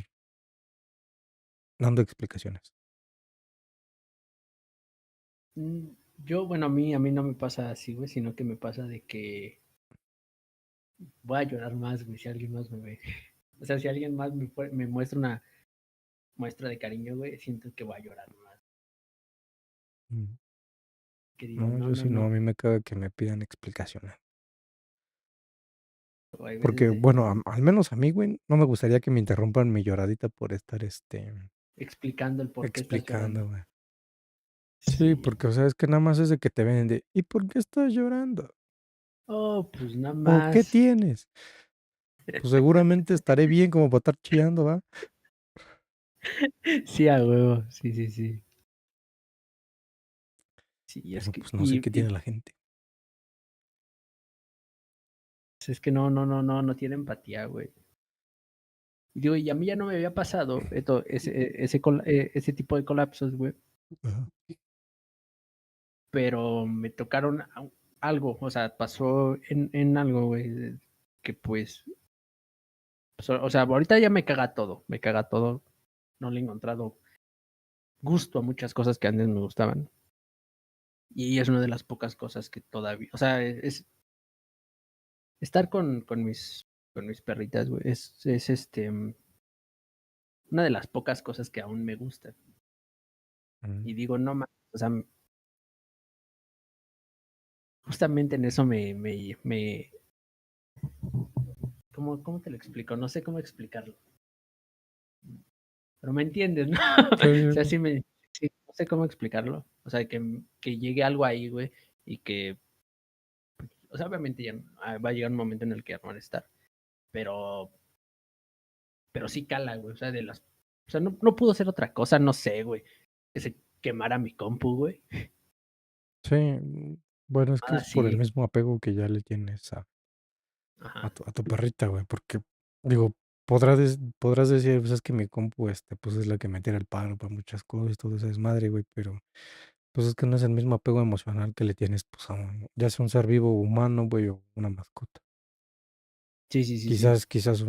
dando explicaciones. Mm, Yo, bueno, a mí no me pasa así, güey, sino que me pasa de que voy a llorar más, güey, si alguien más me ve. O sea, si alguien más me muestra una muestra de cariño, güey, siento que voy a llorar más. Mm. Que digo, No, no, yo no, sí no, a no. mí me caga que me pidan explicaciones. O hay veces Porque, bueno, al menos a mí, güey, no me gustaría que me interrumpan mi lloradita por estar, explicando el por qué estás explicando, llorando. güey. Sí, Sí. porque, o sea, es que nada más es de que te ven de, ¿y por qué estás llorando? Oh, pues nada ¿O qué más. tienes? Pues seguramente estaré bien como para estar chillando, ¿va? Sí, a huevo. Sí, sí, sí. Sí, es Pero que, pues no sé qué y tiene la gente. es que no tiene empatía, güey. Y digo, y a mí ya no me había pasado ese tipo de colapsos, güey. Ajá. Pero me tocaron algo, o sea, pasó en algo, güey, que pues pues, o sea, ahorita ya me caga todo, no le he encontrado gusto a muchas cosas que antes me gustaban. Y es una de las pocas cosas que todavía, o sea, es estar con mis perritas, güey, es una de las pocas cosas que aún me gustan. Mm. Y digo, no más, o sea, justamente en eso ¿cómo te lo explico? No sé cómo explicarlo, pero me entiendes, ¿no? Sí, O sea, sí, sí, no sé cómo explicarlo. O sea, que llegue algo ahí, güey, y que, o sea, obviamente ya va a llegar un momento en el que ya no van a estar, pero, pero sí cala, güey, o sea, o sea, no pudo ser otra cosa, no sé, güey, que se quemara mi compu, güey. sí, bueno, es que es por el Así, mismo apego que ya le tienes a ajá. tu perrita, güey, porque, digo, podrás decir, pues, es que mi compu, pues, es la que me tira el paro para muchas cosas y todo ese desmadre, güey, pero, pues, es que no es el mismo apego emocional que le tienes, pues, ya sea un ser vivo humano, güey, o una mascota. Sí, sí, sí, sí. Quizás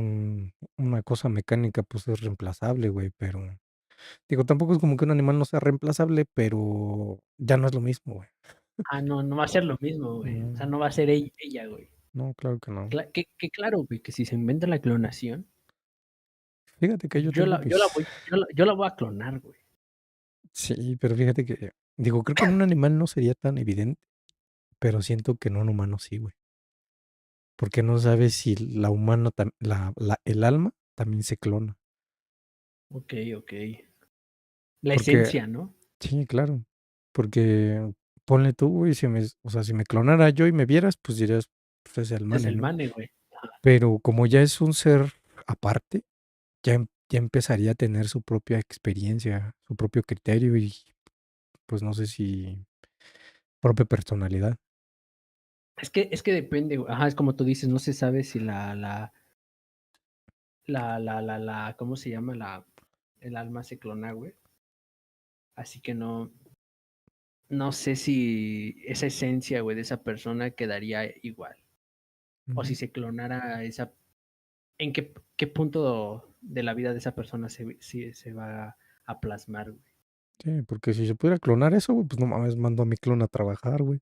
una cosa mecánica, pues, es reemplazable, güey, pero, digo, tampoco es como que un animal no sea reemplazable, pero ya no es lo mismo, güey. Ah, no, no va a ser lo mismo, güey. O sea, No, no va a ser ella, güey. no, claro que no. Que claro, güey, que si se inventa la clonación, Fíjate que yo tengo mis yo la voy a clonar, güey. sí, pero fíjate que, digo, creo que en un animal no sería tan evidente, pero siento que en un humano sí, güey. Porque no sabes si la humana, el alma también se clona. Ok, ok. La Porque, esencia, ¿no? sí, claro. Porque ponle tú, güey, o sea, si me clonara yo y me vieras, pues dirías, pues es el Es mane, el ¿no? mane, güey. Pero como ya es un ser aparte, ya empezaría a tener su propia experiencia, su propio criterio y, pues no sé si propia personalidad. Es que depende, güey. Ajá, es como tú dices, no se sabe si ¿cómo se llama? El alma se clona, güey. Así que no sé si esa esencia, güey, de esa persona quedaría igual. O si Ujú. se clonara ¿en qué punto de la vida de esa persona se va a plasmar, güey? Sí, porque si se pudiera clonar eso, güey, pues no mames, mando a mi clon a trabajar, güey.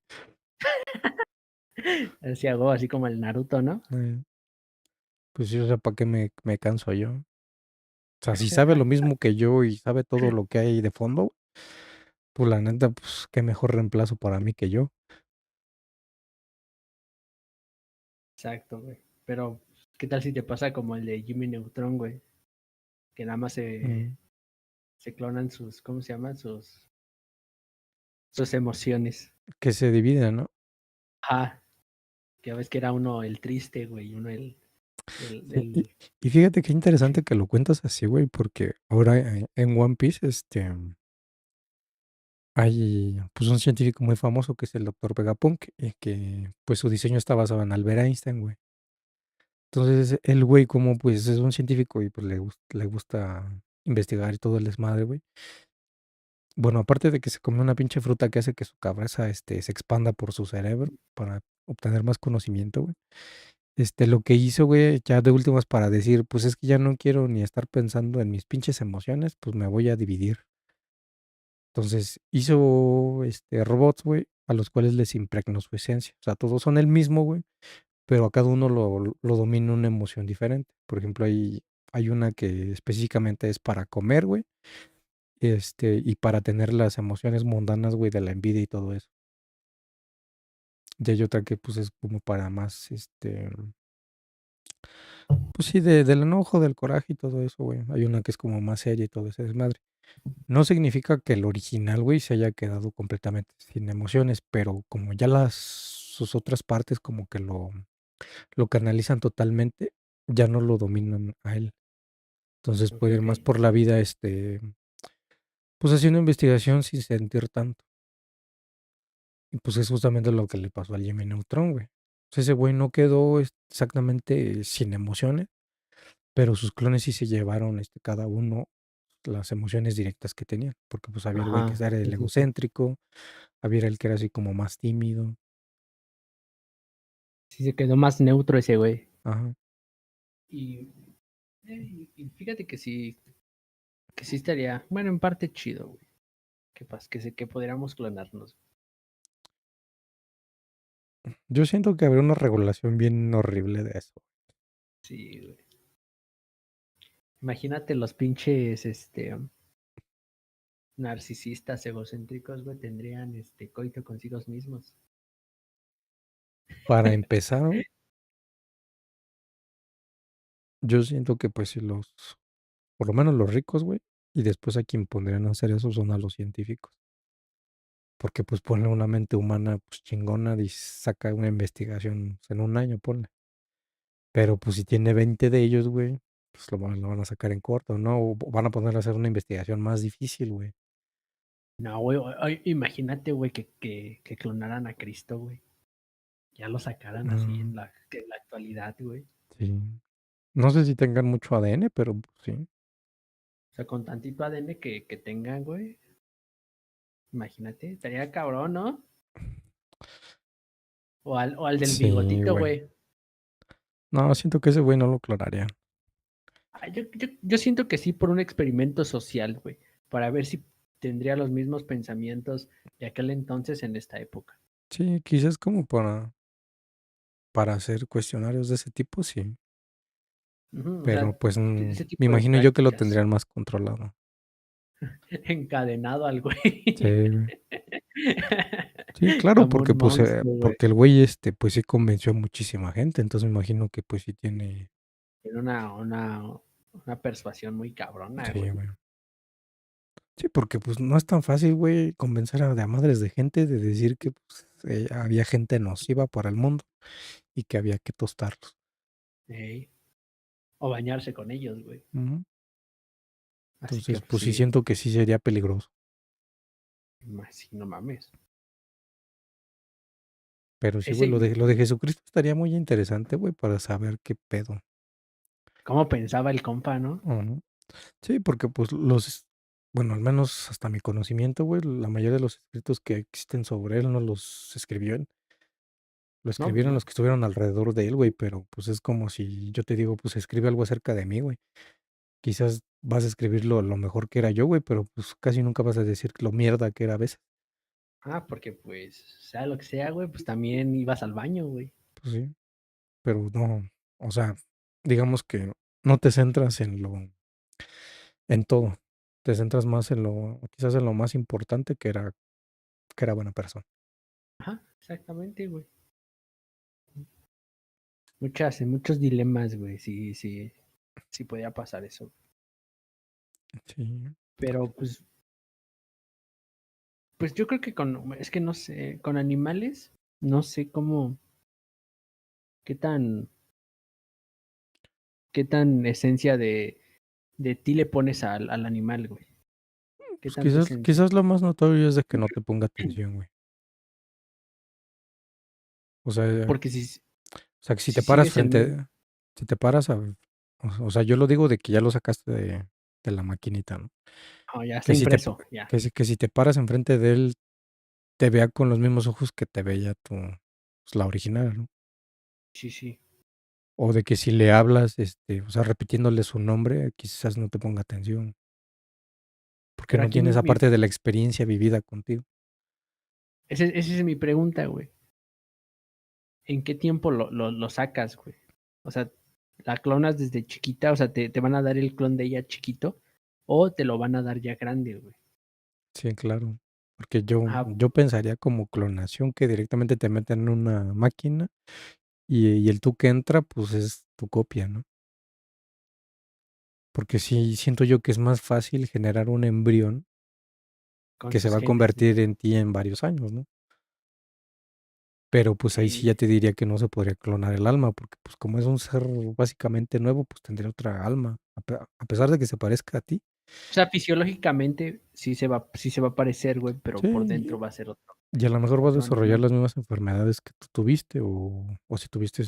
Así hago, así como el Naruto, ¿no? Eh, pues sí, o sea, ¿para qué me canso yo? O sea, si sabe lo mismo que yo y sabe todo lo que hay de fondo, pues la neta, pues qué mejor reemplazo para mí que yo. Exacto, güey. Pero, ¿qué tal si te pasa como el de Jimmy Neutron, güey? Que nada más Mm, se clonan ¿cómo se llaman? Sus emociones. que se divide, ¿no? Ajá, que ves que era uno el triste, güey, y uno Sí, el... y fíjate qué interesante que lo cuentas así, güey, porque ahora en One Piece, hay pues un científico muy famoso que es el doctor Vegapunk, que pues su diseño está basado en Albert Einstein, güey. Entonces, el güey, como pues es un científico y pues le gusta investigar y todo el desmadre, güey. Bueno, aparte de que se come una pinche fruta que hace que su cabeza se expanda por su cerebro para obtener más conocimiento, güey. Lo que hizo, güey, ya de últimas para decir, pues es que ya no quiero ni estar pensando en mis pinches emociones, pues me voy a dividir. Entonces hizo robots, güey, a los cuales les impregnó su esencia. O sea, todos son el mismo, güey, pero a cada uno lo domina una emoción diferente. Por ejemplo, hay una que específicamente es para comer, güey, y para tener las emociones mundanas, güey, de la envidia y todo eso. Y hay otra que, pues, es como para más, pues sí, del enojo, del coraje y todo eso, güey. Hay una que es como más seria y todo ese desmadre. No significa que el original, güey, se haya quedado completamente sin emociones, pero como ya sus otras partes como que lo canalizan totalmente, ya no lo dominan a él. Entonces Ok, puede ir ok. más por la vida, pues haciendo investigación sin sentir tanto. Y pues es justamente lo que le pasó al Jimmy Neutron, güey. Pues ese güey no quedó exactamente sin emociones, pero sus clones sí se llevaron cada uno las emociones directas que tenían. Porque pues había el güey que Ajá, era el sí, sí, sí. egocéntrico, había el que era así como más tímido. Sí se quedó más neutro ese güey. Ajá. Y Y fíjate que sí estaría, bueno, en parte chido, güey. Que pudiéramos clonarnos. Yo siento que habría una regulación bien horrible de eso. Sí, güey. Imagínate los pinches, narcisistas egocéntricos, güey, tendrían, coito consigo mismos. Para empezar, güey, yo siento que pues si por lo menos los ricos, güey, y después a quien pondrían a hacer eso son a los científicos. Porque pues ponle una mente humana pues chingona y saca una investigación pues, en un año, ponle. Pero pues si tiene 20 de ellos, güey, pues lo van a sacar en corto, ¿no? O van a poner a hacer una investigación más difícil, güey. No, güey, imagínate, güey, que clonaran a Cristo, güey. Ya lo sacaran así Mm, en la actualidad, güey. sí. No sé si tengan mucho ADN, pero pues, sí. O sea, con tantito ADN que tengan, güey. Imagínate, estaría cabrón, ¿no? O al del Sí, bigotito, güey. güey. No, siento que ese güey no lo clonaría. Yo siento que sí por un experimento social, güey. Para ver si tendría los mismos pensamientos de aquel entonces en esta época. Sí, quizás como para hacer cuestionarios de ese tipo, sí. Ujú, o Pero sea, pues ese me tipo de imagino yo que lo prácticas. tendrían más controlado. Encadenado al güey. Sí, güey. Sí, claro, Como porque un pues monstruo, güey. porque el güey pues sí convenció a muchísima gente, entonces me imagino que pues sí tiene, Tiene una persuasión muy cabrona, sí, güey. güey. Sí, porque pues no es tan fácil, güey, convencer a madres de gente de decir que pues, había gente nociva para el mundo y que había que tostarlos. Ey. O bañarse con ellos, güey. Ujú. Así que, Entonces, pues pues sí sí, siento que sí sería peligroso. sí, no mames. Pero sí, Ese, güey, lo de Jesucristo estaría muy interesante, güey, para saber qué pedo. ¿cómo pensaba el compa, no? Ujú. Sí, porque pues bueno, al menos hasta mi conocimiento, güey, la mayoría de los escritos que existen sobre él no los escribió él. Lo No, pues escribieron no. los que estuvieron alrededor de él, güey, pero pues es como si yo te digo, pues escribe algo acerca de mí, güey. Quizás vas a escribir lo mejor que era yo, güey, pero pues casi nunca vas a decir lo mierda que era a veces. Ah, porque pues, sea lo que sea, güey, pues también ibas al baño, güey. Pues sí, pero no, o sea, digamos que no te centras en todo. Te centras más quizás en lo más importante que era buena persona. Ajá, exactamente, güey. Muchos dilemas, güey, sí podía pasar eso. Sí. Pero pues yo creo que es que no sé, con animales, no sé qué tan, qué tan esencia de ti le pones al animal, güey. ¿Qué Pues tanta esencia? quizás lo más notorio es de que no te ponga atención, güey. Porque O sea, que si si te paras sigues el mismo, si te paras o sea, yo lo digo de que ya lo sacaste de la maquinita, ¿no? oh, ya está Que si te, impreso, ya. que si te paras enfrente de él, te vea con los mismos ojos que te veía pues, la original, ¿no? Sí, sí. O de que si le hablas, o sea, repitiéndole su nombre, quizás no te ponga atención, porque Pero no aquí tiene esa parte de la experiencia vivida contigo. esa es mi pregunta, güey. ¿En qué tiempo lo sacas, güey? O sea, ¿la clonas desde chiquita? O sea, te van a dar el clon de ella chiquito o te lo van a dar ya grande, güey. Sí, claro. Porque Ah, yo pensaría como clonación que directamente te meten en una máquina y el tú que entra, pues es tu copia, ¿no? Porque sí siento yo que es más fácil generar un embrión con que se tus va a genes, ¿no? convertir en ti en varios años, ¿no? Pero pues ahí sí Ey. ya te diría que no se podría clonar el alma, porque pues como es un ser básicamente nuevo, pues tendría otra alma, a pesar de que se parezca a ti. O sea, fisiológicamente sí se va a parecer, güey, pero por Sí, dentro va a ser y a lo mejor va a otro desarrollar animal. las mismas enfermedades que tú tuviste, o si tuviste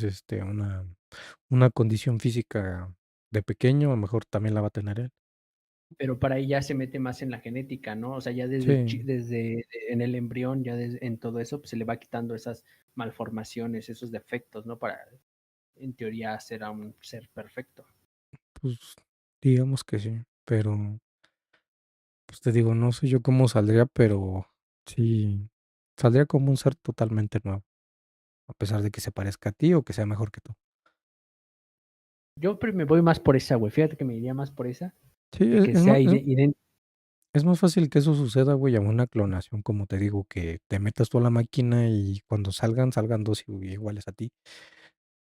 una condición física de pequeño, a lo mejor también la va a tener él. Pero para ahí ya se mete más en la genética, ¿no? O sea, ya Sí, desde en el embrión, en todo eso, pues se le va quitando esas malformaciones, esos defectos, ¿no? Para, en teoría, ser a un ser perfecto. Pues, digamos que sí, pero, pues, te digo, no sé yo cómo saldría, pero sí, saldría como un ser totalmente nuevo, a pesar de que se parezca a ti o que sea mejor que tú. Yo me voy más por esa, güey. Fíjate que me iría más por esa, Sí, de que sea idéntico. es más fácil que eso suceda, güey, a una clonación, como te digo, que te metas tú a la máquina y cuando salgan 2 iguales a ti.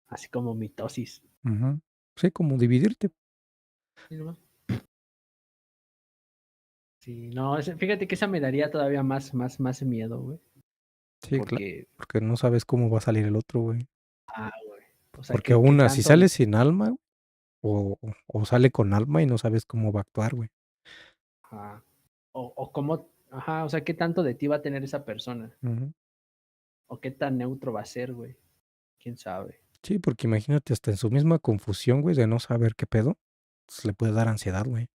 Así como mitosis. Ujú. Sí, como dividirte. ¿Sí, no? Sí, no, fíjate que esa me daría todavía más miedo, güey. Sí, claro, Porque, porque no sabes cómo va a salir el otro, güey. güey. O sea, Porque que una, si tanto de. sale sin alma o sale con alma y no sabes cómo va a actuar, güey. Ajá. O cómo. Ajá, o sea, qué tanto de ti va a tener esa persona. Ujú. O qué tan neutro va a ser, güey. Quién sabe. Sí, porque imagínate, hasta en su misma confusión, güey, de no saber qué pedo, pues, le puede dar ansiedad, güey.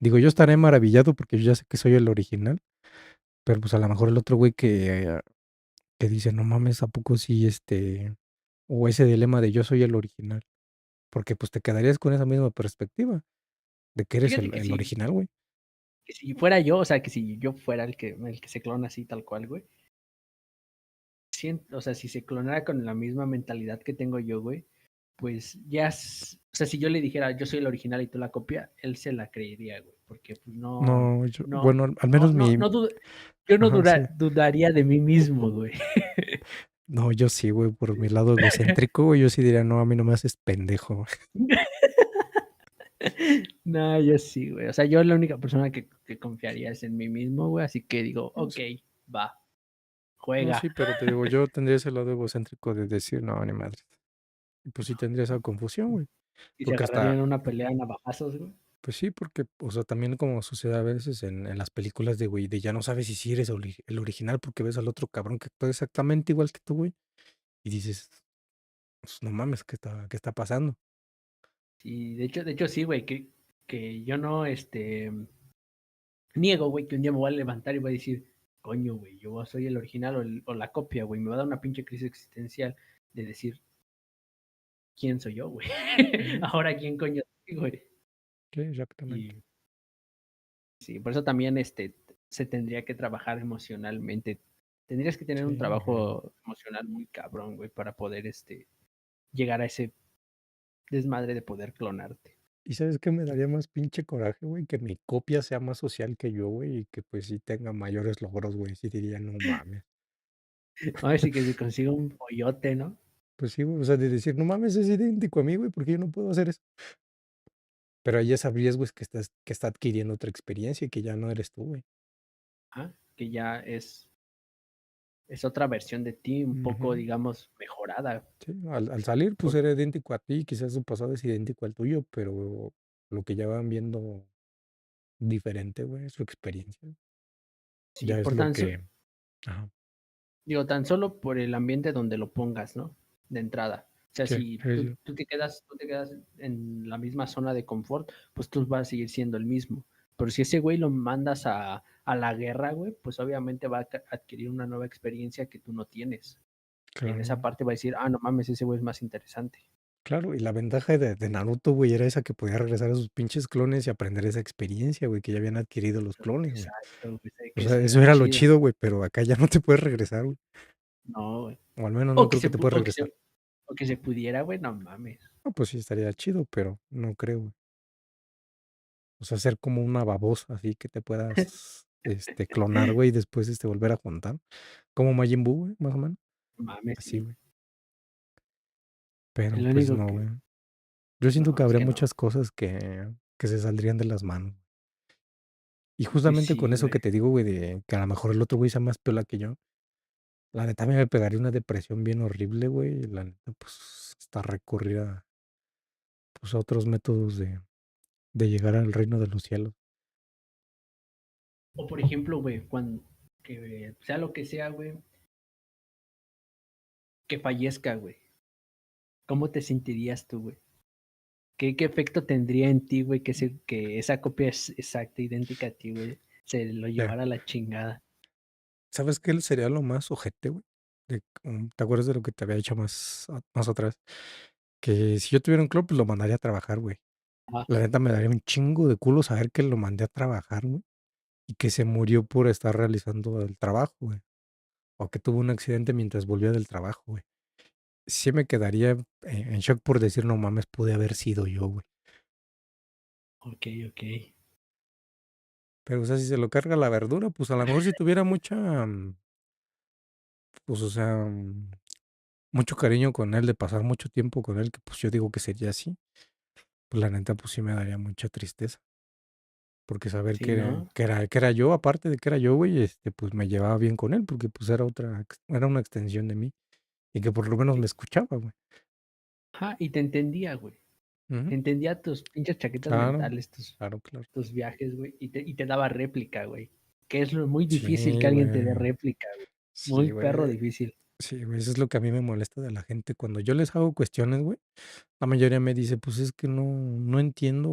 Digo, yo estaré maravillado porque yo ya sé que soy el original, pero pues a lo mejor el otro güey que dice, no mames, ¿a poco sí, o ese dilema de yo soy el original? Porque pues te quedarías con esa misma perspectiva de que eres Fíjate el original, güey. que si fuera yo, o sea, que si yo fuera el que se clona así tal cual, güey. O sea, si se clonara con la misma mentalidad que tengo yo, güey, pues ya, o sea, si yo le dijera yo soy el original y tú la copia, él se la creería, güey, porque pues no, No, no, bueno, al no, menos no, mi, no yo no ajá, sí. dudaría de mí mismo, güey. No, yo sí, güey, por mi lado egocéntrico, güey, yo sí diría, no, a mí no me haces pendejo. No, yo sí, güey. O sea, yo la única persona que confiaría es en mí mismo, güey, así que digo, No, ok, sí, va, no, juega. sí, pero te digo, yo tendría ese lado egocéntrico de decir, no, ni madre. Y pues sí tendría esa confusión, güey. Y se Porque hasta, agarrarían en una pelea a navajazos, güey. pues sí, porque, o sea, también como sucede a veces en las películas de, güey, de ya no sabes si sí eres el original porque ves al otro cabrón que actúa exactamente igual que tú, güey. Y dices, pues, no mames, ¿qué está pasando? Y de hecho sí, güey, que yo no, niego, güey, que un día me voy a levantar y voy a decir, coño, güey, yo soy el original o la copia, güey. Me va a dar una pinche crisis existencial de decir, ¿quién soy yo, güey? Ujú. Ahora, ¿quién coño soy, güey? Sí, exactamente. Y sí, por eso también se tendría que trabajar emocionalmente. Tendrías que tener Sí, un trabajo emocional muy cabrón, güey, para poder llegar a ese desmadre de poder clonarte. ¿y sabes qué me daría más pinche coraje, güey? Que mi copia sea más social que yo, güey, y que pues sí tenga mayores logros, güey. Sí diría, no mames. A ver si que se consiga un pollote, ¿no? Pues sí, güey, o sea, de decir, no mames, es idéntico a mí, güey, ¿por qué yo no puedo hacer eso? Pero ahí ya sabrías, güey, que está adquiriendo otra experiencia y que ya no eres tú, güey. Ah, que ya es otra versión de ti, un poco, Ujú. digamos, mejorada. Sí, al salir, pues Por, era idéntico a ti, quizás su pasado es idéntico al tuyo, pero lo que ya van viendo diferente, güey, su experiencia. sí, Ya es lo que, ajá, digo, tan solo por el ambiente donde lo pongas, ¿no? De entrada. O sea, sí, si sí, tú, sí, tú te quedas en la misma zona de confort, pues tú vas a seguir siendo el mismo. Pero si ese güey lo mandas a la guerra, güey, pues obviamente va a adquirir una nueva experiencia que tú no tienes. Y en esa claro. parte va a decir, ah, no mames, ese güey es más interesante. Claro, y la ventaja de Naruto, güey, era esa que podía regresar a sus pinches clones y aprender esa experiencia, güey, que ya habían adquirido los clones, güey. Exacto, güey, O que sea, eso era eso lo era lo chido. chido, güey, pero acá ya no te puedes regresar, güey. No, güey. O al menos no O que creo que se, te puedas o que se, regresar. o que se pudiera, güey, no mames. No, pues sí, estaría chido, pero no creo, güey. O sea, ser como una babosa, así que te puedas, clonar, güey, y después, volver a juntar. Como Majin Buu, güey, más o menos. Mames, Así, sí. güey. Es Pero, lo pues único no, que, güey. Yo siento que no, es habría que no. muchas cosas que se saldrían de las manos. Y Pues justamente con sí, eso güey. que te digo, güey, de que a lo mejor el otro güey sea más piola que yo. La neta a mí me pegaría una depresión bien horrible, güey. Y la neta, pues, hasta recurrir pues, a otros métodos de llegar al reino de los cielos. O por ejemplo, güey, cuando que sea lo que sea, güey, que fallezca, güey. ¿Cómo te sentirías tú, güey? ¿Qué efecto tendría en ti, güey, que esa copia es exacta, idéntica a ti, güey? Se lo Mira, llevara a la chingada. ¿sabes qué sería lo más ojete, güey? ¿Te acuerdas de lo que te había dicho más atrás? Que si yo tuviera un club, pues lo mandaría a trabajar, güey. Ajá, La neta me daría un chingo de culo saber que lo mandé a trabajar, güey, y que se murió por estar realizando el trabajo, güey, o que tuvo un accidente mientras volvía del trabajo, güey. Sí me quedaría en shock por decir: "No mames, pude haber sido yo, güey". ok, ok. Pero, o sea, si se lo carga la verdura, pues, a lo mejor si tuviera mucha, pues, o sea, mucho cariño con él, de pasar mucho tiempo con él, que, pues, yo digo que sería así, pues, la neta, pues, sí me daría mucha tristeza, porque saber Sí, ¿no? que era yo, aparte de que era yo, güey, pues, me llevaba bien con él, porque, pues, era una extensión de mí, y que por lo menos me escuchaba, güey. Ajá, y te entendía, güey. Ujú. Entendía tus pinches chaquetas Claro, mentales, tus, claro, claro. tus viajes, güey, y te daba réplica, güey. Que es lo muy difícil que Sí, alguien te dé güey. réplica, güey. Sí, Muy perro güey. difícil. Sí, güey, eso es lo que a mí me molesta de la gente. Cuando yo les hago cuestiones, güey, la mayoría me dice: "Pues es que no entiendo,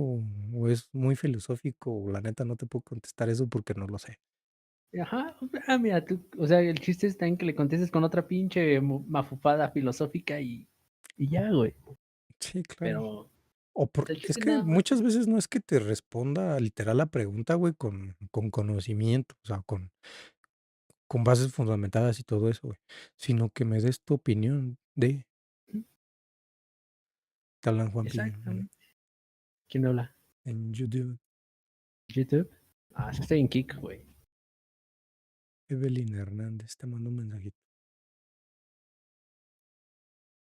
o es muy filosófico, o la neta no te puedo contestar eso porque no lo sé". Ajá, mira, tú, o sea, el chiste está en que le contestes con otra pinche mafufada filosófica y ya, güey. Sí, claro. Pero O pues, porque el es chiste es que nada más. muchas veces no es que te responda literal la pregunta, güey, con conocimiento, o sea, con bases fundamentadas y todo eso, güey, sino que me des tu opinión de Ujú, te hablan Juanpi exactamente. ¿Quién me habla? en YouTube. ¿YouTube? Ah, es que estoy en Kick, güey. Evelyn Hernández te mando un mensajito.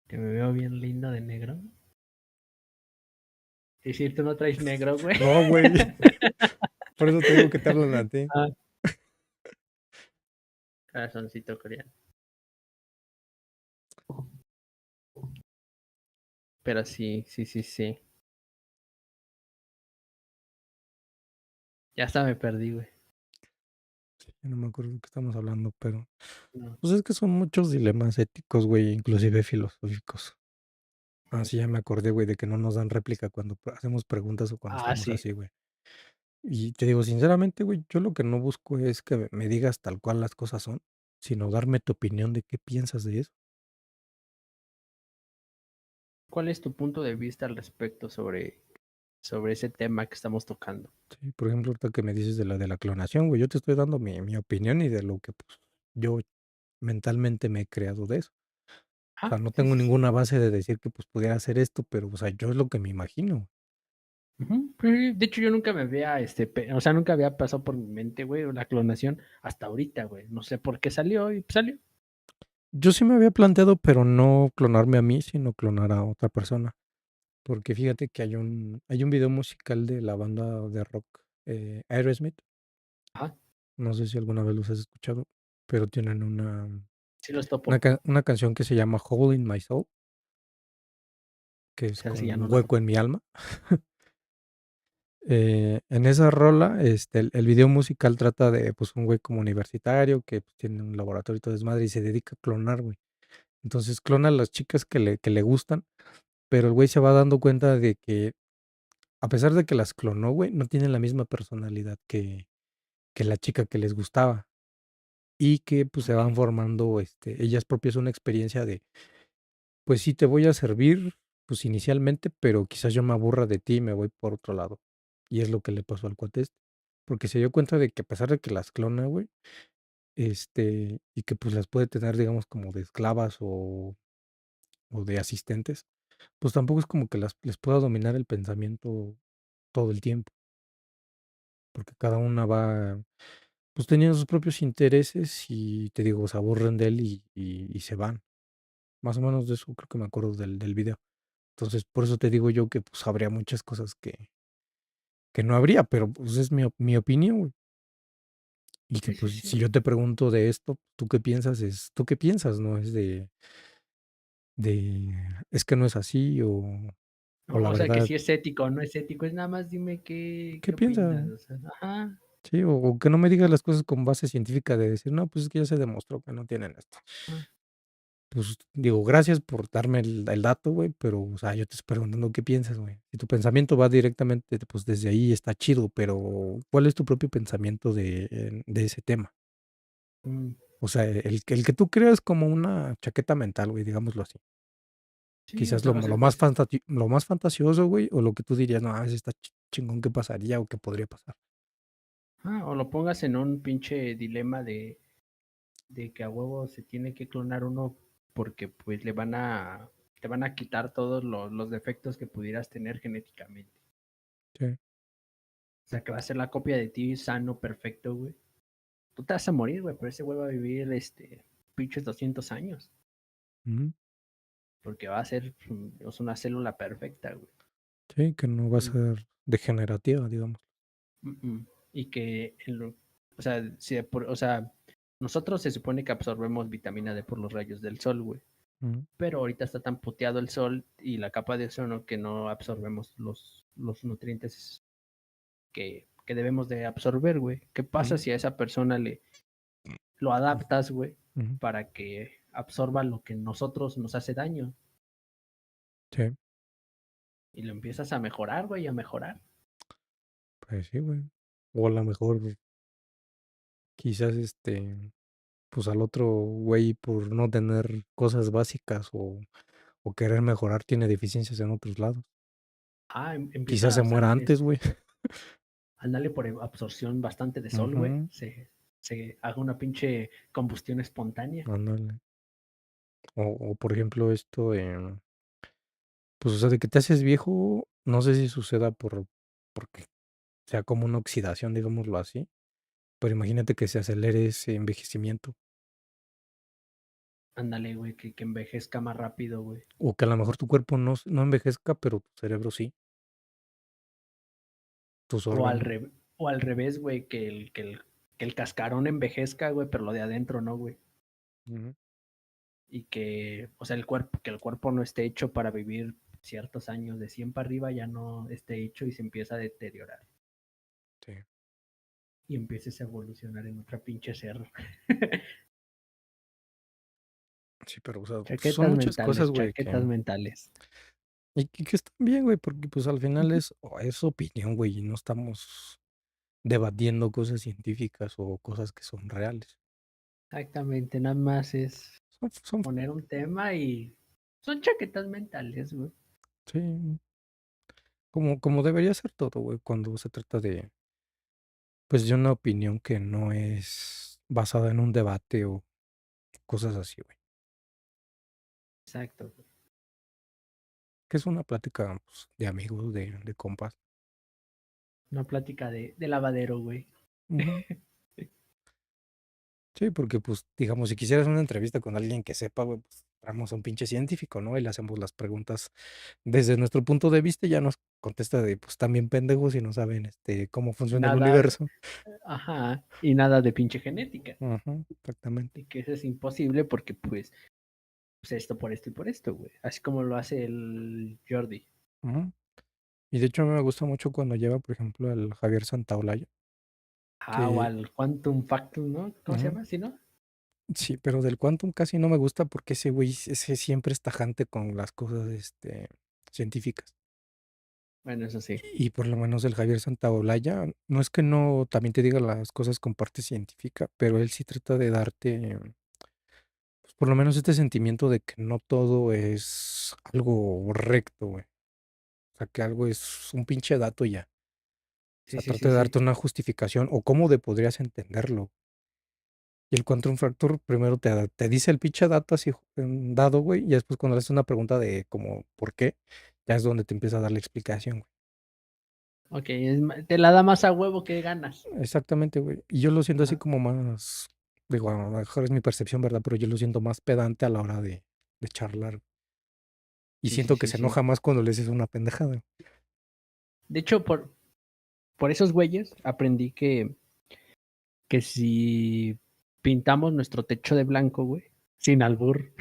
Que me veo bien linda de negro. Es decir, tú no traes negro, güey. No, güey, por eso te digo que te hablan a ti. Ah, corazoncito coreano. Pero sí, sí, sí, sí. Ya hasta me perdí, güey. Ya no me acuerdo de qué estamos hablando, pero, No. pues, es que son muchos dilemas éticos, güey, inclusive filosóficos. Ah, sí, ya me acordé, güey, de que no nos dan réplica cuando hacemos preguntas o cuando Ah, estamos sí. así, güey. Y te digo sinceramente, güey, yo lo que no busco es que me digas tal cual las cosas son, sino darme tu opinión de qué piensas de eso. ¿Cuál es tu punto de vista al respecto sobre ese tema que estamos tocando? Sí, por ejemplo, ahorita que me dices de la clonación, güey, yo te estoy dando mi opinión y de lo que, pues, yo mentalmente me he creado de eso. O sea, Ah, no sí, tengo sí, sí. ninguna base de decir que, pues, pudiera hacer esto, pero, o sea, yo es lo que me imagino. Ujú, sí, de hecho, yo nunca me había, o sea, nunca había pasado por mi mente, güey, la clonación hasta ahorita, güey. No sé por qué salió y salió. Yo sí me había planteado, pero no clonarme a mí, sino clonar a otra persona. Porque fíjate que hay un video musical de la banda de rock, Aerosmith. Ajá, No sé si alguna vez los has escuchado, pero tienen sí los topo. una canción que se llama Hole in My Soul, que es Esa sí como ya un no la hueco topo. en mi alma. En esa rola, el video musical trata de, pues, un güey como universitario que, pues, tiene un laboratorio y todo desmadre y se dedica a clonar, güey. Entonces clona a las chicas que le gustan, pero el güey se va dando cuenta de que, a pesar de que las clonó, güey, no tienen la misma personalidad que la chica que les gustaba, y que, pues, se van Ok. formando, ellas propias una experiencia de, pues sí, te voy a servir, pues, inicialmente, pero quizás yo me aburra de ti y me voy por otro lado. Y es lo que le pasó al cuate este, porque se dio cuenta de que a pesar de que las clona, güey, y que, pues, las puede tener, digamos, como de esclavas o de asistentes, pues, tampoco es como que las les pueda dominar el pensamiento todo el tiempo, porque cada una va, pues, teniendo sus propios intereses y, te digo, se aburren de él y se van. Más o menos de eso creo que me acuerdo del video. Entonces, por eso te digo yo que, pues, habría muchas cosas que no habría, pero, pues, es mi opinión, güey. Y que, Sí, sí, pues, si sí. yo te pregunto de esto, ¿tú qué piensas? ¿Tú qué piensas? No es de, es que no es así o la O sea, que verdad, si es ético o no es ético, es nada más dime ¿qué qué opinas. piensas? O sea, ajá, Sí, o que no me digas las cosas con base científica de decir: "No, pues, es que ya se demostró que no tienen esto". ajá. Pues, digo, gracias por darme el dato, güey, pero, o sea, yo te estoy preguntando qué piensas, güey. Si tu pensamiento va directamente, pues, desde ahí está chido, pero, ¿cuál es tu propio pensamiento de ese tema? Mm, O sea, el que tú creas como una chaqueta mental, güey, digámoslo así. Sí, o Quizás sea, va a ser pues, lo más fantasioso, güey, o lo que tú dirías, no, ese está chingón, ¿qué pasaría o qué podría pasar? o lo pongas en un pinche dilema de que a huevo se tiene que clonar uno porque pues te van a quitar todos los defectos que pudieras tener genéticamente. Sí. O sea, que va a ser la copia de ti sano, perfecto, güey. Tú te vas a morir, güey, pero ese güey va a vivir, pinches 200 años. Ujú. Porque va a ser una célula perfecta, güey. Sí, que no va a Y, ser degenerativa, digamos. y que, o sea, o sea, nosotros se supone que absorbemos vitamina D por los rayos del sol, güey. Ujú. Pero ahorita está tan puteado el sol y la capa de ozono que no absorbemos los nutrientes que debemos de absorber, güey. ¿Qué pasa Ujú. si a esa persona lo adaptas, güey, Ujú. para que absorba lo que nosotros nos hace daño? Sí, Y lo empiezas a mejorar, güey, a mejorar. pues sí, güey. O a lo mejor, quizás, pues al otro güey por no tener cosas básicas o querer mejorar tiene deficiencias en otros lados. Quizás Empieza se a muera salir antes, güey. ándale por absorción bastante de sol, güey. Ujú. Se haga una pinche combustión espontánea. Ándale. O por ejemplo esto, pues, o sea, de que te haces viejo, no sé si suceda porque sea como una oxidación, digámoslo así, pero imagínate que se acelere ese envejecimiento, Ándale, güey, que envejezca más rápido, güey. o que a lo mejor tu cuerpo no envejezca, pero tu cerebro sí, tus O órganos. o al revés, güey, que el cascarón envejezca, güey, pero lo de adentro no, güey. Ujú. Y que, o sea, que el cuerpo no esté hecho para vivir ciertos años, de 100 para arriba ya no esté hecho y se empieza a deteriorar. Sí, Y empieces a evolucionar en otra pinche cerro. sí, pero, o sea, pues, son Chaquetas muchas cosas, mentales, güey, chaquetas mentales. que están bien, güey, porque, pues, al final es opinión, güey, y no estamos debatiendo cosas científicas o cosas que son reales. Exactamente, nada más es Son poner un tema y son chaquetas mentales, güey. sí, como debería ser todo, güey, cuando se trata pues, de una opinión que no es basada en un debate o cosas así, güey. Exacto, güey. Que es una plática, pues, de amigos, de compas. Una plática de lavadero, güey. Ujú. Sí, porque, pues, digamos, si quisieras una entrevista con alguien que sepa, güey, pues, traemos a un pinche científico, ¿no? Y le hacemos las preguntas desde nuestro punto de vista, y ya nos contesta de, pues, también pendejos y no saben, cómo funciona el Nada, universo. ajá, y nada de pinche genética. Ujú, exactamente. Y que eso es imposible porque, pues esto por esto y por esto, güey. Así como lo hace el Jordi. Ujú. Y de hecho, a mí me gusta mucho cuando lleva, por ejemplo, al Javier Santaolalla, O que al Quantum Factum, ¿no? ¿Cómo se ujú, llama? ¿Sí, no? sí, pero del Quantum casi no me gusta porque ese güey, ese siempre es tajante con las cosas, científicas. Bueno, eso sí. Y por lo menos el Javier Santaolalla, no es que no también te diga las cosas con parte científica, pero él sí trata de darte, pues, por lo menos este sentimiento de que no todo es algo recto, güey. O sea, que algo es un pinche dato y ya. O Sí, sea, sí, trata sí, de sí. darte una justificación o cómo de podrías entenderlo. Y el Quantum Fracture primero te dice el pinche dato así dado, güey, y después cuando le haces una pregunta de como ¿por qué? Ya es donde te empieza a dar la explicación, güey. Ok, te la da más a huevo que ganas. Exactamente, güey. Y yo lo siento así Ajá. como más, digo, a lo mejor es mi percepción, ¿verdad? Pero yo lo siento más pedante a la hora de charlar. Y Sí, sí, siento que sí, se sí. enoja más cuando le dices una pendejada. De hecho, por esos güeyes aprendí que si pintamos nuestro techo de blanco, güey, sin albur,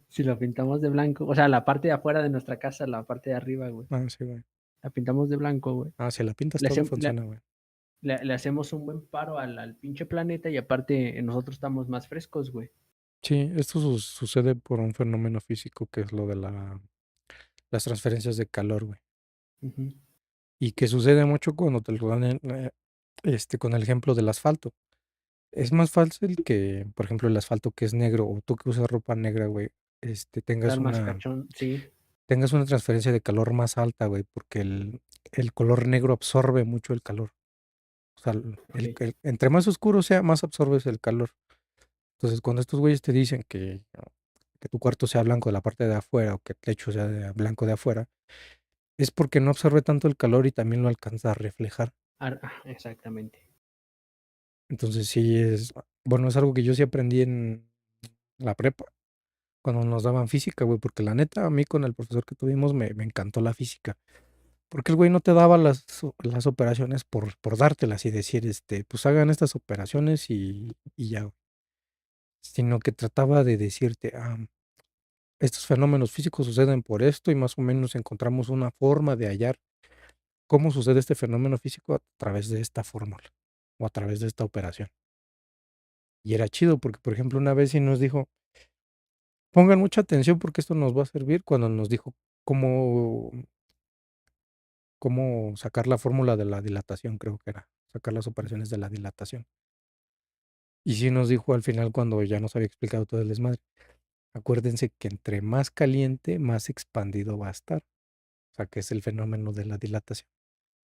si lo pintamos de blanco, o sea, la parte de afuera de nuestra casa, la parte de arriba, güey, Ah, sí, güey. la pintamos de blanco, güey. Ah, si la pintas Le, todo hacem- funciona, güey. le hacemos un buen paro al pinche planeta y aparte nosotros estamos más frescos, güey. Sí, esto sucede por un fenómeno físico que es lo de las transferencias de calor, güey. Ujú. Y que sucede mucho cuando te lo dan con el ejemplo del asfalto. Es más fácil que, por ejemplo, el asfalto que es negro o tú que usas ropa negra, güey. Estar más cachón, sí. tengas una transferencia de calor más alta, güey, porque el color negro absorbe mucho el calor. O sea, Ok. entre más oscuro sea, más absorbes el calor. Entonces, cuando estos güeyes te dicen que tu cuarto sea blanco de la parte de afuera o que el techo sea blanco de afuera, es porque no absorbe tanto el calor y también lo alcanza a reflejar. Exactamente. Entonces, sí bueno, es algo que yo sí aprendí en la prepa, cuando nos daban física, güey, porque la neta, a mí con el profesor que tuvimos me encantó la física. Porque el güey no te daba las operaciones por dártelas y decir, pues hagan estas operaciones y ya, sino que trataba de decirte, estos fenómenos físicos suceden por esto y más o menos encontramos una forma de hallar cómo sucede este fenómeno físico a través de esta fórmula o a través de esta operación. Y era chido porque, por ejemplo, una vez sí nos dijo, pongan mucha atención porque esto nos va a servir cuando nos dijo cómo, cómo sacar la fórmula de la dilatación, creo que era, sacar las operaciones de la dilatación. Y sí nos dijo al final cuando ya nos había explicado todo el desmadre. Acuérdense que entre más caliente, más expandido va a estar. O sea, que es el fenómeno de la dilatación.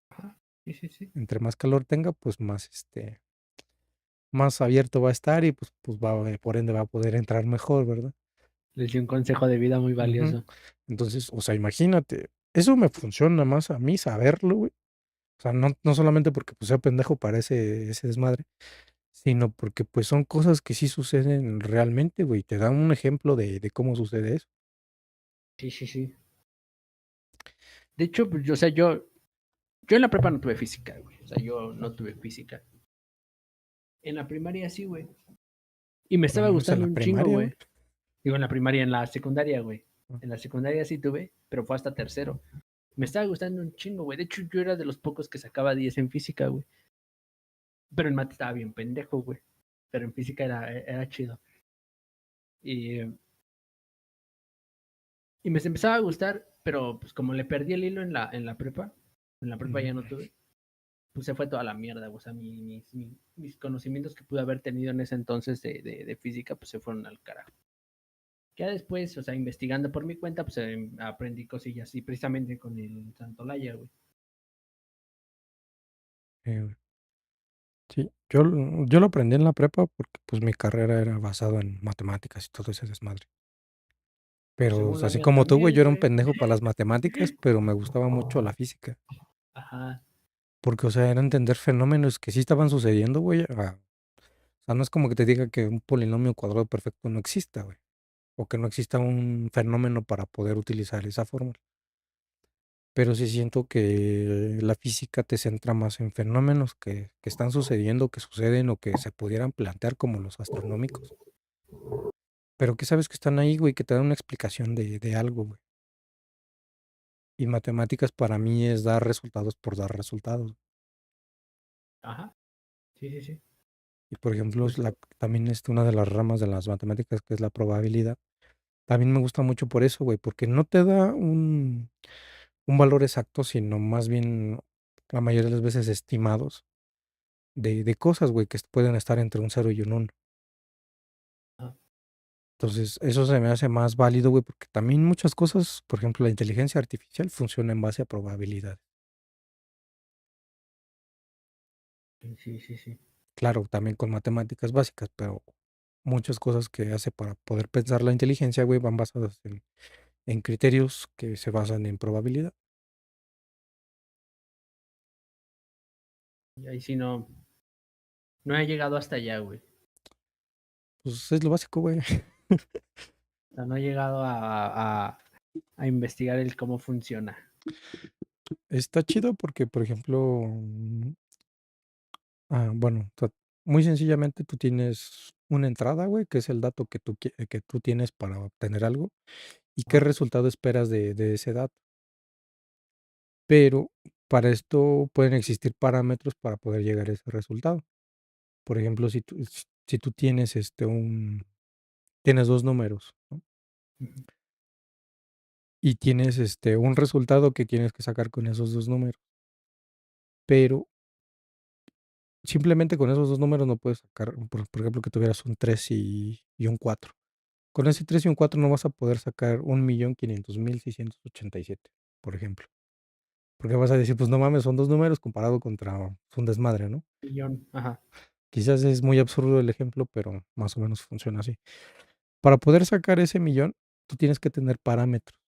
Ajá. Sí, sí, sí. Entre más calor tenga, pues más abierto va a estar y pues va, por ende va a poder entrar mejor, ¿verdad? Les di un consejo de vida muy Ujú. valioso. Entonces, o sea, imagínate, eso me funciona más a mí saberlo, güey. O sea, no solamente porque pues sea pendejo para ese desmadre, sino porque pues son cosas que sí suceden realmente, güey. Te dan un ejemplo de cómo sucede eso. Sí, sí, sí. De hecho, pues, o sea, yo en la prepa no tuve física, güey. O sea, yo no tuve física. En la primaria sí, güey. Y me No estaba mames, en gustando la un chingo, primaria, güey. güey. Digo, en la primaria, en la secundaria, güey. Ah, En la secundaria sí tuve, pero fue hasta tercero. Me estaba gustando un chingo, güey. De hecho, yo era de los pocos que sacaba 10 en física, güey. Pero en mate estaba bien pendejo, güey. Pero en física era chido. Y, y me empezaba a gustar, pero pues como le perdí el hilo en la prepa ujú. ya no tuve, pues se fue toda la mierda. O sea, mis conocimientos que pude haber tenido en ese entonces de física, pues se fueron al carajo. Ya después, o sea, investigando por mi cuenta, pues aprendí cosillas y precisamente con el Santolaya, güey. Güey. Sí, yo lo aprendí en la prepa porque pues mi carrera era basada en matemáticas y todo ese desmadre. Pues Pero según o la así mía como tú, güey, también, yo era un güey. pendejo para las matemáticas, pero me gustaba mucho la física. Ajá. Porque, o sea, era entender fenómenos que sí estaban sucediendo, güey. O sea, no es como que te diga que un polinomio cuadrado perfecto no exista, güey. O que no exista un fenómeno para poder utilizar esa fórmula. Pero sí siento que la física te centra más en fenómenos que están sucediendo, que suceden o que se pudieran plantear como los astronómicos. Pero que sabes que están ahí, güey, que te dan una explicación de algo, güey. Y matemáticas para mí es dar resultados por dar resultados. Ajá. Sí, sí, sí. Y por ejemplo, Pues, también es una de las ramas de las matemáticas que es la probabilidad. También me gusta mucho por eso, güey, porque no te da un valor exacto, sino más bien la mayoría de las veces estimados de cosas, güey, que pueden estar entre un cero y un uno. ajá. Entonces, eso se me hace más válido, güey, porque también muchas cosas, por ejemplo, la inteligencia artificial funciona en base a probabilidad. Sí, sí, sí, sí. Claro, también con matemáticas básicas, pero muchas cosas que hace para poder pensar la inteligencia, güey, van basadas en criterios que se basan en probabilidad. Y ahí sí no he llegado hasta allá, güey. Pues es lo básico, güey. O sea, no he llegado a investigar el cómo funciona. Está chido porque, por ejemplo, bueno, muy sencillamente tú tienes una entrada, güey, que es el dato que tú tienes para obtener algo y qué Ajá. resultado esperas de ese dato. Pero para esto pueden existir parámetros para poder llegar a ese resultado. Por ejemplo, si tú tienes tienes dos números, ¿no? Ujú. Y tienes un resultado que tienes que sacar con esos dos números. Pero simplemente con esos dos números no puedes sacar, por ejemplo, que tuvieras un 3 y un 4. Con ese 3 y un 4 no vas a poder sacar 1,500,687, por ejemplo. Porque vas a decir, pues no mames, son 2 números comparado contra un desmadre, ¿no? Millón, ajá. Quizás es muy absurdo el ejemplo, pero más o menos funciona así. Para poder sacar ese millón, tú tienes que tener parámetros.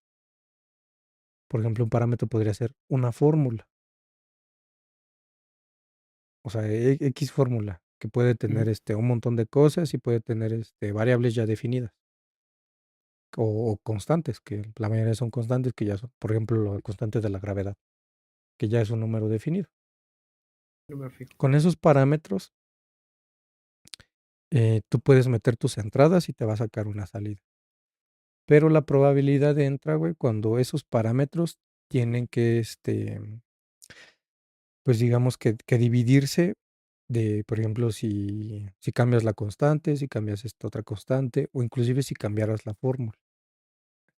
Por ejemplo, un parámetro podría ser una fórmula, o sea, X fórmula, que puede tener Ujú. un montón de cosas y puede tener variables ya definidas o constantes, que la mayoría son constantes, que ya son, por ejemplo, la constante de la gravedad, que ya es un número definido. Número fijo. Con esos parámetros, tú puedes meter tus entradas y te va a sacar una salida. Pero la probabilidad entra, güey, cuando esos parámetros tienen que, pues digamos que dividirse de, por ejemplo, si cambias la constante, si cambias esta otra constante, o inclusive si cambiaras la fórmula,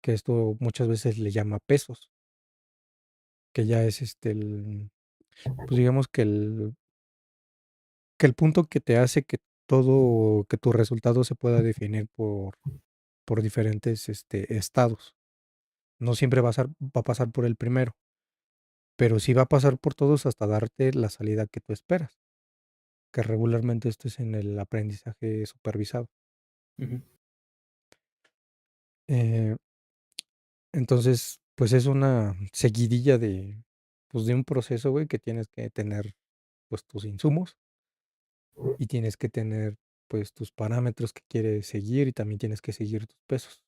que esto muchas veces le llama pesos, que ya es pues digamos que el punto que te hace que tu resultado se pueda definir por diferentes estados. No siempre va a pasar por el primero, pero sí va a pasar por todos hasta darte la salida que tú esperas, que regularmente esto es en el aprendizaje supervisado. Ujú. Eh, entonces, pues es una seguidilla pues de un proceso, güey, que tienes que tener, pues tus insumos y tienes que tener, pues tus parámetros que quieres seguir y también tienes que seguir tus pesos,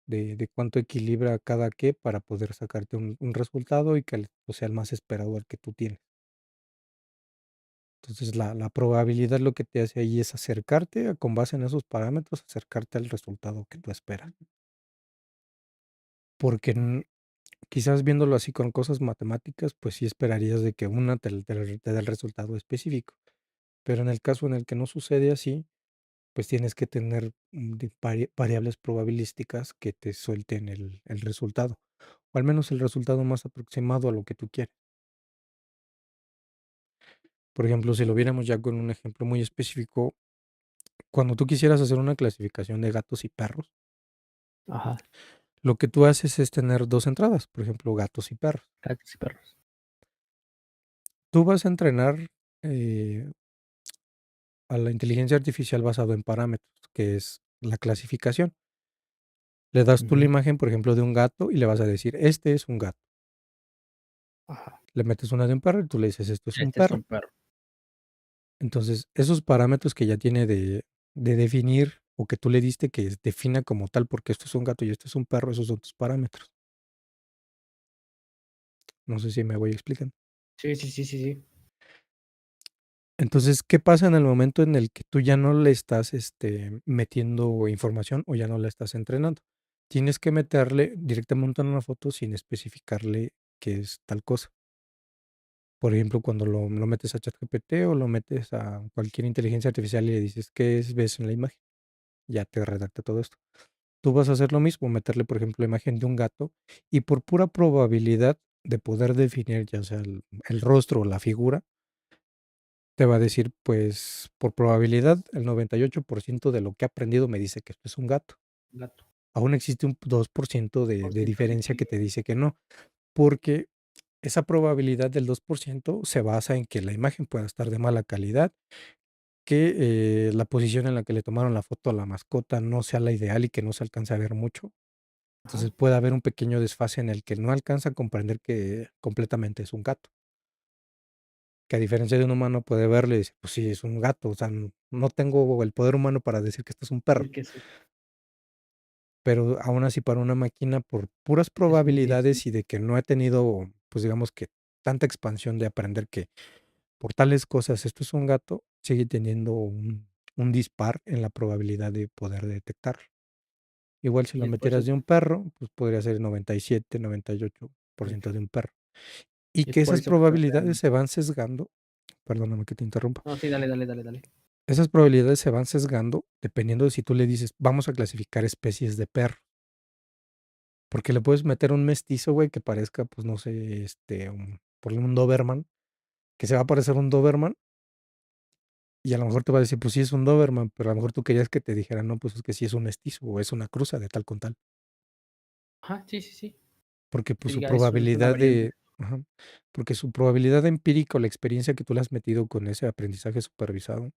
de cuánto equilibra cada qué para poder sacarte un resultado y que pues, sea el más esperado al que tú tienes. Entonces, la probabilidad lo que te hace ahí es acercarte, con base en esos parámetros, acercarte al resultado que tú esperas. Porque quizás viéndolo así con cosas matemáticas, pues sí esperarías de que una te dé el resultado específico. Pero en el caso en el que no sucede así, pues tienes que tener variables probabilísticas que te suelten el resultado, o al menos el resultado más aproximado a lo que tú quieres. Por ejemplo, si lo viéramos ya con un ejemplo muy específico, cuando tú quisieras hacer una clasificación de gatos y perros, Ajá. lo que tú haces es tener dos entradas, por ejemplo, gatos y perros. Gatos y perros. Tú vas a entrenar a la inteligencia artificial basado en parámetros, que es la clasificación. Le das tú la Ujú. imagen, por ejemplo, de un gato y le vas a decir, este es un gato. Ajá. Le metes una de un perro y tú le dices, esto es un Este es perro. un perro. Entonces, esos parámetros que ya tiene de definir o que tú le diste que defina como tal, porque esto es un gato y esto es un perro, esos son tus parámetros. No sé si me voy explicando. Sí, sí, sí, sí, sí. Entonces, ¿qué pasa en el momento en el que tú ya no le estás metiendo información o ya no la estás entrenando? Tienes que meterle directamente en una foto sin especificarle qué es tal cosa. Por ejemplo, cuando lo metes a ChatGPT o lo metes a cualquier inteligencia artificial y le dices qué ves en la imagen, ya te redacta todo esto. Tú vas a hacer lo mismo, meterle, por ejemplo, la imagen de un gato y por pura probabilidad de poder definir ya sea el rostro o la figura, te va a decir, pues, por probabilidad, el 98% de lo que ha aprendido me dice que esto es un gato. Gato. Aún existe un 2% Por de ciento que diferencia sí. que te dice que no, porque esa probabilidad del 2% se basa en que la imagen pueda estar de mala calidad, que la posición en la que le tomaron la foto a la mascota no sea la ideal y que no se alcance a ver mucho. Ajá. Entonces puede haber un pequeño desfase en el que no alcanza a comprender que completamente es un gato. Que a diferencia de un humano puede verle y decir, pues sí, es un gato, o sea, no tengo el poder humano para decir que esto es un perro, El que sí. pero aún así para una máquina, por puras Es un distinto. probabilidades y de que no ha tenido, pues digamos que tanta expansión de aprender que por tales cosas esto es un gato, sigue teniendo un dispar en la probabilidad de poder detectarlo. Igual si Y lo es por eso, metieras de un perro, pues podría ser 97, 98% de un perro. Y y es que por esas eso que no probabilidades sean. se van sesgando, perdóname que te interrumpa. No, sí, dale, dale, dale, dale. Esas probabilidades se van sesgando dependiendo de si tú le dices, vamos a clasificar especies de perro, porque le puedes meter un mestizo, güey, que parezca, pues no sé, por ejemplo, un Doberman, que se va a parecer un Doberman Y a lo mejor te va a decir, pues sí es un Doberman, pero a lo mejor tú querías que te dijeran, no, pues es que sí es un mestizo o es una cruza de tal con tal. Ajá, sí, sí, sí. Porque Que te pues su diga, es una probabilidad variante. de, ajá, porque su probabilidad empírica o la experiencia que tú le has metido con ese aprendizaje supervisado,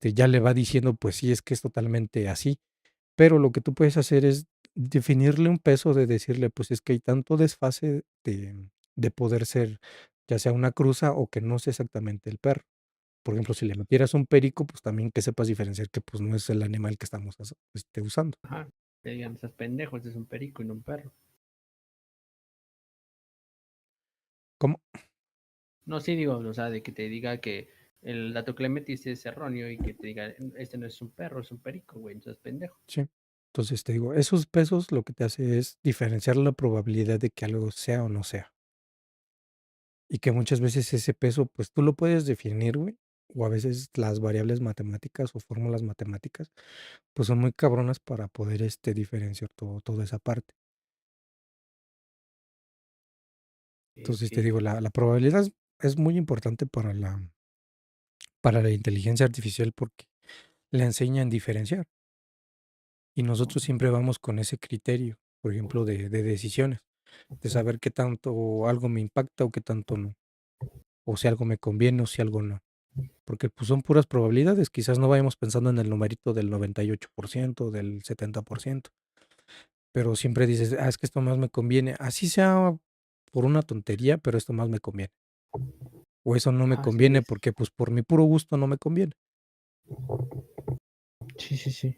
ya le va diciendo, pues sí, es que es totalmente así. Pero lo que tú puedes hacer es definirle un peso de decirle, pues es que hay tanto desfase de poder ser, ya sea una cruza o que no sea exactamente el perro. Por ejemplo, si le metieras un perico, pues también que sepas diferenciar que pues no es el animal que estamos usando. Ajá. Que digan, estás pendejo, este es un perico y no un perro. ¿Cómo? No, sí digo, o sea, de que te diga que el dato que le metiste es erróneo y que te diga, este no es un perro, es un perico, güey, entonces pendejo. Sí. Entonces te digo, esos pesos lo que te hace es diferenciar la probabilidad de que algo sea o no sea. Y que muchas veces ese peso, pues tú lo puedes definir, güey. O a veces las variables matemáticas o fórmulas matemáticas, pues son muy cabronas para poder diferenciar toda esa parte. Ok, Entonces te ok. digo, la probabilidad es muy importante para la inteligencia artificial porque le enseñan a diferenciar. Y nosotros siempre vamos con ese criterio, por ejemplo, de decisiones, de saber qué tanto algo me impacta o qué tanto no, o si algo me conviene o si algo no. Porque pues son puras probabilidades, quizás no vayamos pensando en el numerito del 98%, del 70%, pero siempre dices, ah, es que esto más me conviene, así sea por una tontería, pero esto más me conviene. O eso no me Ajá, sí conviene es. porque pues por mi puro gusto no me conviene. Sí, sí, sí.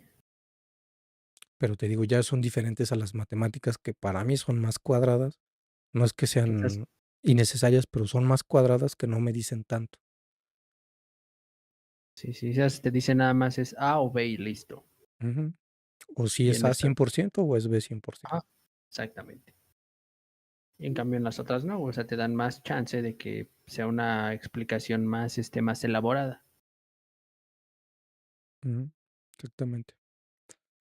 Pero te digo, ya son diferentes a las matemáticas que para mí son más cuadradas. No es que Quizás, sean innecesarias, pero son más cuadradas que no me dicen tanto. sí, sí, esas te dice nada más es A o B y listo. Ujú. O si Y es en A esta, 100% o es B 100%. ajá, exactamente. Y en cambio en las otras no, o sea, te dan más chance de que sea una explicación más, más elaborada. Ujú. Exactamente.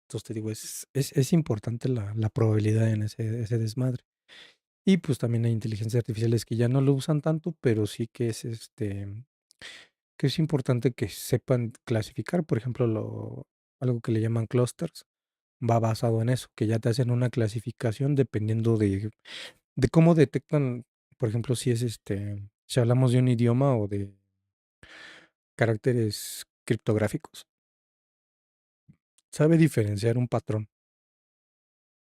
Entonces te digo, es importante la probabilidad en ese desmadre. Y pues también hay inteligencias artificiales que ya no lo usan tanto, pero sí que que es importante que sepan clasificar. Por ejemplo, algo que le llaman clusters va basado en eso, que ya te hacen una clasificación dependiendo de cómo detectan, por ejemplo, si es si hablamos de un idioma o de caracteres criptográficos, sabe diferenciar un patrón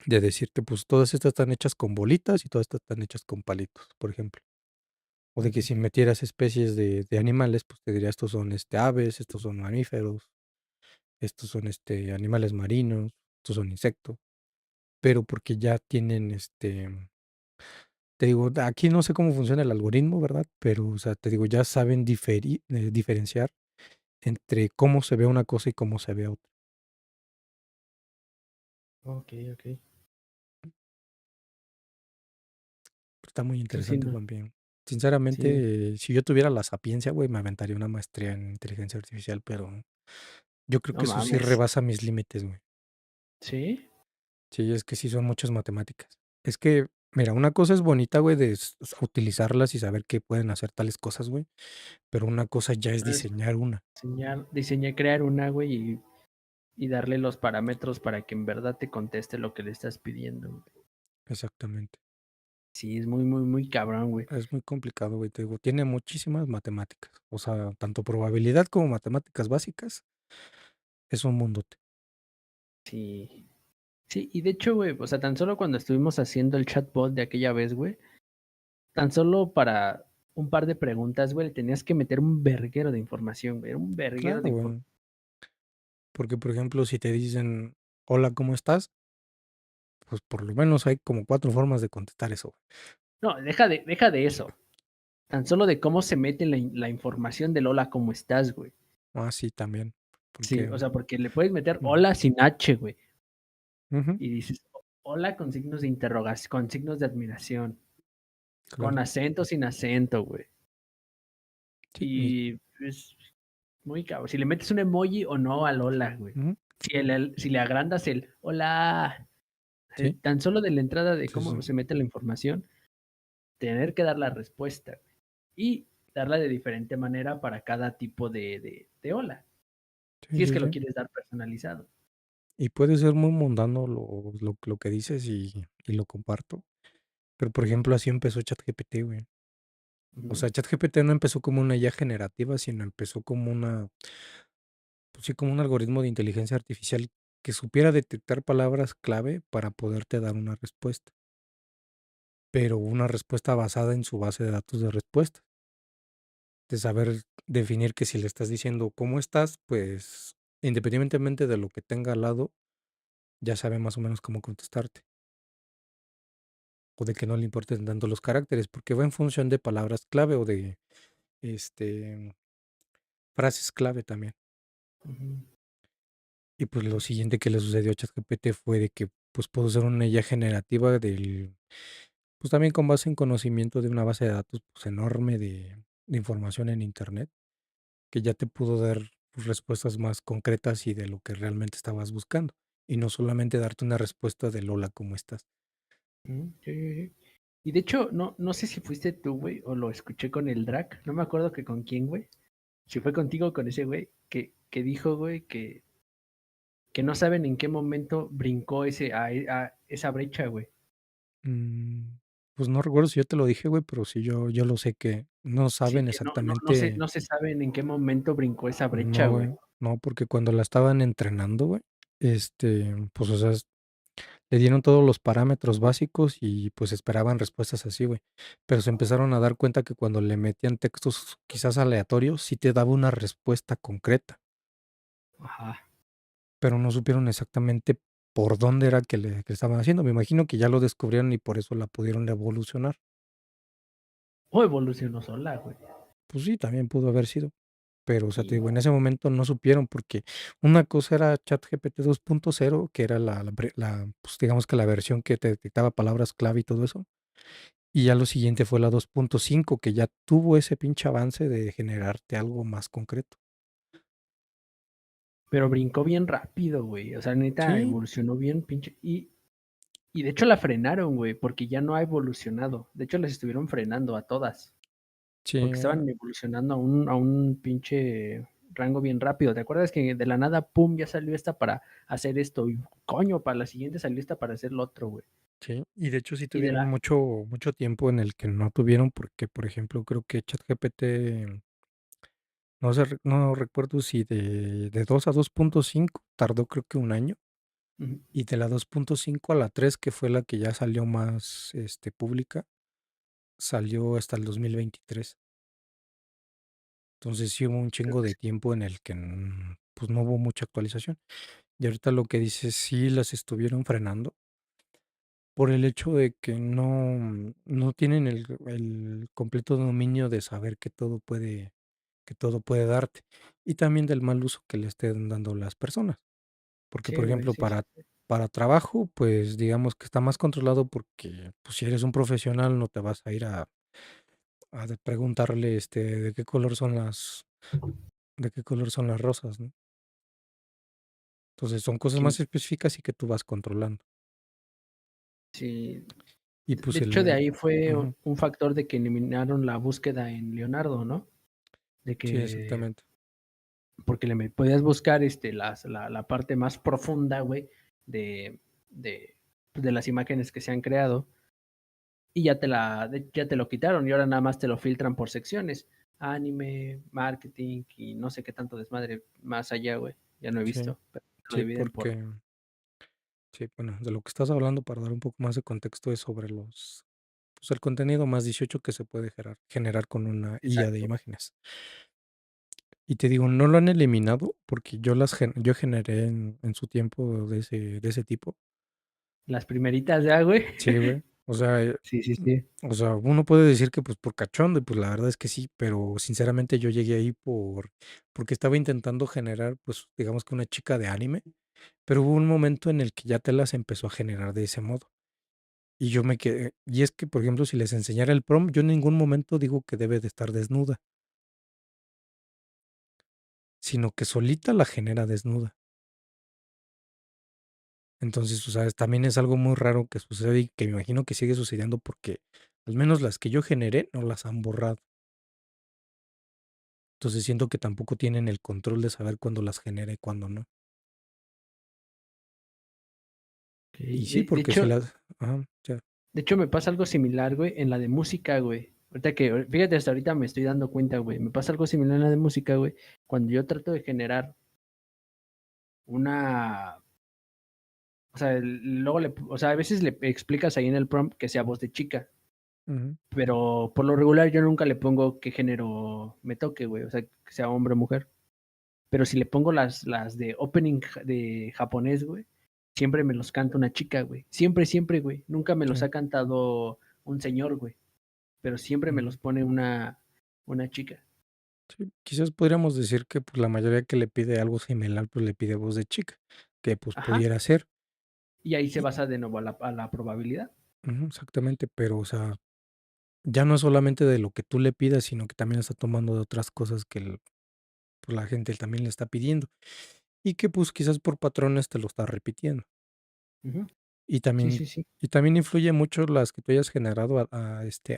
de decirte, pues todas estas están hechas con bolitas y todas estas están hechas con palitos, por ejemplo. O de que si metieras especies de animales, pues te diría, estos son aves, estos son mamíferos, estos son animales marinos, estos son insectos, pero porque ya tienen te digo, aquí no sé cómo funciona el algoritmo, ¿verdad? Pero, o sea, te digo, ya saben diferenciar entre cómo se ve una cosa y cómo se ve otra. Ok, ok. Está muy Entonces sí, interesante no. también. Sí. Sinceramente, si yo tuviera la sapiencia, güey, me aventaría una maestría en inteligencia artificial, pero yo creo No que eso sí mames. rebasa mis límites, güey. Sí. Sí, es que sí son muchas matemáticas. Es que, mira, una cosa es bonita, güey, de utilizarlas y saber que pueden hacer tales cosas, güey, pero una cosa ya es Es diseñar una. diseñar, crear una, güey, y darle los parámetros para que en verdad te conteste lo que le estás pidiendo, güey. Exactamente. Sí, es muy, muy, muy cabrón, güey. Es muy complicado, güey, te digo, tiene muchísimas matemáticas. O sea, tanto probabilidad como matemáticas básicas, es un mundote. Sí. Sí, y de hecho, güey, o sea, tan solo cuando estuvimos haciendo el chatbot de aquella vez, güey, tan solo para un par de preguntas, güey, le tenías que meter un verguero de información, güey, era un verguero Claro, de información. güey. Porque, por ejemplo, si te dicen, hola, ¿cómo estás? Pues por lo menos hay como 4 formas de contestar eso, güey. No, deja de eso. Tan solo de cómo se mete la información del hola, ¿cómo estás, güey? Ah, sí, también. Sí, Porque, o sea, porque le puedes meter ujú, hola sin H, güey. ujú, Y dices hola con signos de interrogación, con signos de admiración, con claro. acento sin acento, güey. Sí, Y es muy cabrón. Si le metes un emoji o no al hola, güey. ujú, Si le agrandas el hola, sí, tan solo de la entrada de sí, sí. cómo se mete la información, tener que dar la respuesta, güey. Y darla de diferente manera para cada tipo de ola, Sí, si es sí, que lo sí. quieres dar personalizado. Y puede ser muy mundano lo que dices y lo comparto. Pero, por ejemplo, así empezó ChatGPT, güey. O Ujú, sea, ChatGPT no empezó como una IA generativa, sino empezó como una, pues sí, como un algoritmo de inteligencia artificial que supiera detectar palabras clave para poderte dar una respuesta, pero una respuesta basada en su base de datos de respuesta, de saber definir que si le estás diciendo cómo estás, pues independientemente de lo que tenga al lado, ya sabe más o menos cómo contestarte, o de que no le importen tanto los caracteres, porque va en función de palabras clave o de este frases clave también. ujú. Y pues lo siguiente que le sucedió a ChatGPT fue de que pues pudo ser una IA generativa pues también con base en conocimiento de una base de datos pues enorme de información en internet, que ya te pudo dar pues, respuestas más concretas y de lo que realmente estabas buscando. Y no solamente darte una respuesta del hola, ¿cómo estás? Ujú, sí, sí, sí. Y de hecho, no sé si fuiste tú, güey, o lo escuché con el Drac, no me acuerdo que con quién, güey. Si fue contigo o con ese güey, que dijo, güey, que no saben en qué momento brincó a esa brecha, güey. Mm, pues no recuerdo si yo te lo dije, güey, pero sí yo lo sé que no Sí, saben que exactamente. no se saben en qué momento brincó esa brecha, No, güey. güey, no, porque cuando la estaban entrenando, güey, pues, o sea, le dieron todos los parámetros básicos y pues esperaban respuestas así, güey. Pero se empezaron a dar cuenta que cuando le metían textos quizás aleatorios, sí te daba una respuesta concreta, Ajá. pero no supieron exactamente por dónde era que estaban haciendo. Me imagino que ya lo descubrieron y por eso la pudieron evolucionar. O evolucionó sola, güey. Pues sí, también pudo haber sido. Pero, o sea, te Sí, digo, en ese momento no supieron, porque una cosa era ChatGPT 2.0, que era pues, digamos que la versión que te detectaba palabras clave y todo eso, y ya lo siguiente fue la 2.5, que ya tuvo ese pinche avance de generarte algo más concreto. pero brincó bien rápido, güey. O sea, neta, Sí, evolucionó bien, pinche. Y de hecho la frenaron, güey, porque ya no ha evolucionado. De hecho, las estuvieron frenando a todas, sí, porque estaban evolucionando a un pinche rango bien rápido. ¿Te acuerdas que de la nada, pum, ya salió esta para hacer esto? Y coño, para la siguiente salió esta para hacer lo otro, güey. sí. Y de hecho sí Y de tuvieron la... mucho tiempo en el que no tuvieron, porque, por ejemplo, creo que ChatGPT, no recuerdo si de 2 a 2.5 tardó creo que un año. Ujú. Y de la 2.5 a la 3 que fue la que ya salió más, pública, salió hasta el 2023. Entonces, sí hubo un chingo de tiempo en el que, pues, no hubo mucha actualización. Y ahorita lo que dices, sí las estuvieron frenando por el hecho de que no tienen el completo dominio de saber que todo puede darte, y también del mal uso que le estén dando las personas. Porque, Sí, por güey, ejemplo, sí, sí. para trabajo, pues digamos que está más controlado porque, pues si eres un profesional, no te vas a ir a preguntarle, de qué color son las rosas, ¿no? Entonces son cosas Sí, más específicas y que tú vas controlando. sí. Y De pues hecho, de ahí fue ujú, un factor de que eliminaron la búsqueda en Leonardo, ¿no? De sí, que exactamente. porque podías buscar la parte más profunda, güey, de, de, pues, de las imágenes que se han creado y ya te lo quitaron y ahora nada más te lo filtran por secciones. Anime, marketing y no sé qué tanto desmadre más allá, güey. Ya no he Sí, visto, pero lo sí, dividen por... porque, sí, bueno, de lo que estás hablando, para dar un poco más de contexto, es sobre pues el contenido más 18 que se puede generar con una IA de Exacto. imágenes. Y te digo, no lo han eliminado porque yo generé en su tiempo de ese tipo. Las primeritas ya, güey. Sí, güey. O sea, Sí, sí, sí. o sea, uno puede decir que pues por cachondo, y pues la verdad es que sí, pero sinceramente yo llegué ahí porque estaba intentando generar, pues, digamos que una chica de anime, pero hubo un momento en el que ya te las empezó a generar de ese modo. Y yo me quedé, y es que, por ejemplo, si les enseñara el prompt, yo en ningún momento digo que debe de estar desnuda, sino que solita la genera desnuda. Entonces, o sea, también es algo muy raro que sucede y que me imagino que sigue sucediendo porque al menos las que yo generé no las han borrado. Entonces siento que tampoco tienen el control de saber cuándo las genera y cuándo no. Ok. Y sí, De porque si hecho, las... Ajá, ya. de hecho, me pasa algo similar, güey, en la de música, güey. Ahorita que, fíjate, hasta ahorita me estoy dando cuenta, güey. Me pasa algo similar en la de música, güey. Cuando yo trato de generar una, o sea, o sea, a veces le explicas ahí en el prompt que sea voz de chica, Ujú, pero por lo regular yo nunca le pongo qué género me toque, güey. O sea, que sea hombre o mujer. Pero si le pongo las de opening de japonés, güey, siempre me los canta una chica, güey. Siempre, siempre, güey. Nunca me los sí, ha cantado un señor, güey. Pero siempre me ujú. los pone una chica. Sí, quizás podríamos decir que pues, la mayoría que le pide algo similar, pues le pide voz de chica, que pues Ajá. pudiera ser. Y ahí se Y, basa de nuevo a la probabilidad. ujú, exactamente, pero o sea, ya no es solamente de lo que tú le pidas, sino que también está tomando de otras cosas que pues, la gente también le está pidiendo. Y que pues quizás por patrones te lo está repitiendo. Ujú. Y Sí, también, sí, sí. y también influye mucho las que tú hayas generado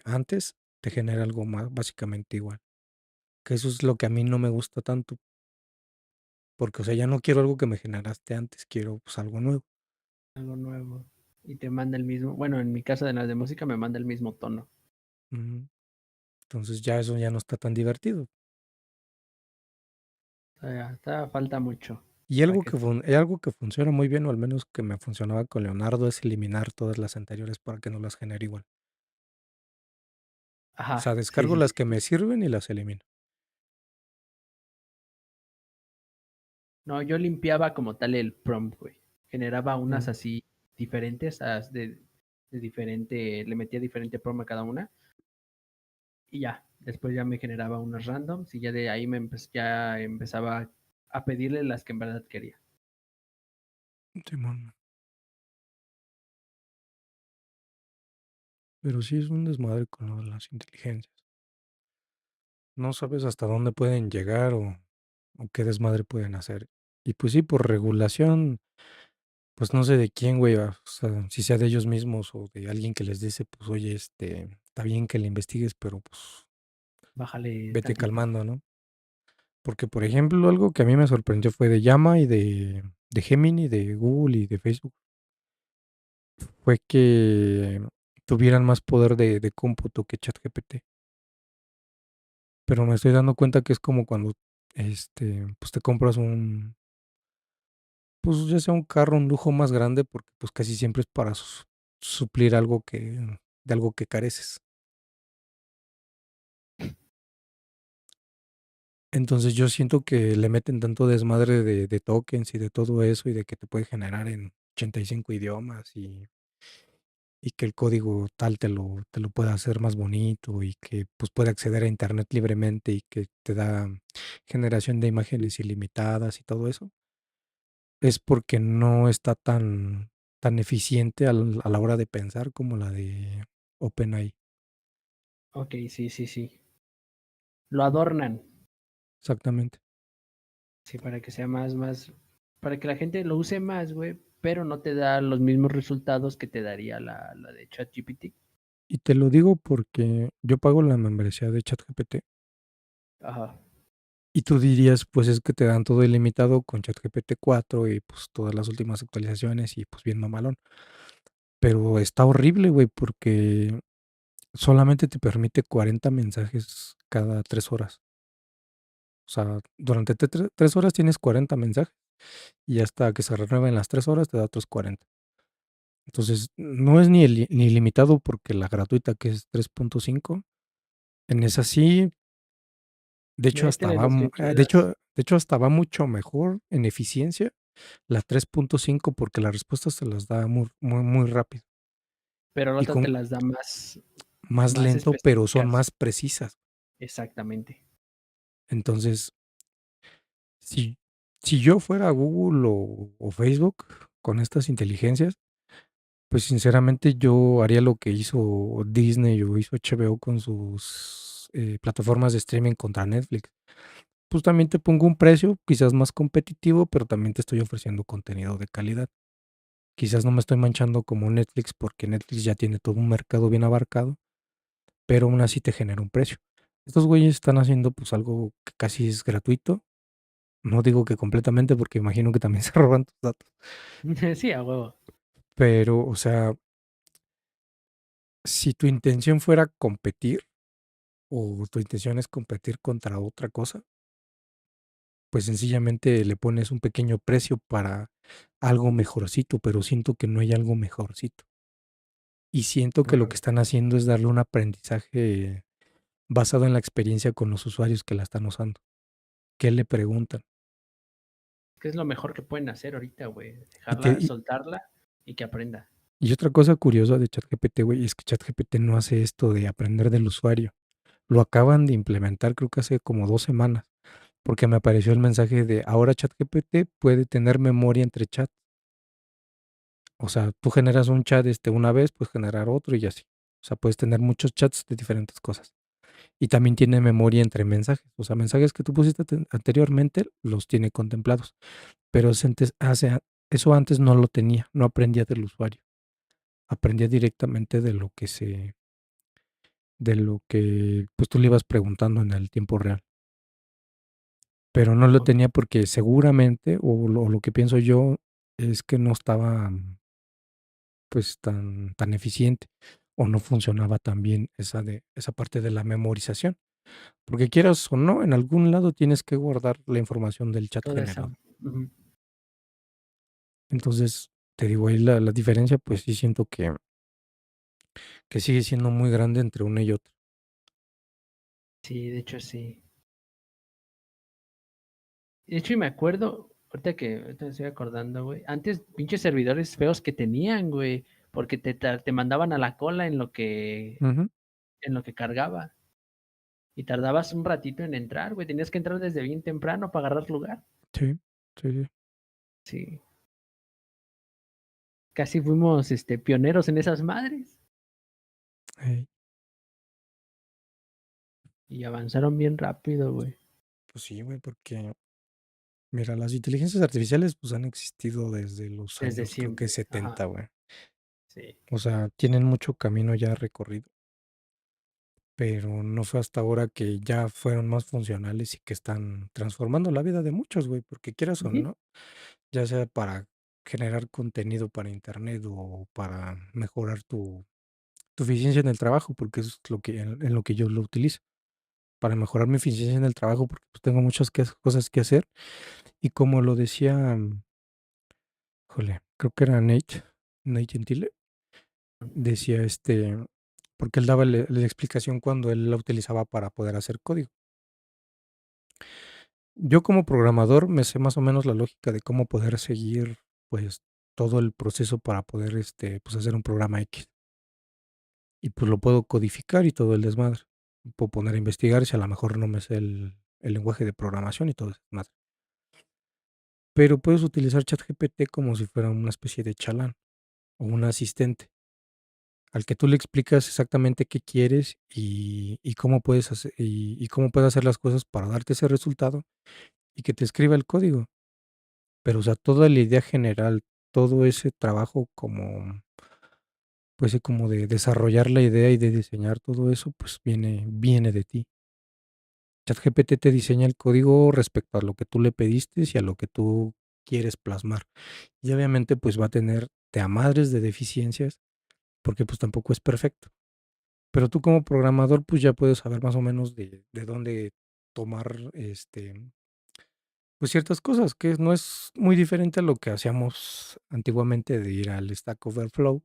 antes, te genera algo más básicamente igual. Que eso es lo que a mí no me gusta tanto, porque o sea, ya no quiero algo que me generaste antes, quiero pues algo nuevo. Algo nuevo. Y te manda el mismo. Bueno, en mi caso de las de música me manda el mismo tono. Ujú. Entonces ya eso ya no está tan divertido. O sea, falta mucho Y para que. algo que funciona muy bien, o al menos que me funcionaba con Leonardo, es eliminar todas las anteriores para que no las genere igual. O sea, Ajá. Sí, descargo sí, sí. las que me sirven y las elimino. No, yo limpiaba como tal el prompt, güey. Generaba unas Mm, así diferentes, de diferente, le metía diferente prompt a cada una y ya. Después ya me generaba unas randoms y ya de ahí ya empezaba a pedirle las que en verdad quería. Simón. Pero sí es un desmadre con lo de las inteligencias. No sabes hasta dónde pueden llegar o qué desmadre pueden hacer. Y pues sí, por regulación, pues no sé de quién, güey, o sea, si sea de ellos mismos o de alguien que les dice, pues oye, está bien que le investigues, pero pues Bájale vete tantito. calmando, ¿no? Porque, por ejemplo, algo que a mí me sorprendió fue de Llama y de Gemini, de Google y de Facebook, fue que tuvieran más poder de cómputo que ChatGPT. Pero me estoy dando cuenta que es como cuando, pues te compras pues ya sea un carro, un lujo más grande, porque pues casi siempre es para suplir de algo que careces. Entonces yo siento que le meten tanto desmadre de tokens y de todo eso y de que te puede generar en 85 idiomas y que el código tal te lo puede hacer más bonito y que pues puede acceder a internet libremente y que te da generación de imágenes ilimitadas y todo eso. Es porque no está tan eficiente a la hora de pensar como la de OpenAI. Ok, sí, sí, sí. Lo adornan, Exactamente. sí, para que sea para que la gente lo use más, güey, pero no te da los mismos resultados que te daría la de ChatGPT. Y te lo digo porque yo pago la membresía de ChatGPT Ajá. y tú dirías, pues es que te dan todo ilimitado con ChatGPT 4 y pues todas las últimas actualizaciones y pues bien mamalón. Pero está horrible, güey, porque solamente te permite 40 mensajes cada 3 horas. O sea, durante 3 horas tienes 40 mensajes y hasta que se renueven las 3 horas te da otros 40. Entonces, no es ni limitado porque la gratuita que es 3.5, en esa sí, de hecho hasta Métele va, los que de quieras. hecho, de hecho hasta va mucho mejor en eficiencia la 3.5 porque las respuestas se las da muy, muy, muy rápido Pero la y otra te con las da más más lento, pero son específicas. más precisas. Exactamente. Entonces, si, si yo fuera Google o Facebook con estas inteligencias, pues sinceramente yo haría lo que hizo Disney o hizo HBO con sus plataformas de streaming contra Netflix. Pues también te pongo un precio quizás más competitivo, pero también te estoy ofreciendo contenido de calidad. Quizás no me estoy manchando como Netflix porque Netflix ya tiene todo un mercado bien abarcado, pero aún así te genera un precio. Estos güeyes están haciendo, pues, algo que casi es gratuito. No digo que completamente, porque imagino que también se roban tus datos. Sí, a huevo. Pero, o sea, si tu intención fuera competir, o tu intención es competir contra otra cosa, pues sencillamente le pones un pequeño precio para algo mejorcito, pero siento que no hay algo mejorcito. Y siento que lo que Órale. están haciendo es darle un aprendizaje basado en la experiencia con los usuarios que la están usando. ¿Qué le preguntan? ¿Qué es lo mejor que pueden hacer ahorita, güey? Y, te- Dejarla, y- soltarla y que aprenda. y otra cosa curiosa de ChatGPT, güey, es que ChatGPT no hace esto de aprender del usuario. Lo acaban de implementar, creo que hace como 2 semanas, porque me apareció el mensaje de ahora ChatGPT puede tener memoria entre chats. O sea, tú generas un chat una vez, puedes generar otro y así. O sea, puedes tener muchos chats de diferentes cosas. Y también tiene memoria entre mensajes. O sea, mensajes que tú pusiste anteriormente los tiene contemplados. Pero eso antes no lo tenía, no aprendía del usuario. Aprendía directamente de lo que pues tú le ibas preguntando en el tiempo real. Pero no lo Ok. tenía porque seguramente, o lo que pienso yo, es que no estaba pues tan eficiente o no funcionaba tan bien esa parte de la memorización. Porque quieras o no, en algún lado tienes que guardar la información del chat Toda esa. generado. Ujú. Entonces, te digo, ahí la diferencia, pues sí siento que sigue siendo muy grande entre una y otra. Sí, de hecho sí. De hecho, y me acuerdo, ahorita me estoy acordando, güey. Antes, pinches servidores feos que tenían, güey. Porque te mandaban a la cola Ujú, en lo que cargaba. Y tardabas un ratito en entrar, güey. Tenías que entrar desde bien temprano para agarrar lugar. sí, sí, sí. Sí. Casi fuimos pioneros en esas madres. Ey, Y avanzaron bien rápido, güey. pues sí, güey, porque, mira, las inteligencias artificiales pues han existido desde los Desde años, creo que siempre. Ajá. 70, güey. Sí. O sea, tienen mucho camino ya recorrido, pero no fue hasta ahora que ya fueron más funcionales y que están transformando la vida de muchos, güey, porque quieras o Ujú. no, ya sea para generar contenido para internet o para mejorar tu eficiencia en el trabajo, porque es en lo que yo lo utilizo, para mejorar mi eficiencia en el trabajo, porque pues, tengo muchas cosas que hacer. Y como lo decía, híjole, creo que era Nate Gentile, decía porque él daba la explicación cuando él la utilizaba para poder hacer código. Yo como programador me sé más o menos la lógica de cómo poder seguir pues todo el proceso para poder pues hacer un programa X. Y pues lo puedo codificar y todo el desmadre. Puedo poner a investigar si a lo mejor no me sé el lenguaje de programación y todo ese desmadre. Pero puedes utilizar ChatGPT como si fuera una especie de chalán o un asistente al que tú le explicas exactamente qué quieres y cómo puedes hacer, y cómo puedes hacer las cosas para darte ese resultado y que te escriba el código. Pero, o sea, toda la idea general, todo ese trabajo como, pues sí, como de desarrollar la idea y de diseñar todo eso, pues viene de ti. ChatGPT te diseña el código respecto a lo que tú le pediste y a lo que tú quieres plasmar. Y obviamente, pues va a tener de a madres de deficiencias, porque pues tampoco es perfecto. Pero tú como programador, pues ya puedes saber más o menos de dónde tomar pues ciertas cosas, que no es muy diferente a lo que hacíamos antiguamente de ir al Stack Overflow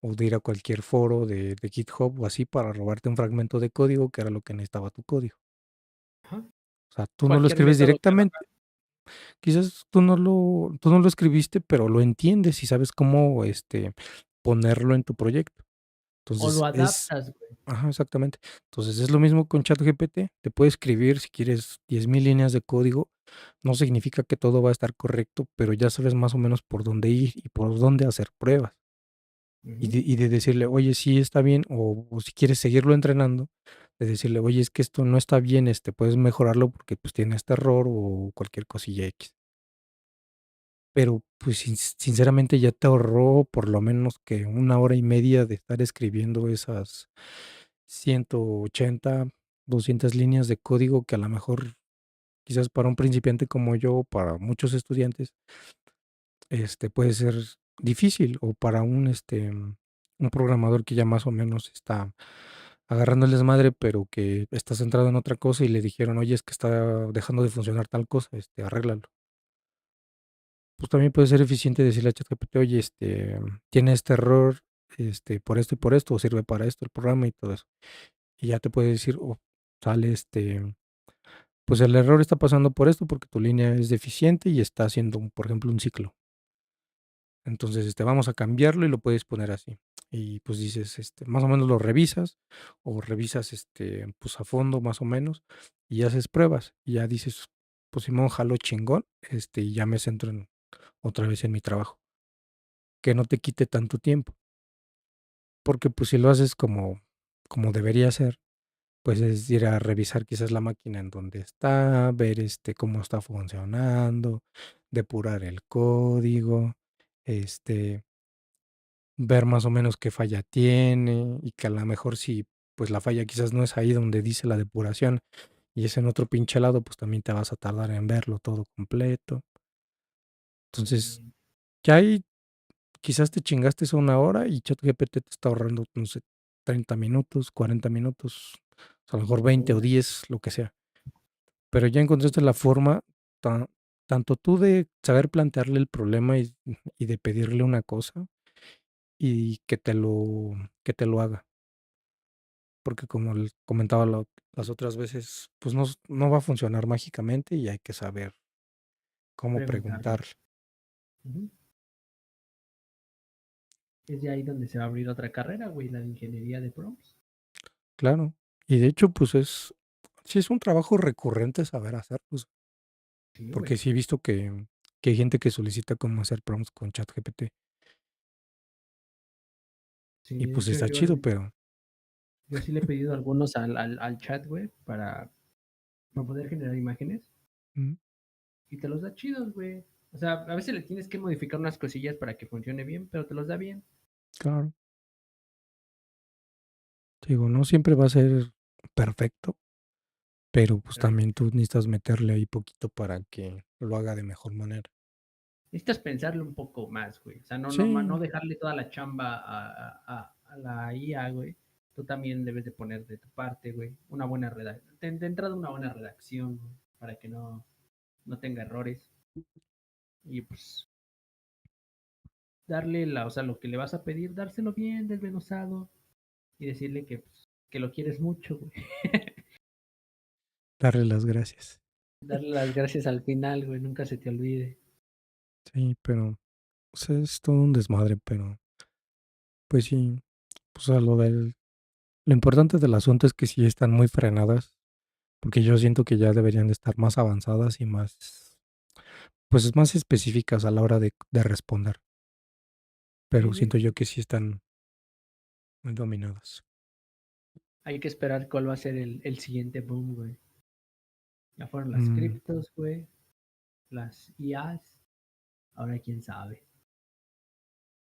o de ir a cualquier foro de GitHub o así para robarte un fragmento de código que era lo que necesitaba tu código. Ajá. O sea, tú no lo Cualquier escribes método que directamente. Quizás tú no lo escribiste, pero lo entiendes y sabes cómo ponerlo en tu proyecto. o lo Entonces adaptas, güey. ajá, exactamente. Entonces es lo mismo con ChatGPT. Te puede escribir si quieres 10,000 líneas de código. No significa que todo va a estar correcto, pero ya sabes más o menos por dónde ir y por dónde hacer pruebas. Y Ujú. de decirle, oye, sí está bien, o si quieres seguirlo entrenando, de decirle, oye, es que esto no está bien, puedes mejorarlo porque pues tiene este error o cualquier cosilla X. Pero pues sinceramente ya te ahorró por lo menos que 1 hora y media de estar escribiendo esas 180. 200 líneas de código que a lo mejor, quizás para un principiante como yo, para muchos estudiantes, puede ser difícil, o para un programador que ya más o menos está agarrando el desmadre, pero que está centrado en otra cosa y le dijeron: "Oye, es que está dejando de funcionar tal cosa, arréglalo". Pues también puede ser eficiente decirle a ChatGPT: "Oye, tiene este error, por esto y por esto, o sirve para esto el programa", y todo eso. Y ya te puede decir, o sale, pues el error está pasando por esto, porque tu línea es deficiente y está haciendo, por ejemplo, un ciclo. Entonces, vamos a cambiarlo y lo puedes poner así. Y pues dices, más o menos lo revisas, o revisas, pues a fondo más o menos, y haces pruebas. Y ya dices, pues Simón, jalo chingón, y ya me centro otra vez en mi trabajo. Que no te quite tanto tiempo. Porque pues si lo haces como debería ser, pues es ir a revisar quizás la máquina en donde está, ver cómo está funcionando, depurar el código, este, ver más o menos qué falla tiene, y que a lo mejor si pues la falla quizás no es ahí donde dice la depuración y es en otro pinche lado, pues también te vas a tardar en verlo todo completo. Entonces, Sí, ya ahí quizás te chingaste eso 1 hora y ChatGPT te está ahorrando, no sé, 30 minutos, 40 minutos, a lo mejor una 20 o hora. 10, lo que sea. Pero ya encontraste la forma, ta tanto tú de saber plantearle el problema y de pedirle una cosa, y que te lo haga. Porque como comentaba las otras veces, pues no va a funcionar mágicamente y hay que saber cómo Preguntarle. preguntarle. Ujú. Es de ahí donde se va a abrir otra carrera, güey, la de ingeniería de prompts. Claro. Y de hecho, pues sí es un trabajo recurrente saber hacerlos, Sí, porque güey. sí he visto que hay gente que solicita cómo hacer prompts con ChatGPT, y Sí, de pues hecho está chido, pero yo sí le he pedido algunos al chat, güey, para poder generar imágenes mm, y te los da chidos, güey. O sea, a veces le tienes que modificar unas cosillas para que funcione bien, pero te los da bien. claro, te digo, no siempre va a ser perfecto, pero pues Pero ahí también tú necesitas meterle ahí poquito para que lo haga de mejor manera. necesitas pensarle un poco más, güey. O sea, no Sí, dejarle toda la chamba a la IA, güey. Tú también debes de poner de tu parte, güey, una buena redacción. De entrada una buena redacción, güey, para que no tenga errores. Y pues darle o sea, lo que le vas a pedir, dárselo bien desmenuzado y decirle que, pues, que lo quieres mucho, güey. darle las gracias. Darle las gracias al final, güey, nunca se te olvide. Sí, pero, o sea, es todo un desmadre, pero pues sí, pues a lo importante del asunto es que sí están muy frenadas, porque yo siento que ya deberían de estar más avanzadas y más, pues más específicas a la hora de responder, Sí, pero sí. siento yo que sí están muy dominadas. Hay que esperar cuál va a ser el siguiente boom, güey. Ya fueron las Mm, criptos, güey, las IAs, ahora quién sabe.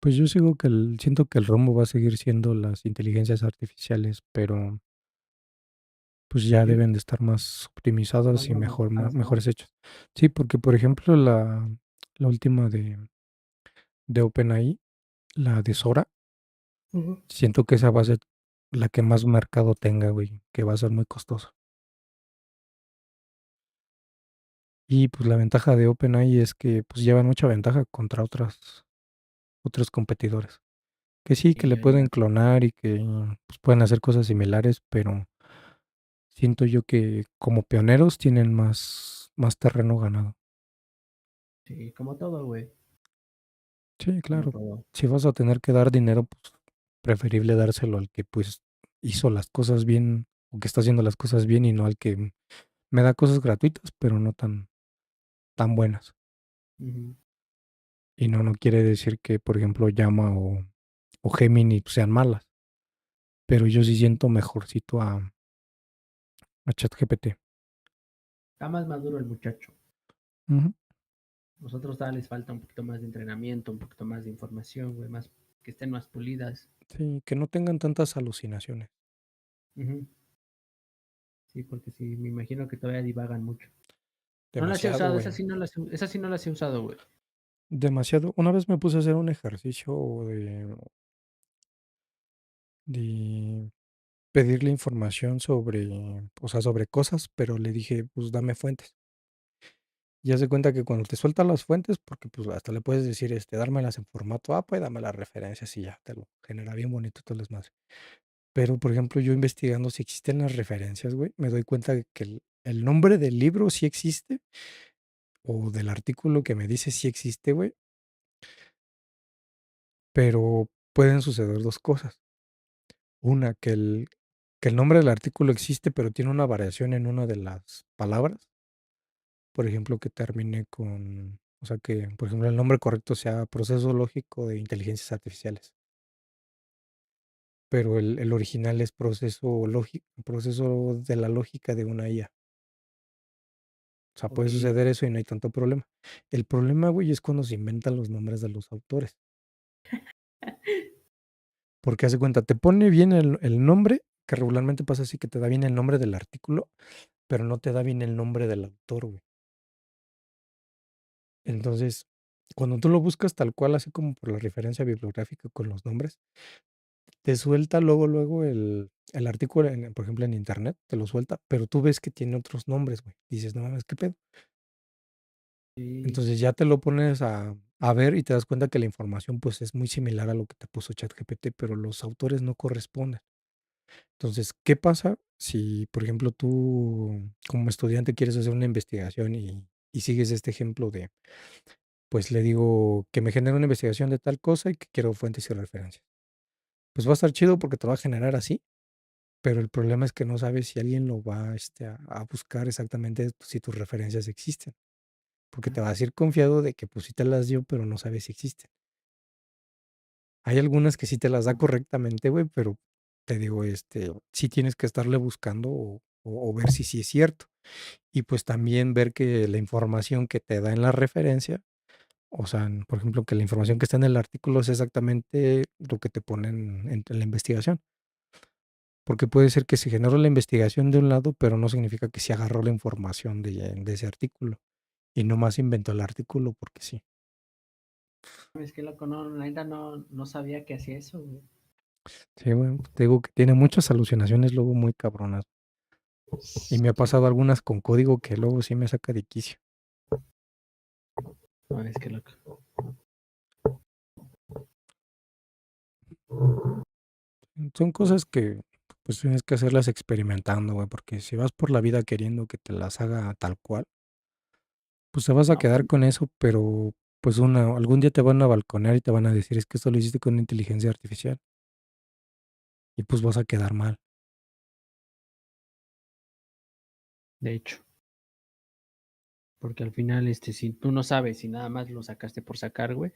pues yo siento que el rumbo va a seguir siendo las inteligencias artificiales, pero pues ya Sí, deben de estar más más optimizadas y robotizadas, ¿no? mejores hechas. Sí, porque por ejemplo la última de OpenAI, la de Sora, Ujú. siento que esa va a ser la que más mercado tenga, güey, que va a ser muy costosa. Y pues la ventaja de OpenAI es que pues llevan mucha ventaja contra otros competidores. Que sí, que Sí, le pueden clonar y que pues, pueden hacer cosas similares, pero siento yo que como pioneros tienen más terreno ganado. sí, como todo, güey, Sí, como claro. todo. Si vas a tener que dar dinero, pues preferible dárselo al que pues hizo las cosas bien, o que está haciendo las cosas bien, y no al que me da cosas gratuitas, pero no tan buenas. Ujú. Y no quiere decir que, por ejemplo, Llama o Gemini pues, sean malas, pero yo sí siento mejorcito a ChatGPT. Está más maduro el muchacho. Ujú. Nosotros todavía les falta un poquito más de entrenamiento, un poquito más de información, güey, más, que estén más pulidas. Sí, que no tengan tantas alucinaciones. Ujú. Sí, porque sí, me imagino que todavía divagan mucho. No las he Demasiado, usado, güey. esas sí no las he usado, güey. Demasiado. Una vez me puse a hacer un ejercicio de pedirle información sobre, o sea, sobre cosas, pero le dije, pues dame fuentes. Y haz de cuenta que cuando te sueltan las fuentes, porque pues hasta le puedes decir, dármelas en formato APA y dame las referencias y ya, te lo genera bien bonito todo el desmadre. Pero, por ejemplo, yo investigando si existen las referencias, güey, me doy cuenta de que el nombre del libro sí existe, o del artículo que me dice sí existe, güey, pero pueden suceder dos cosas. Una, que el nombre del artículo existe, pero tiene una variación en una de las palabras. Por ejemplo, que termine con, o sea, que, por ejemplo, el nombre correcto sea proceso lógico de inteligencias artificiales, pero el original es proceso lógico, proceso de la lógica de una IA. O sea, Ok, puede suceder eso y no hay tanto problema. El problema, güey, es cuando se inventan los nombres de los autores. Porque hace cuenta, te pone bien el nombre, que regularmente pasa así, que te da bien el nombre del artículo, pero no te da bien el nombre del autor, güey. Entonces, cuando tú lo buscas tal cual, así como por la referencia bibliográfica con los nombres, te suelta luego el artículo, por ejemplo, en internet, te lo suelta, pero tú ves que tiene otros nombres, güey. Dices, no mames, ¿qué pedo? sí. Entonces ya te lo pones a ver y te das cuenta que la información pues es muy similar a lo que te puso ChatGPT, pero los autores no corresponden. Entonces, ¿qué pasa si, por ejemplo, tú como estudiante quieres hacer una investigación y sigues este ejemplo de, pues le digo que me genera una investigación de tal cosa y que quiero fuentes y referencias? Pues va a estar chido porque te lo va a generar así, pero el problema es que no sabes si alguien lo va a buscar exactamente si tus referencias existen, porque te vas a ir confiado de que pues sí te las dio, pero no sabes si existen. Hay algunas que sí te las da correctamente, güey, pero te digo, sí tienes que estarle buscando o ver si sí es cierto. Y pues también ver que la información que te da en la referencia, o sea, por ejemplo, que la información que está en el artículo es exactamente lo que te ponen en la investigación. Porque puede ser que se generó la investigación de un lado, pero no significa que se agarró la información de ese artículo. Y nomás inventó el artículo porque sí. Es que loco, no, la neta no sabía que hacía eso, güey. Sí, güey, te digo que tiene muchas alucinaciones luego muy cabronas. Y me ha Sí, pasado algunas con código que luego sí me saca de quicio. no, es que loco. Son cosas que pues tienes que hacerlas experimentando, güey, porque si vas por la vida queriendo que te las haga tal cual, pues te vas a No, quedar con eso, pero pues algún día te van a balconear y te van a decir, es que esto lo hiciste con una inteligencia artificial. Y pues vas a quedar mal. de hecho, porque al final, si tú no sabes y nada más lo sacaste por sacar, güey,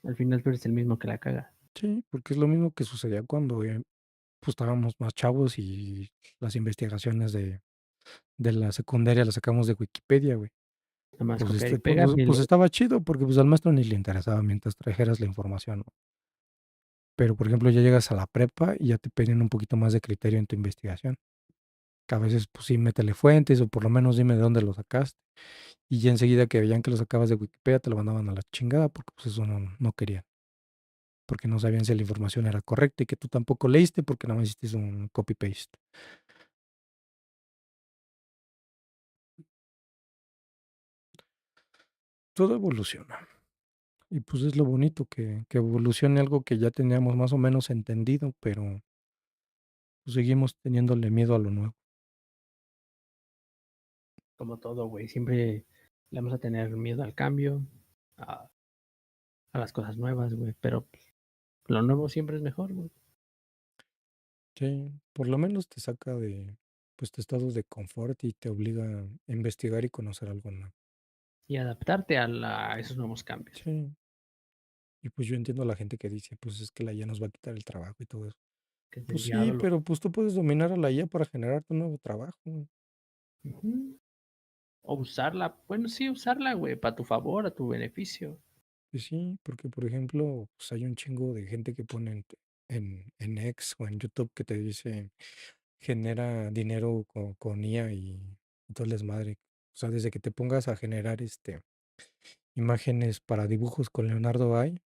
al final tú eres el mismo que la caga. Sí, porque es lo mismo que sucedía cuando pues estábamos más chavos y las investigaciones de la secundaria las sacamos de Wikipedia, güey. Nada más Pues, copiar y pues, pegar pues, y pues luego estaba chido porque pues al maestro ni le interesaba mientras trajeras la información, ¿no? Pero, por ejemplo, ya llegas a la prepa y ya te piden un poquito más de criterio en tu investigación. Que a veces, pues sí, métele fuentes o por lo menos dime de dónde lo sacaste. Y ya enseguida que veían que lo sacabas de Wikipedia te lo mandaban a la chingada porque pues eso no querían. Porque no sabían si la información era correcta y que tú tampoco leíste porque nada más hiciste un copy-paste. Todo evoluciona. Y pues es lo bonito que evolucione algo que ya teníamos más o menos entendido, pero pues, seguimos teniéndole miedo a lo nuevo. como todo, güey, siempre le vamos a tener miedo al cambio, a, a las cosas nuevas, güey, pero pues, lo nuevo siempre es mejor, güey. Sí, por lo menos te saca de pues tu estado de confort y te obliga a investigar y conocer algo nuevo. Y adaptarte a esos nuevos cambios, Sí, y pues yo entiendo a la gente que dice, pues es que la IA nos va a quitar el trabajo y todo eso. que es del Pues sí, diablo. pero pues tú puedes dominar a la IA para generar tu nuevo trabajo. Ujú. O usarla, bueno, sí, usarla, güey, para tu favor, a tu beneficio. Pues sí, porque por ejemplo, pues hay un chingo de gente que pone en X o en YouTube que te dice, genera dinero con IA y todo el desmadre. O sea, desde que te pongas a generar imágenes para dibujos con Leonardo AI,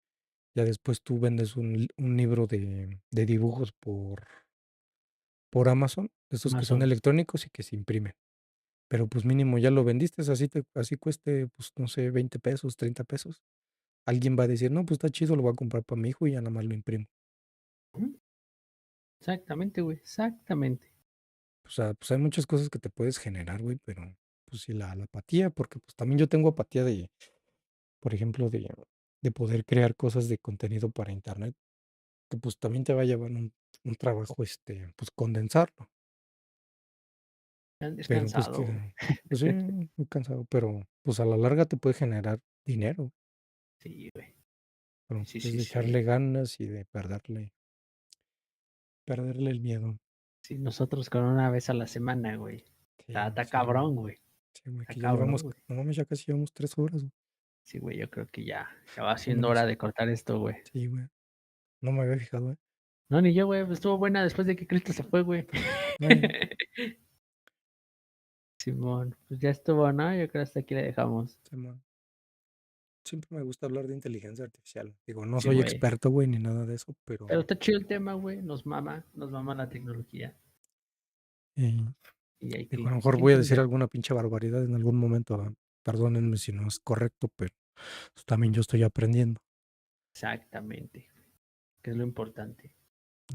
ya después tú vendes un libro de dibujos por Amazon, de esos que son Amazon. electrónicos y que se imprimen. Pero pues mínimo ya lo vendiste, así cueste, pues no sé, 20 pesos, 30 pesos. Alguien va a decir, no, pues está chido, lo voy a comprar para mi hijo y ya nada más lo imprimo. Ujú. Exactamente, güey. Exactamente. O sea, pues hay muchas cosas que te puedes generar, güey, pero pues sí, la apatía, porque pues también yo tengo apatía por ejemplo, de poder crear cosas de contenido para internet, que pues también te va a llevar un trabajo, pues condensarlo. Es Pero pues cansado, que, güey. pues sí, muy cansado, pero pues a la larga te puede generar dinero, Sí, güey. pero Sí, es sí, de sí. echarle ganas y de perderle el miedo. Sí, nosotros con una vez a la semana, güey. Sí, Está sí, güey. cabrón, güey. Sí, güey, Está que ya cabrón, llevamos, güey. no mames, ya casi llevamos 3 horas, güey, Sí, güey, yo creo que ya va más o siendo hora menos. de cortar esto, güey. Sí, güey. No me había fijado, ¿eh? No, ni yo, güey. Pues estuvo buena después de que Cristo se fue, güey. Eh, Simón, pues ya estuvo, ¿no? Yo creo que hasta aquí le dejamos. Simón. Siempre me gusta hablar de inteligencia artificial. Digo, no Sí, soy güey. experto, güey, ni nada de eso, pero Pero está chido el tema, güey. Nos mama la tecnología. eh, Y hay digo, a lo pues, mejor que voy a decir entender. alguna pinche barbaridad en algún momento. Perdónenme si no es correcto, pero pues, también yo estoy aprendiendo. Exactamente. Que es lo importante.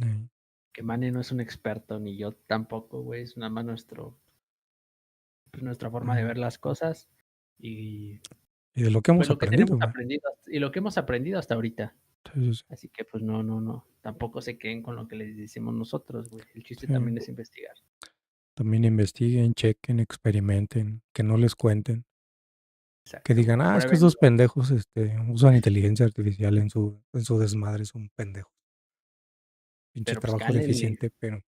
Eh, Que Manny no es un experto, ni yo tampoco, güey. Es nada más nuestra forma de eh, ver las cosas. Y y de lo que pues hemos lo que aprendido, tenemos güey. aprendido y lo que hemos aprendido hasta ahorita. Sí, sí, sí. Así que pues no. Tampoco se queden con lo que les decimos nosotros, güey. El chiste Sí, también es investigar. también investiguen, chequen, experimenten, que no les cuenten. Que Exacto, digan, güey. es que Prueben. esos pendejos usan inteligencia artificial en su desmadre, son pendejos. Pinche Pero pues trabajo cálenle. deficiente, pero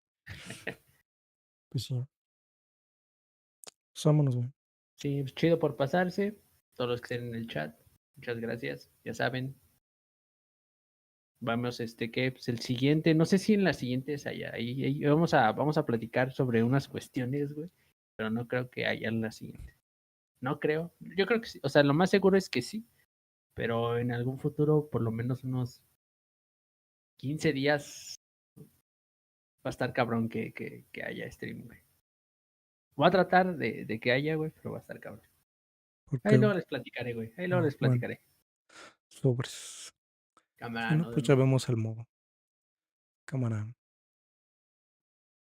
pues sí, pues vámonos, güey. Sí, pues, chido por pasarse. Todos los que estén en el chat. Muchas gracias. Ya saben. Vamos, que pues el siguiente, no sé si en la siguiente es allá. Ahí vamos a platicar sobre unas cuestiones, güey. Pero no creo que haya en la siguiente. No creo. Yo creo que sí. O sea, lo más seguro es que sí. Pero en algún futuro, por lo menos unos 15 días, va a estar cabrón que haya stream, güey. Voy a tratar de que haya, güey, pero va a estar cabrón. ¿Por Ahí qué, luego güey? les platicaré, güey. Ahí luego Ah, les bueno, platicaré. sobres. Si Cámara, no, nos pues ya vemos. vemos el modo. Cámara.